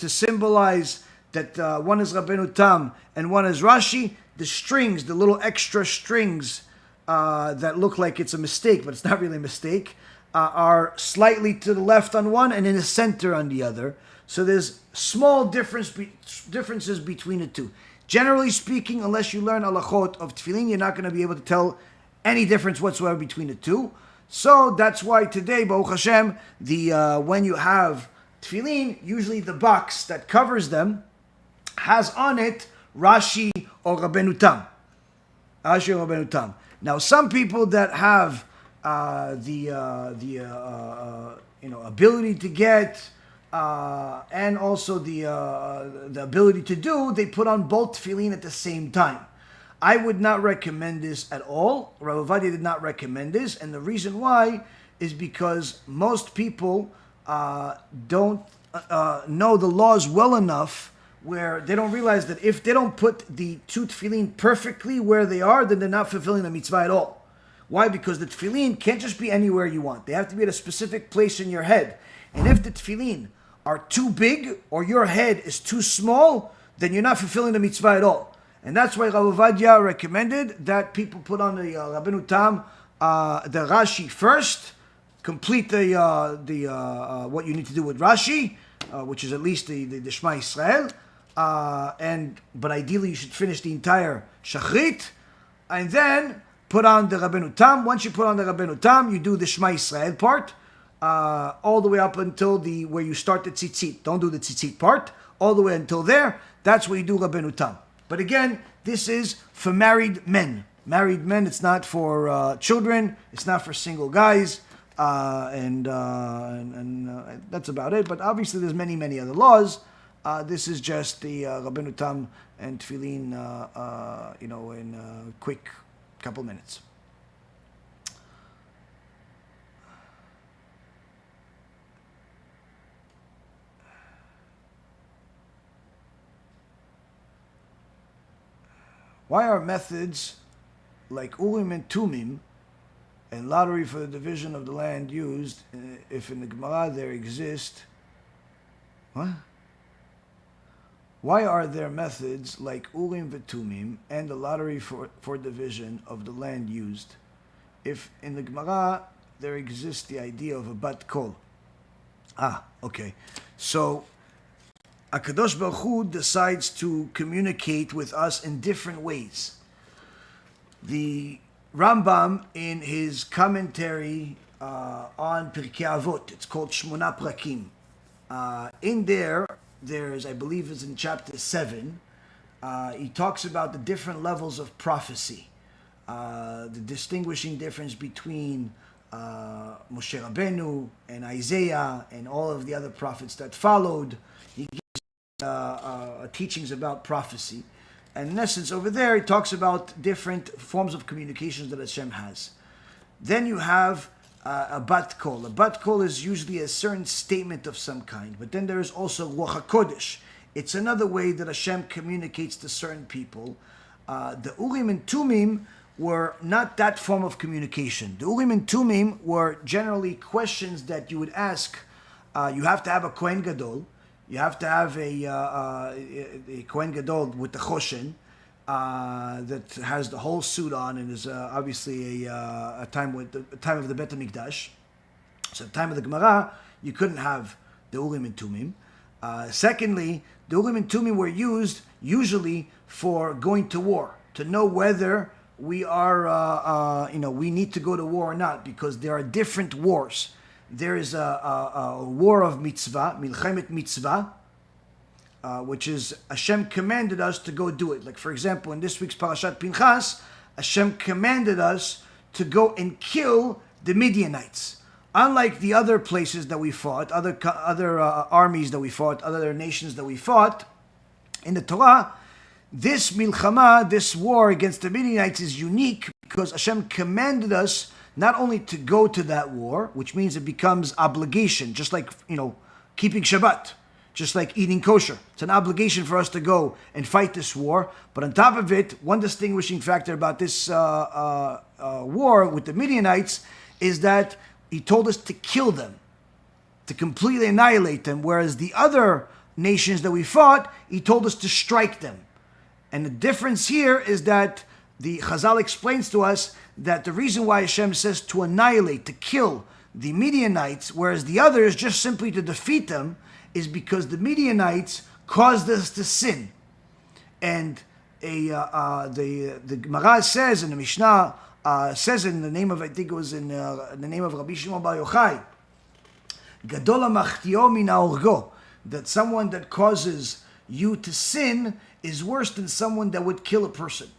symbolize that one is Rabbeinu Tam and one is Rashi, the strings, the little extra strings that look like it's a mistake, but it's not really a mistake, are slightly to the left on one and in the center on the other. So there's small differences between the two. Generally speaking, unless you learn halachot of tefillin, you're not going to be able to tell any difference whatsoever between the two. So that's why today, Baruch Hashem, when you have tefillin, usually the box that covers them has on it Rashi or Rabbeinu Tam. Rashi or Rabbeinu Tam. Now, some people that have the ability to get and also the ability to do, they put on both tefillin at the same time. I would not recommend this at all. Rav Ovadia did not recommend this, and the reason why is because most people don't know the laws well enough where they don't realize that if they don't put the two tefillin perfectly where they are, then they're not fulfilling the mitzvah at all. Why? Because the tefillin can't just be anywhere you want. They have to be at a specific place in your head. And if the tefillin are too big or your head is too small, then you're not fulfilling the mitzvah at all. And that's why Rav Ovadia recommended that people put on the Rabbeinu Tam, the Rashi first, complete the what you need to do with Rashi, which is at least the Shema Yisrael, but ideally you should finish the entire Shachrit, and then put on the Rabbeinu Tam. Once you put on the Rabbeinu Tam, you do the Shema Yisrael part, all the way up until where you start the tzitzit. Don't do the tzitzit part. All the way until there, that's where you do Rabbeinu Tam. But again, this is for married men. Married men, it's not for children. It's not for single guys. And that's about it. But obviously there's many, many other laws. This is just the Rabbeinu Tam and Tefillin, in a quick couple minutes. Why are methods like Urim and Tumim and lottery for the division of the land used if in the Gemara there exist? What? Why are there methods like Urim VeTumim and the lottery for division of the land used if in the Gemara there exists the idea of a bat kol? Okay. So HaKadosh Baruch Hu decides to communicate with us in different ways. The Rambam, in his commentary on Pirkei Avot, it's called Shmona Prakim. In there's, I believe it's in chapter 7, he talks about the different levels of prophecy, the distinguishing difference between Moshe Rabbeinu and Isaiah and all of the other prophets that followed. He gives teachings about prophecy. And in essence, over there, he talks about different forms of communications that Hashem has. Then you have a bat kol. A bat kol is usually a certain statement of some kind. But then there is also Ruach HaKodesh. It's another way that Hashem communicates to certain people. The Urim and Tumim were not that form of communication. The Urim and Tumim were generally questions that you would ask. You have to have a Kohen Gadol. You have to have a Kohen Gadol with the Choshen that has the whole suit on and is obviously a time of the Bet HaMikdash. So at the time of the Gemara, you couldn't have the Urim and Tumim. Secondly, the Urim and Tumim were used usually for going to war, to know whether we are, we need to go to war or not, because there are different wars. There is a war of mitzvah, milchemet mitzvah, which is Hashem commanded us to go do it. Like for example, in this week's Parashat PINCHAS, Hashem commanded us to go and kill the Midianites. Unlike the other places that we fought, other armies that we fought, other nations that we fought, in the Torah, this milchama, this war against the Midianites is unique because Hashem commanded us not only to go to that war, which means it becomes obligation, just like, keeping Shabbat, just like eating kosher. It's an obligation for us to go and fight this war. But on top of it, one distinguishing factor about this war with the Midianites is that he told us to kill them, to completely annihilate them, whereas the other nations that we fought, he told us to strike them. And the difference here is that the Chazal explains to us that the reason why Hashem says to annihilate, to kill the Midianites, whereas the others just simply to defeat them, is because the Midianites caused us to sin. And the Gemara says, in the Mishnah, says in the name of, I think it was in the name of Rabbi Shimon Bar Yochai, Gadol ha'machtio min ha'orgo, that someone that causes you to sin is worse than someone that would kill a person.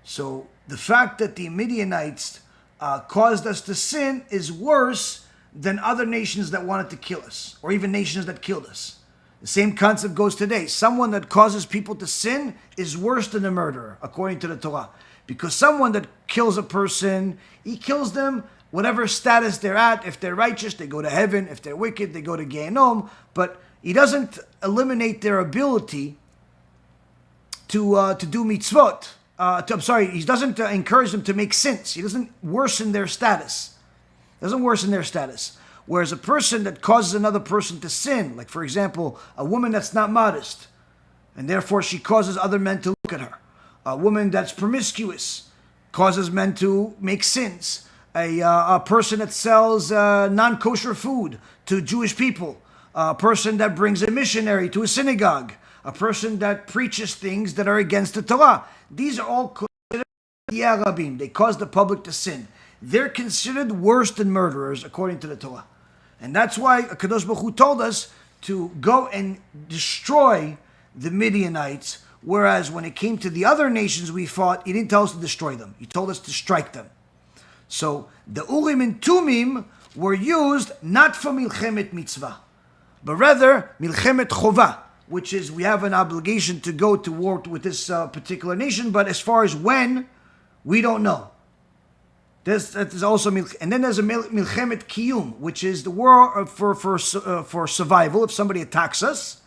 So the fact that the Midianites caused us to sin is worse than other nations that wanted to kill us, or even nations that killed us. The same concept goes today. Someone that causes people to sin is worse than a murderer, according to the Torah. Because someone that kills a person, he kills them whatever status they're at. If they're righteous, they go to heaven. If they're wicked, they go to Gehenom. But he doesn't eliminate their ability to do mitzvot. He doesn't encourage them to make sins. He doesn't worsen their status. Whereas a person that causes another person to sin, like for example, a woman that's not modest, and therefore she causes other men to look at her. A woman that's promiscuous causes men to make sins. A person that sells non-kosher food to Jewish people. A person that brings a missionary to a synagogue. A person that preaches things that are against the Torah. These are all considered Yarabim. They cause the public to sin. They're considered worse than murderers according to the Torah. And that's why Kadosh Baruch Hu told us to go and destroy the Midianites, whereas when it came to the other nations we fought, he didn't tell us to destroy them. He told us to strike them. So the Urim and Tumim were used not for Milchemet Mitzvah, but rather Milchemet Chova, which is we have an obligation to go to war with this particular nation, but as far as when, we don't know. There's also, and then there's a Milchemet Kiyum, which is the war for survival if somebody attacks us.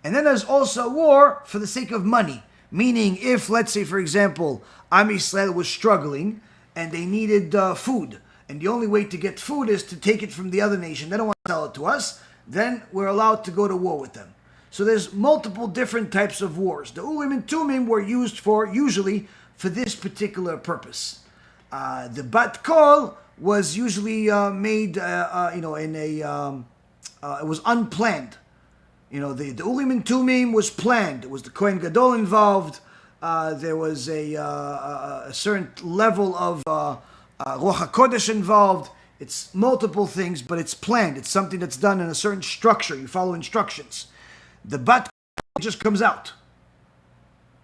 And then there's also a war for the sake of money. Meaning if, let's say for example, Am Yisrael was struggling and they needed food, and the only way to get food is to take it from the other nation, they don't want to sell it to us, then we're allowed to go to war with them. So there's multiple different types of wars. The Urim and Tumim were used usually for this particular purpose. The bat kol was usually made, it was unplanned. The Urim and Tumim was planned. It was the Kohen Gadol involved. There was a certain level of Ruach HaKodesh involved. It's multiple things, but it's planned. It's something that's done in a certain structure. You follow instructions. The bat kol just comes out.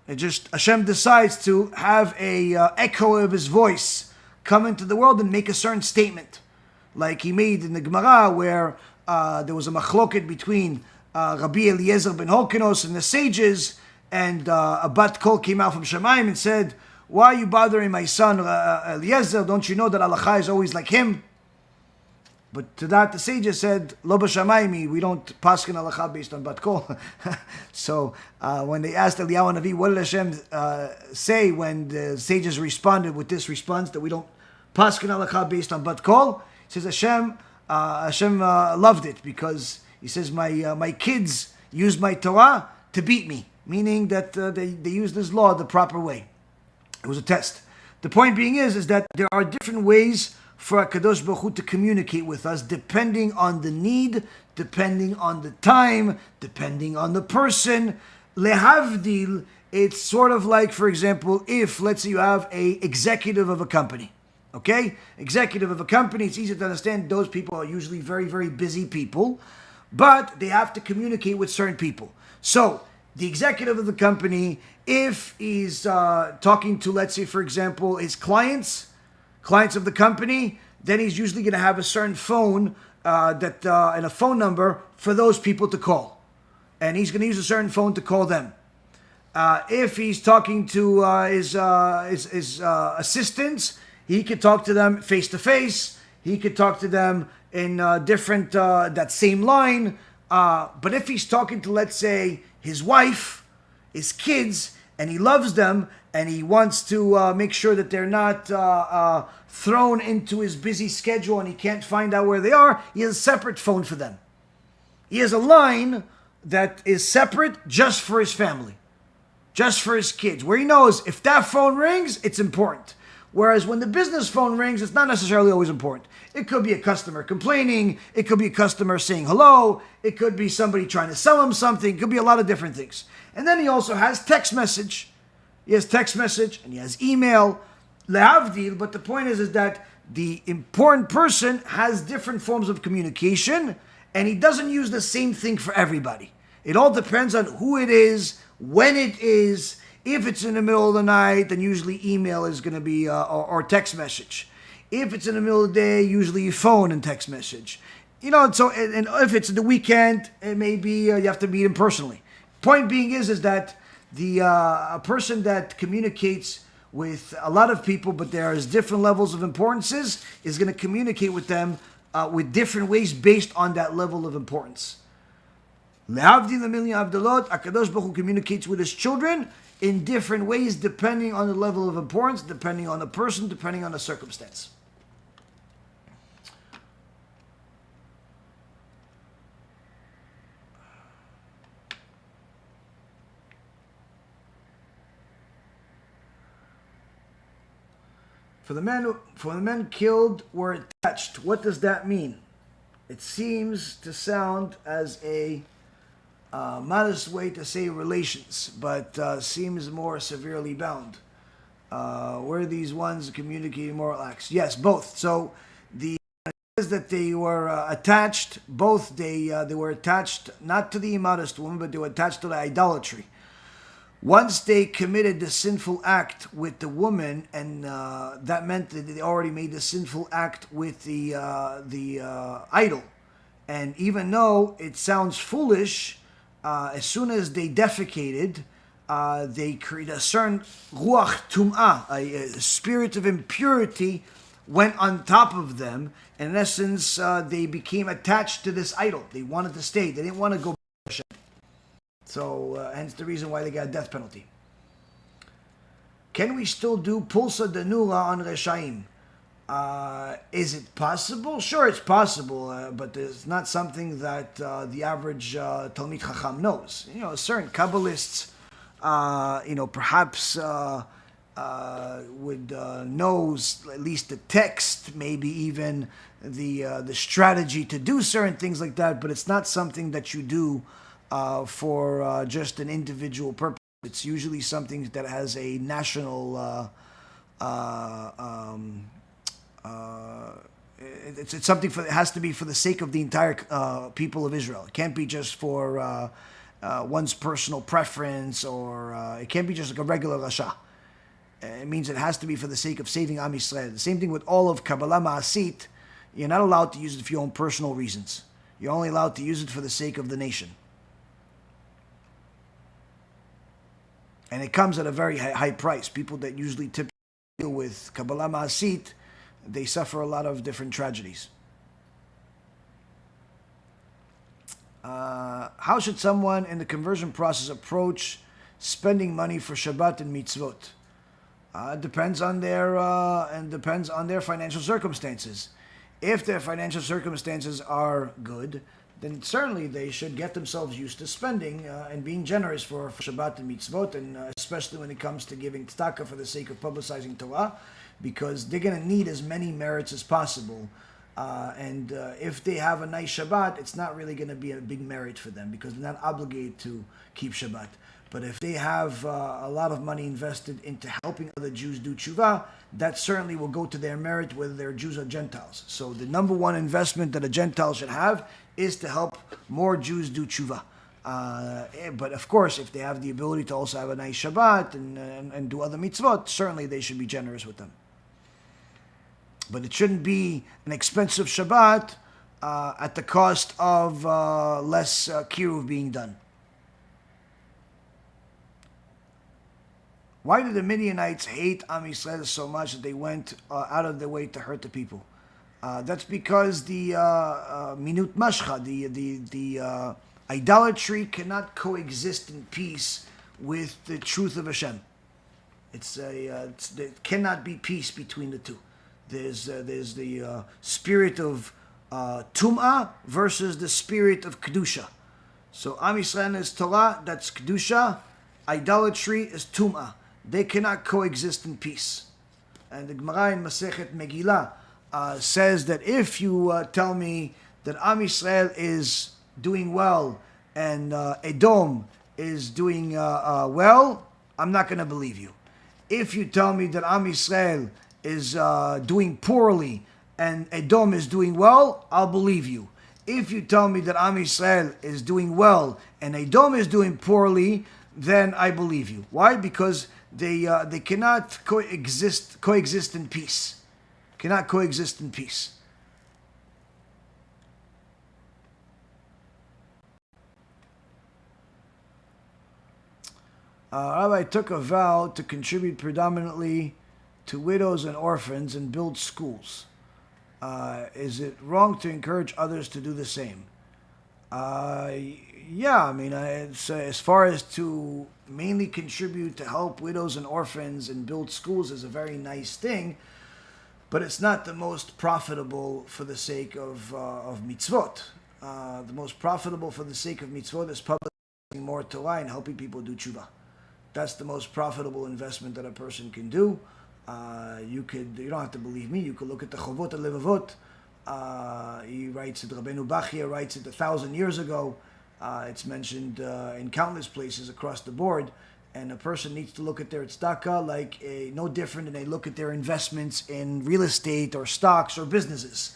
Hashem decides to have a echo of his voice come into the world and make a certain statement. Like he made in the Gemara where there was a machloket between Rabbi Eleazar ben Horkenos and the sages, and a bat kol came out from Shemayim and said, "Why are you bothering my son Eleazar? Don't you know that halacha is always like him?" But to that the sages said, "Lo b'shamayim, we don't paskin halacha based on bat kol." So when they asked Eliyahu Navi, what did Hashem say when the sages responded with this response that we don't paskin halacha based on bat kol? He says Hashem loved it because he says my kids used my Torah to beat me, meaning that they used this law the proper way. It was a test. The point being is that there are different ways for HaKadosh Baruch Hu to communicate with us, depending on the need, depending on the time, depending on the person. Lehavdil, it's sort of like, for example, if, let's say you have a executive of a company, okay? Executive of a company, it's easy to understand, those people are usually very, very busy people, but they have to communicate with certain people. So, the executive of the company, if he's talking to, let's say, for example, his clients of the company, then he's usually going to have a certain phone and a phone number for those people to call. And he's going to use a certain phone to call them. If he's talking to his assistants, he could talk to them face to face. He could talk to them in different, that same line. But if he's talking to, let's say, his wife, his kids, and he loves them, and he wants to make sure that they're not thrown into his busy schedule and he can't find out where they are, he has a separate phone for them. He has a line that is separate just for his family, just for his kids, where he knows if that phone rings, it's important. Whereas when the business phone rings, it's not necessarily always important. It could be a customer complaining. It could be a customer saying hello. It could be somebody trying to sell him something. It could be a lot of different things. And then he also has text message. He has text message and he has email. Lehavdil, but the point is that the important person has different forms of communication and he doesn't use the same thing for everybody. It all depends on who it is, when it is. If it's in the middle of the night, then usually email is going to be, or text message. If it's in the middle of the day, usually phone and text message. And if it's the weekend, it may be you have to meet him personally. Point being is that a person that communicates with a lot of people, but there is different levels of importances, is going to communicate with them with different ways based on that level of importance. Lehavdil million Avdalot, HaKadosh Baruch Hu communicates with his children in different ways, depending on the level of importance, depending on the person, depending on the circumstance. For the men killed were attached. What does that mean? It seems to sound as a modest way to say relations, but seems more severely bound. Were these ones communicating moral acts? Yes, both. So the is that they were attached. Both they were attached not to the immodest woman, but they were attached to the idolatry. Once they committed the sinful act with the woman, and that meant that they already made the sinful act with the idol. And even though it sounds foolish, as soon as they defecated, they created a certain ruach tum'ah, a spirit of impurity went on top of them. And in essence, they became attached to this idol. They wanted to stay. They didn't want to go back to Hashem. So, hence the reason why they got a death penalty. Can we still do pulsa denura on Reshaim? Is it possible? Sure, it's possible, but it's not something that the average Talmid Chacham knows. Certain Kabbalists, perhaps would know at least the text, maybe even the strategy to do certain things like that, but it's not something that you do for just an individual purpose. It's usually something that has a national it's something it has to be for the sake of the entire people of Israel. It can't be just for one's personal preference, or it can't be just like a regular rasha. It means it has to be for the sake of saving Am Yisrael. The same thing with all of Kabbalah Ma'asit. You're not allowed to use it for your own personal reasons. You're only allowed to use it for the sake of the nation. And it comes at a very high price. People that usually typically deal with Kabbalah Ma'asit, they suffer a lot of different tragedies. How should someone in the conversion process approach spending money for Shabbat and mitzvot? Depends on their financial circumstances. If their financial circumstances are good, then certainly they should get themselves used to spending and being generous for Shabbat and mitzvot, and especially when it comes to giving tzedakah for the sake of publicizing Torah, because they're going to need as many merits as possible. And if they have a nice Shabbat, it's not really going to be a big merit for them because they're not obligated to keep Shabbat. But if they have a lot of money invested into helping other Jews do tshuva, that certainly will go to their merit, whether they're Jews or Gentiles. So the number one investment that a Gentile should have is to help more Jews do tshuva. But of course, if they have the ability to also have a nice Shabbat and do other mitzvot, certainly they should be generous with them. But it shouldn't be an expensive Shabbat at the cost of less kiruv being done. Why did the Midianites hate Am Yisrael so much that they went out of their way to hurt the people? That's because the minut mashcha, the idolatry cannot coexist in peace with the truth of HaShem. There cannot be peace between the two. There's the spirit of tum'ah versus the spirit of kedusha. So Am Yisrael is Torah, that's kedusha. Idolatry is tum'ah. They cannot coexist in peace. And the Gemara in Masechet Megillah says that if you tell me that Am Yisrael is doing well and Edom is doing well, I'm not going to believe you. If you tell me that Am Yisrael is doing poorly and Edom is doing well, I'll believe you. If you tell me that Am Yisrael is doing well and Edom is doing poorly, then I believe you. Why? Because they cannot coexist in peace. Cannot coexist in peace. Rabbi took a vow to contribute predominantly to widows and orphans and build schools. Is it wrong to encourage others to do the same? Yeah, I mean, it's, as far as to mainly contribute to help widows and orphans and build schools is a very nice thing, but it's not the most profitable for the sake of mitzvot. The most profitable for the sake of mitzvot is publishing more Torah and helping people do tshuva. That's the most profitable investment that a person can do. You don't have to believe me. You could look at the Chovot HaLevavot. He writes it. Rabbeinu Bachia writes it 1,000 years ago. It's mentioned in countless places across the board. And a person needs to look at their tzedakah like no different than they look at their investments in real estate or stocks or businesses.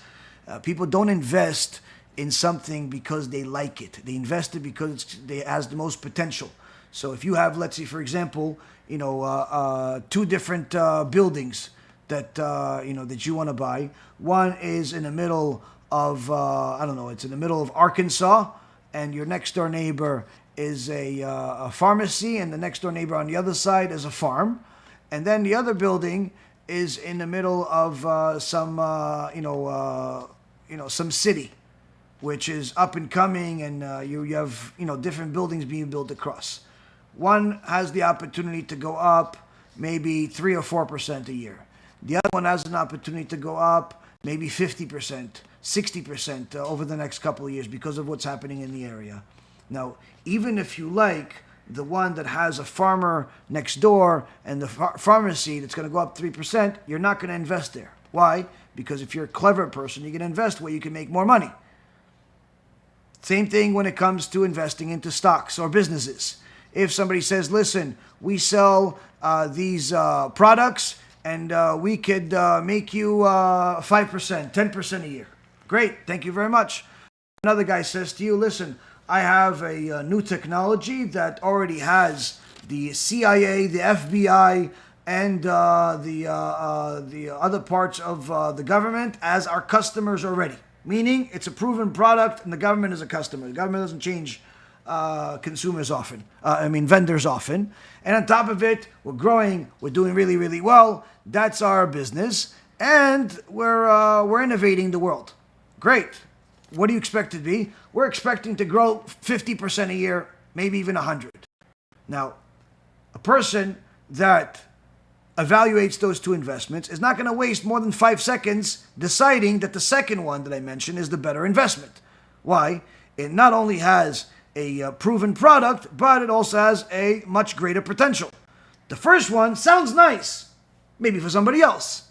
People don't invest in something because they like it. They invest it because it has the most potential. So if you have, let's say, for example, two different buildings that that you want to buy. One is in the middle of it's in the middle of Arkansas, and your next door neighbor is a pharmacy, and the next door neighbor on the other side is a farm, and then the other building is in the middle of some city, which is up and coming, and you have different buildings being built across. One has the opportunity to go up maybe 3 or 4% a year. The other one has an opportunity to go up maybe 50%, 60% over the next couple of years because of what's happening in the area. Now, even if you like the one that has a farmer next door and the pharmacy that's going to go up 3%, you're not going to invest there. Why? Because if you're a clever person, you're going to invest where you can make more money. Same thing when it comes to investing into stocks or businesses. If somebody says, listen, we sell these products and we could make you 5%, 10% a year. Great, thank you very much. Another guy says to you, listen, I have a new technology that already has the CIA, the FBI, and the other parts of the government as our customers already. Meaning, it's a proven product and the government is a customer. The government doesn't change vendors often. And on top of it, we're growing, we're doing really, really well. That's our business. And we're innovating the world. Great. What do you expect to be? We're expecting to grow 50% a year, maybe even 100. Now, a person that evaluates those two investments is not going to waste more than 5 seconds deciding that the second one that I mentioned is the better investment. Why? It not only has a proven product, but it also has a much greater potential. The first one sounds nice, maybe for somebody else,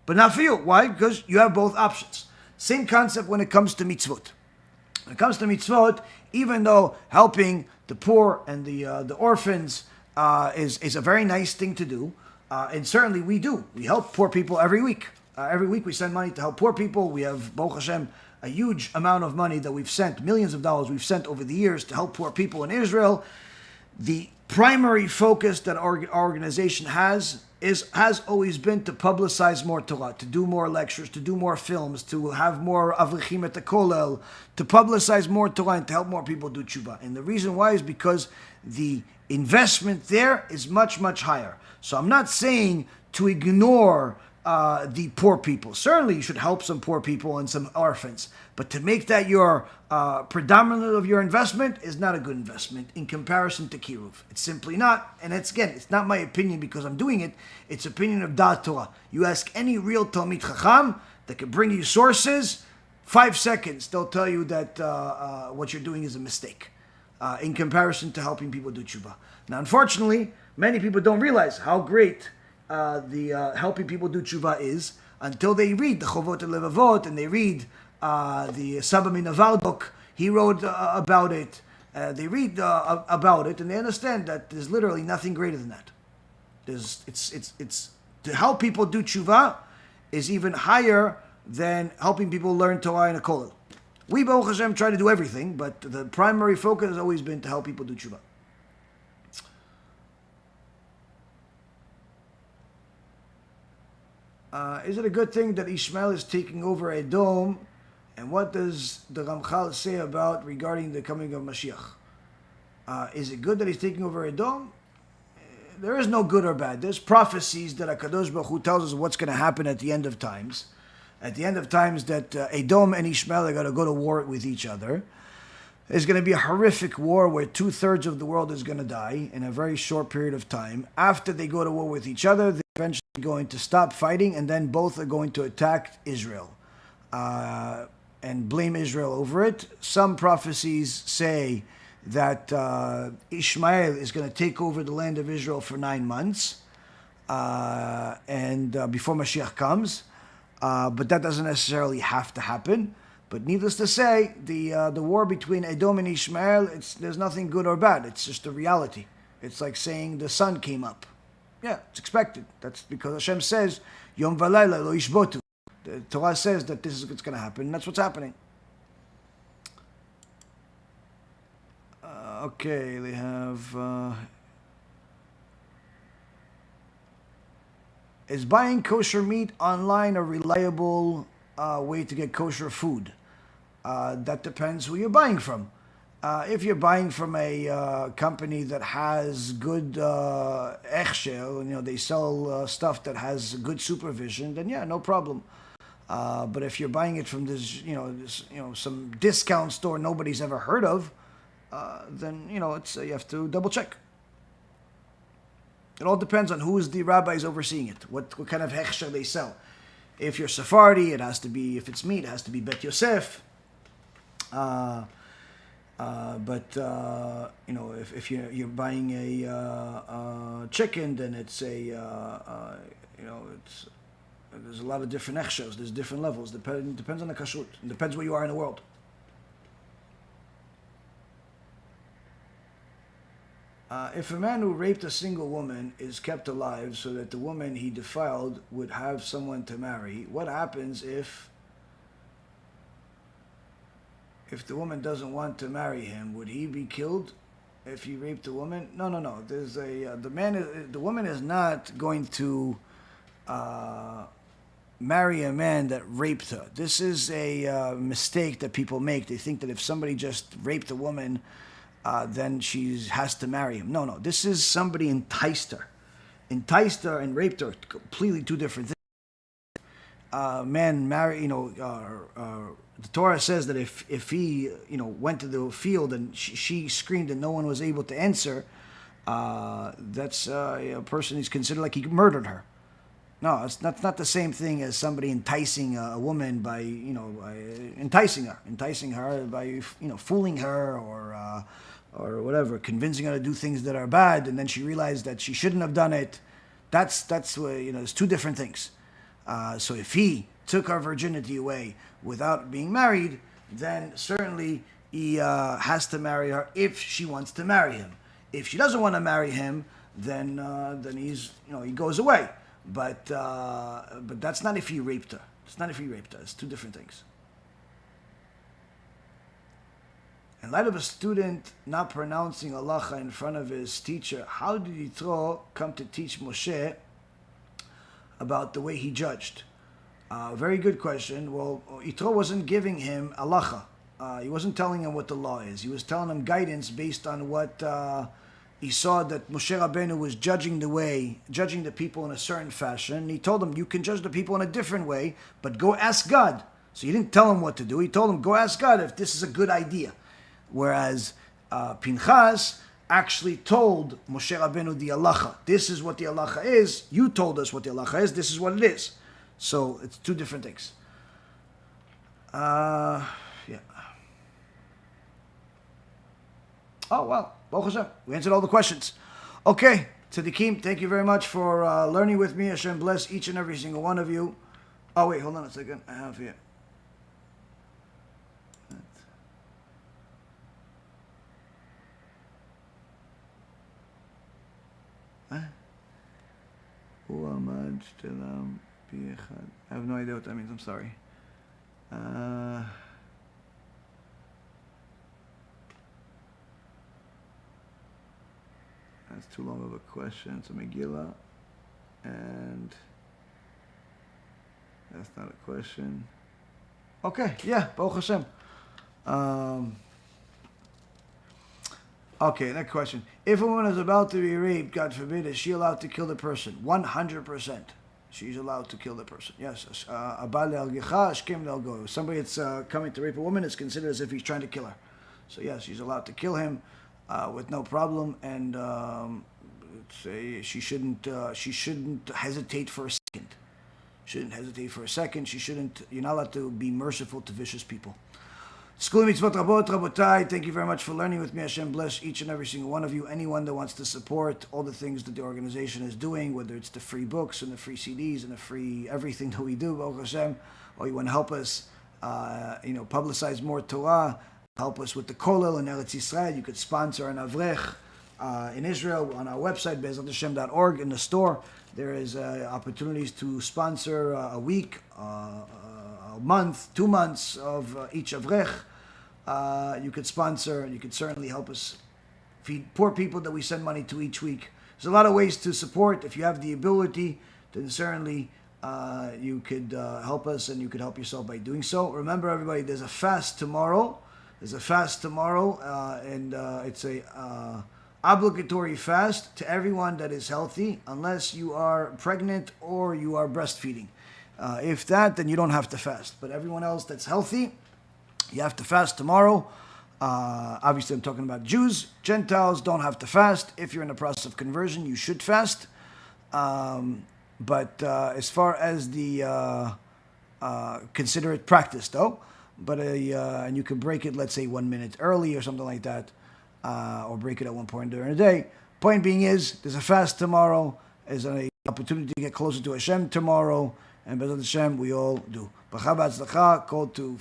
but not for you. Why? Because you have both options. Same concept when it comes to mitzvot. When it comes to mitzvot, even though helping the poor and the orphans is a very nice thing to do, and certainly we do. We help poor people every week. Every week we send money to help poor people. We have, Baruch Hashem, a huge amount of money that we've sent, millions of dollars we've sent over the years to help poor people in Israel. The primary focus that our organization has always been to publicize more Torah, to do more lectures, to do more films, to have more avrichim at the kollel, to publicize more Torah and to help more people do tshuva. And the reason why is because the investment there is much, much higher. So I'm not saying to ignore the poor people. Certainly you should help some poor people and some orphans, but to make that your predominant of your investment is not a good investment in comparison to kiruv. It's simply not, and it's not my opinion because I'm doing it, it's opinion of Daat Torah. You ask any real Talmid Chacham that can bring you sources, 5 seconds, they'll tell you that what you're doing is a mistake in comparison to helping people do tshuva. Now, unfortunately, many people don't realize how great the helping people do tshuva is until they read the Chovot HaLevavot and they read the Saba Min Avardok. He wrote about it. They read about it and they understand that there's literally nothing greater than that. It's to help people do tshuva is even higher than helping people learn Torah in a kollel. We, Baruch Hashem, try to do everything, but the primary focus has always been to help people do tshuva. Is it a good thing that Ishmael is taking over Edom? And what does the Ramchal say about regarding the coming of Mashiach? Is it good that he's taking over Edom? There is no good or bad. There's prophecies that HaKadosh Baruch Hu tells us what's going to happen at the end of times. At the end of times that Edom and Ishmael are going to go to war with each other. There's going to be a horrific war where 2/3 of the world is going to die in a very short period of time. After they go to war with each other, they're eventually going to stop fighting and then both are going to attack Israel and blame Israel over it. Some prophecies say that Ishmael is going to take over the land of Israel for 9 months and before Mashiach comes. But that doesn't necessarily have to happen. But needless to say, the war between Edom and Ishmael, there's nothing good or bad. It's just a reality. It's like saying the sun came up. Yeah, it's expected. That's because Hashem says, Yom v'layla lo yishbotu. The Torah says that this is what's going to happen, and that's what's happening. Okay, they have... Is buying kosher meat online a reliable way to get kosher food? That depends who you're buying from. If you're buying from a company that has good echsher, they sell stuff that has good supervision, then yeah, no problem. But if you're buying it from this, some discount store nobody's ever heard of, then it's you have to double check. It all depends on who is the rabbis overseeing it, what kind of hechsher they sell. If you're Sephardi, it has to be, if it's meat, it has to be Bet Yosef. If you're buying a chicken, then it's there's a lot of different hechshers, there's different levels. Depends on the kashrut. It depends where you are in the world. If a man who raped a single woman is kept alive so that the woman he defiled would have someone to marry, what happens if the woman doesn't want to marry him? Would he be killed if he raped a woman? No. There's the woman is not going to marry a man that raped her. This is a mistake that people make. They think that if somebody just raped a woman, then she has to marry him. No. This is somebody enticed her and raped her. Completely two different things. Man marry, the Torah says that if he, went to the field and she screamed and no one was able to answer, that's a person who's considered like he murdered her. No, it's not the same thing as somebody enticing a woman by enticing her by fooling her or whatever, convincing her to do things that are bad, and then she realized that she shouldn't have done it. That's it's two different things. So if he took her virginity away without being married, then certainly he has to marry her if she wants to marry him. If she doesn't want to marry him, then he's he goes away. But that's not if he raped her. It's not if he raped her. It's two different things. In light of a student not pronouncing halacha in front of his teacher, how did Yitro come to teach Moshe about the way he judged? Very good question. Well, Yitro wasn't giving him halacha. He wasn't telling him what the law is. He was telling him guidance based on what he saw that Moshe Rabbeinu was judging the people in a certain fashion. He told him, you can judge the people in a different way, but go ask God. So he didn't tell him what to do. He told him, go ask God if this is a good idea. Whereas Pinchas actually told Moshe Rabbeinu the halacha. This is what the halacha is. You told us what the halacha is. This is what it is. So it's two different things. Yeah. Oh, well. Baruch Hashem. We answered all the questions. Okay. Tzaddikim, thank you very much for learning with me. Hashem bless each and every single one of you. Oh, wait. Hold on a second. I have here. I have no idea what that means. I'm sorry. That's too long of a question. It's a Megillah. And that's not a question. Okay, yeah, Baruch Hashem. Okay, next question. If a woman is about to be raped, God forbid, is she allowed to kill the person? 100%. She's allowed to kill the person. Yes. Somebody that's coming to rape a woman is considered as if he's trying to kill her. So yes, she's allowed to kill him with no problem, and she shouldn't hesitate for a second. You're not allowed to be merciful to vicious people. School mitzvot rabot, rabotai, thank you very much for learning with me. Hashem bless each and every single one of you. Anyone that wants to support all the things that the organization is doing, whether it's the free books and the free CDs and the free everything that we do, Baruch Hashem, or you want to help us, publicize more Torah, help us with the kollel in Eretz Yisrael, you could sponsor an avrech in Israel on our website, vigilant.org, in the store. There is opportunities to sponsor a week, a month, 2 months of each avrech. You could sponsor, and you could certainly help us feed poor people that we send money to each week. There's a lot of ways to support. If you have the ability, then certainly you could help us, and you could help yourself by doing so. Remember, everybody, there's a fast tomorrow. And it's a obligatory fast to everyone that is healthy, unless you are pregnant or you are breastfeeding. If that, then you don't have to fast. But everyone else that's healthy, you have to fast tomorrow. Obviously, I'm talking about Jews. Gentiles don't have to fast. If you're in the process of conversion, you should fast. But as far as the consider it practice, though. But and you can break it, let's say 1 minute early or something like that, or break it at one point during the day. Point being is, there's a fast tomorrow. There's an opportunity to get closer to Hashem tomorrow. And B'ezrat Hashem, we all do. Bracha v'atzlacha, call to...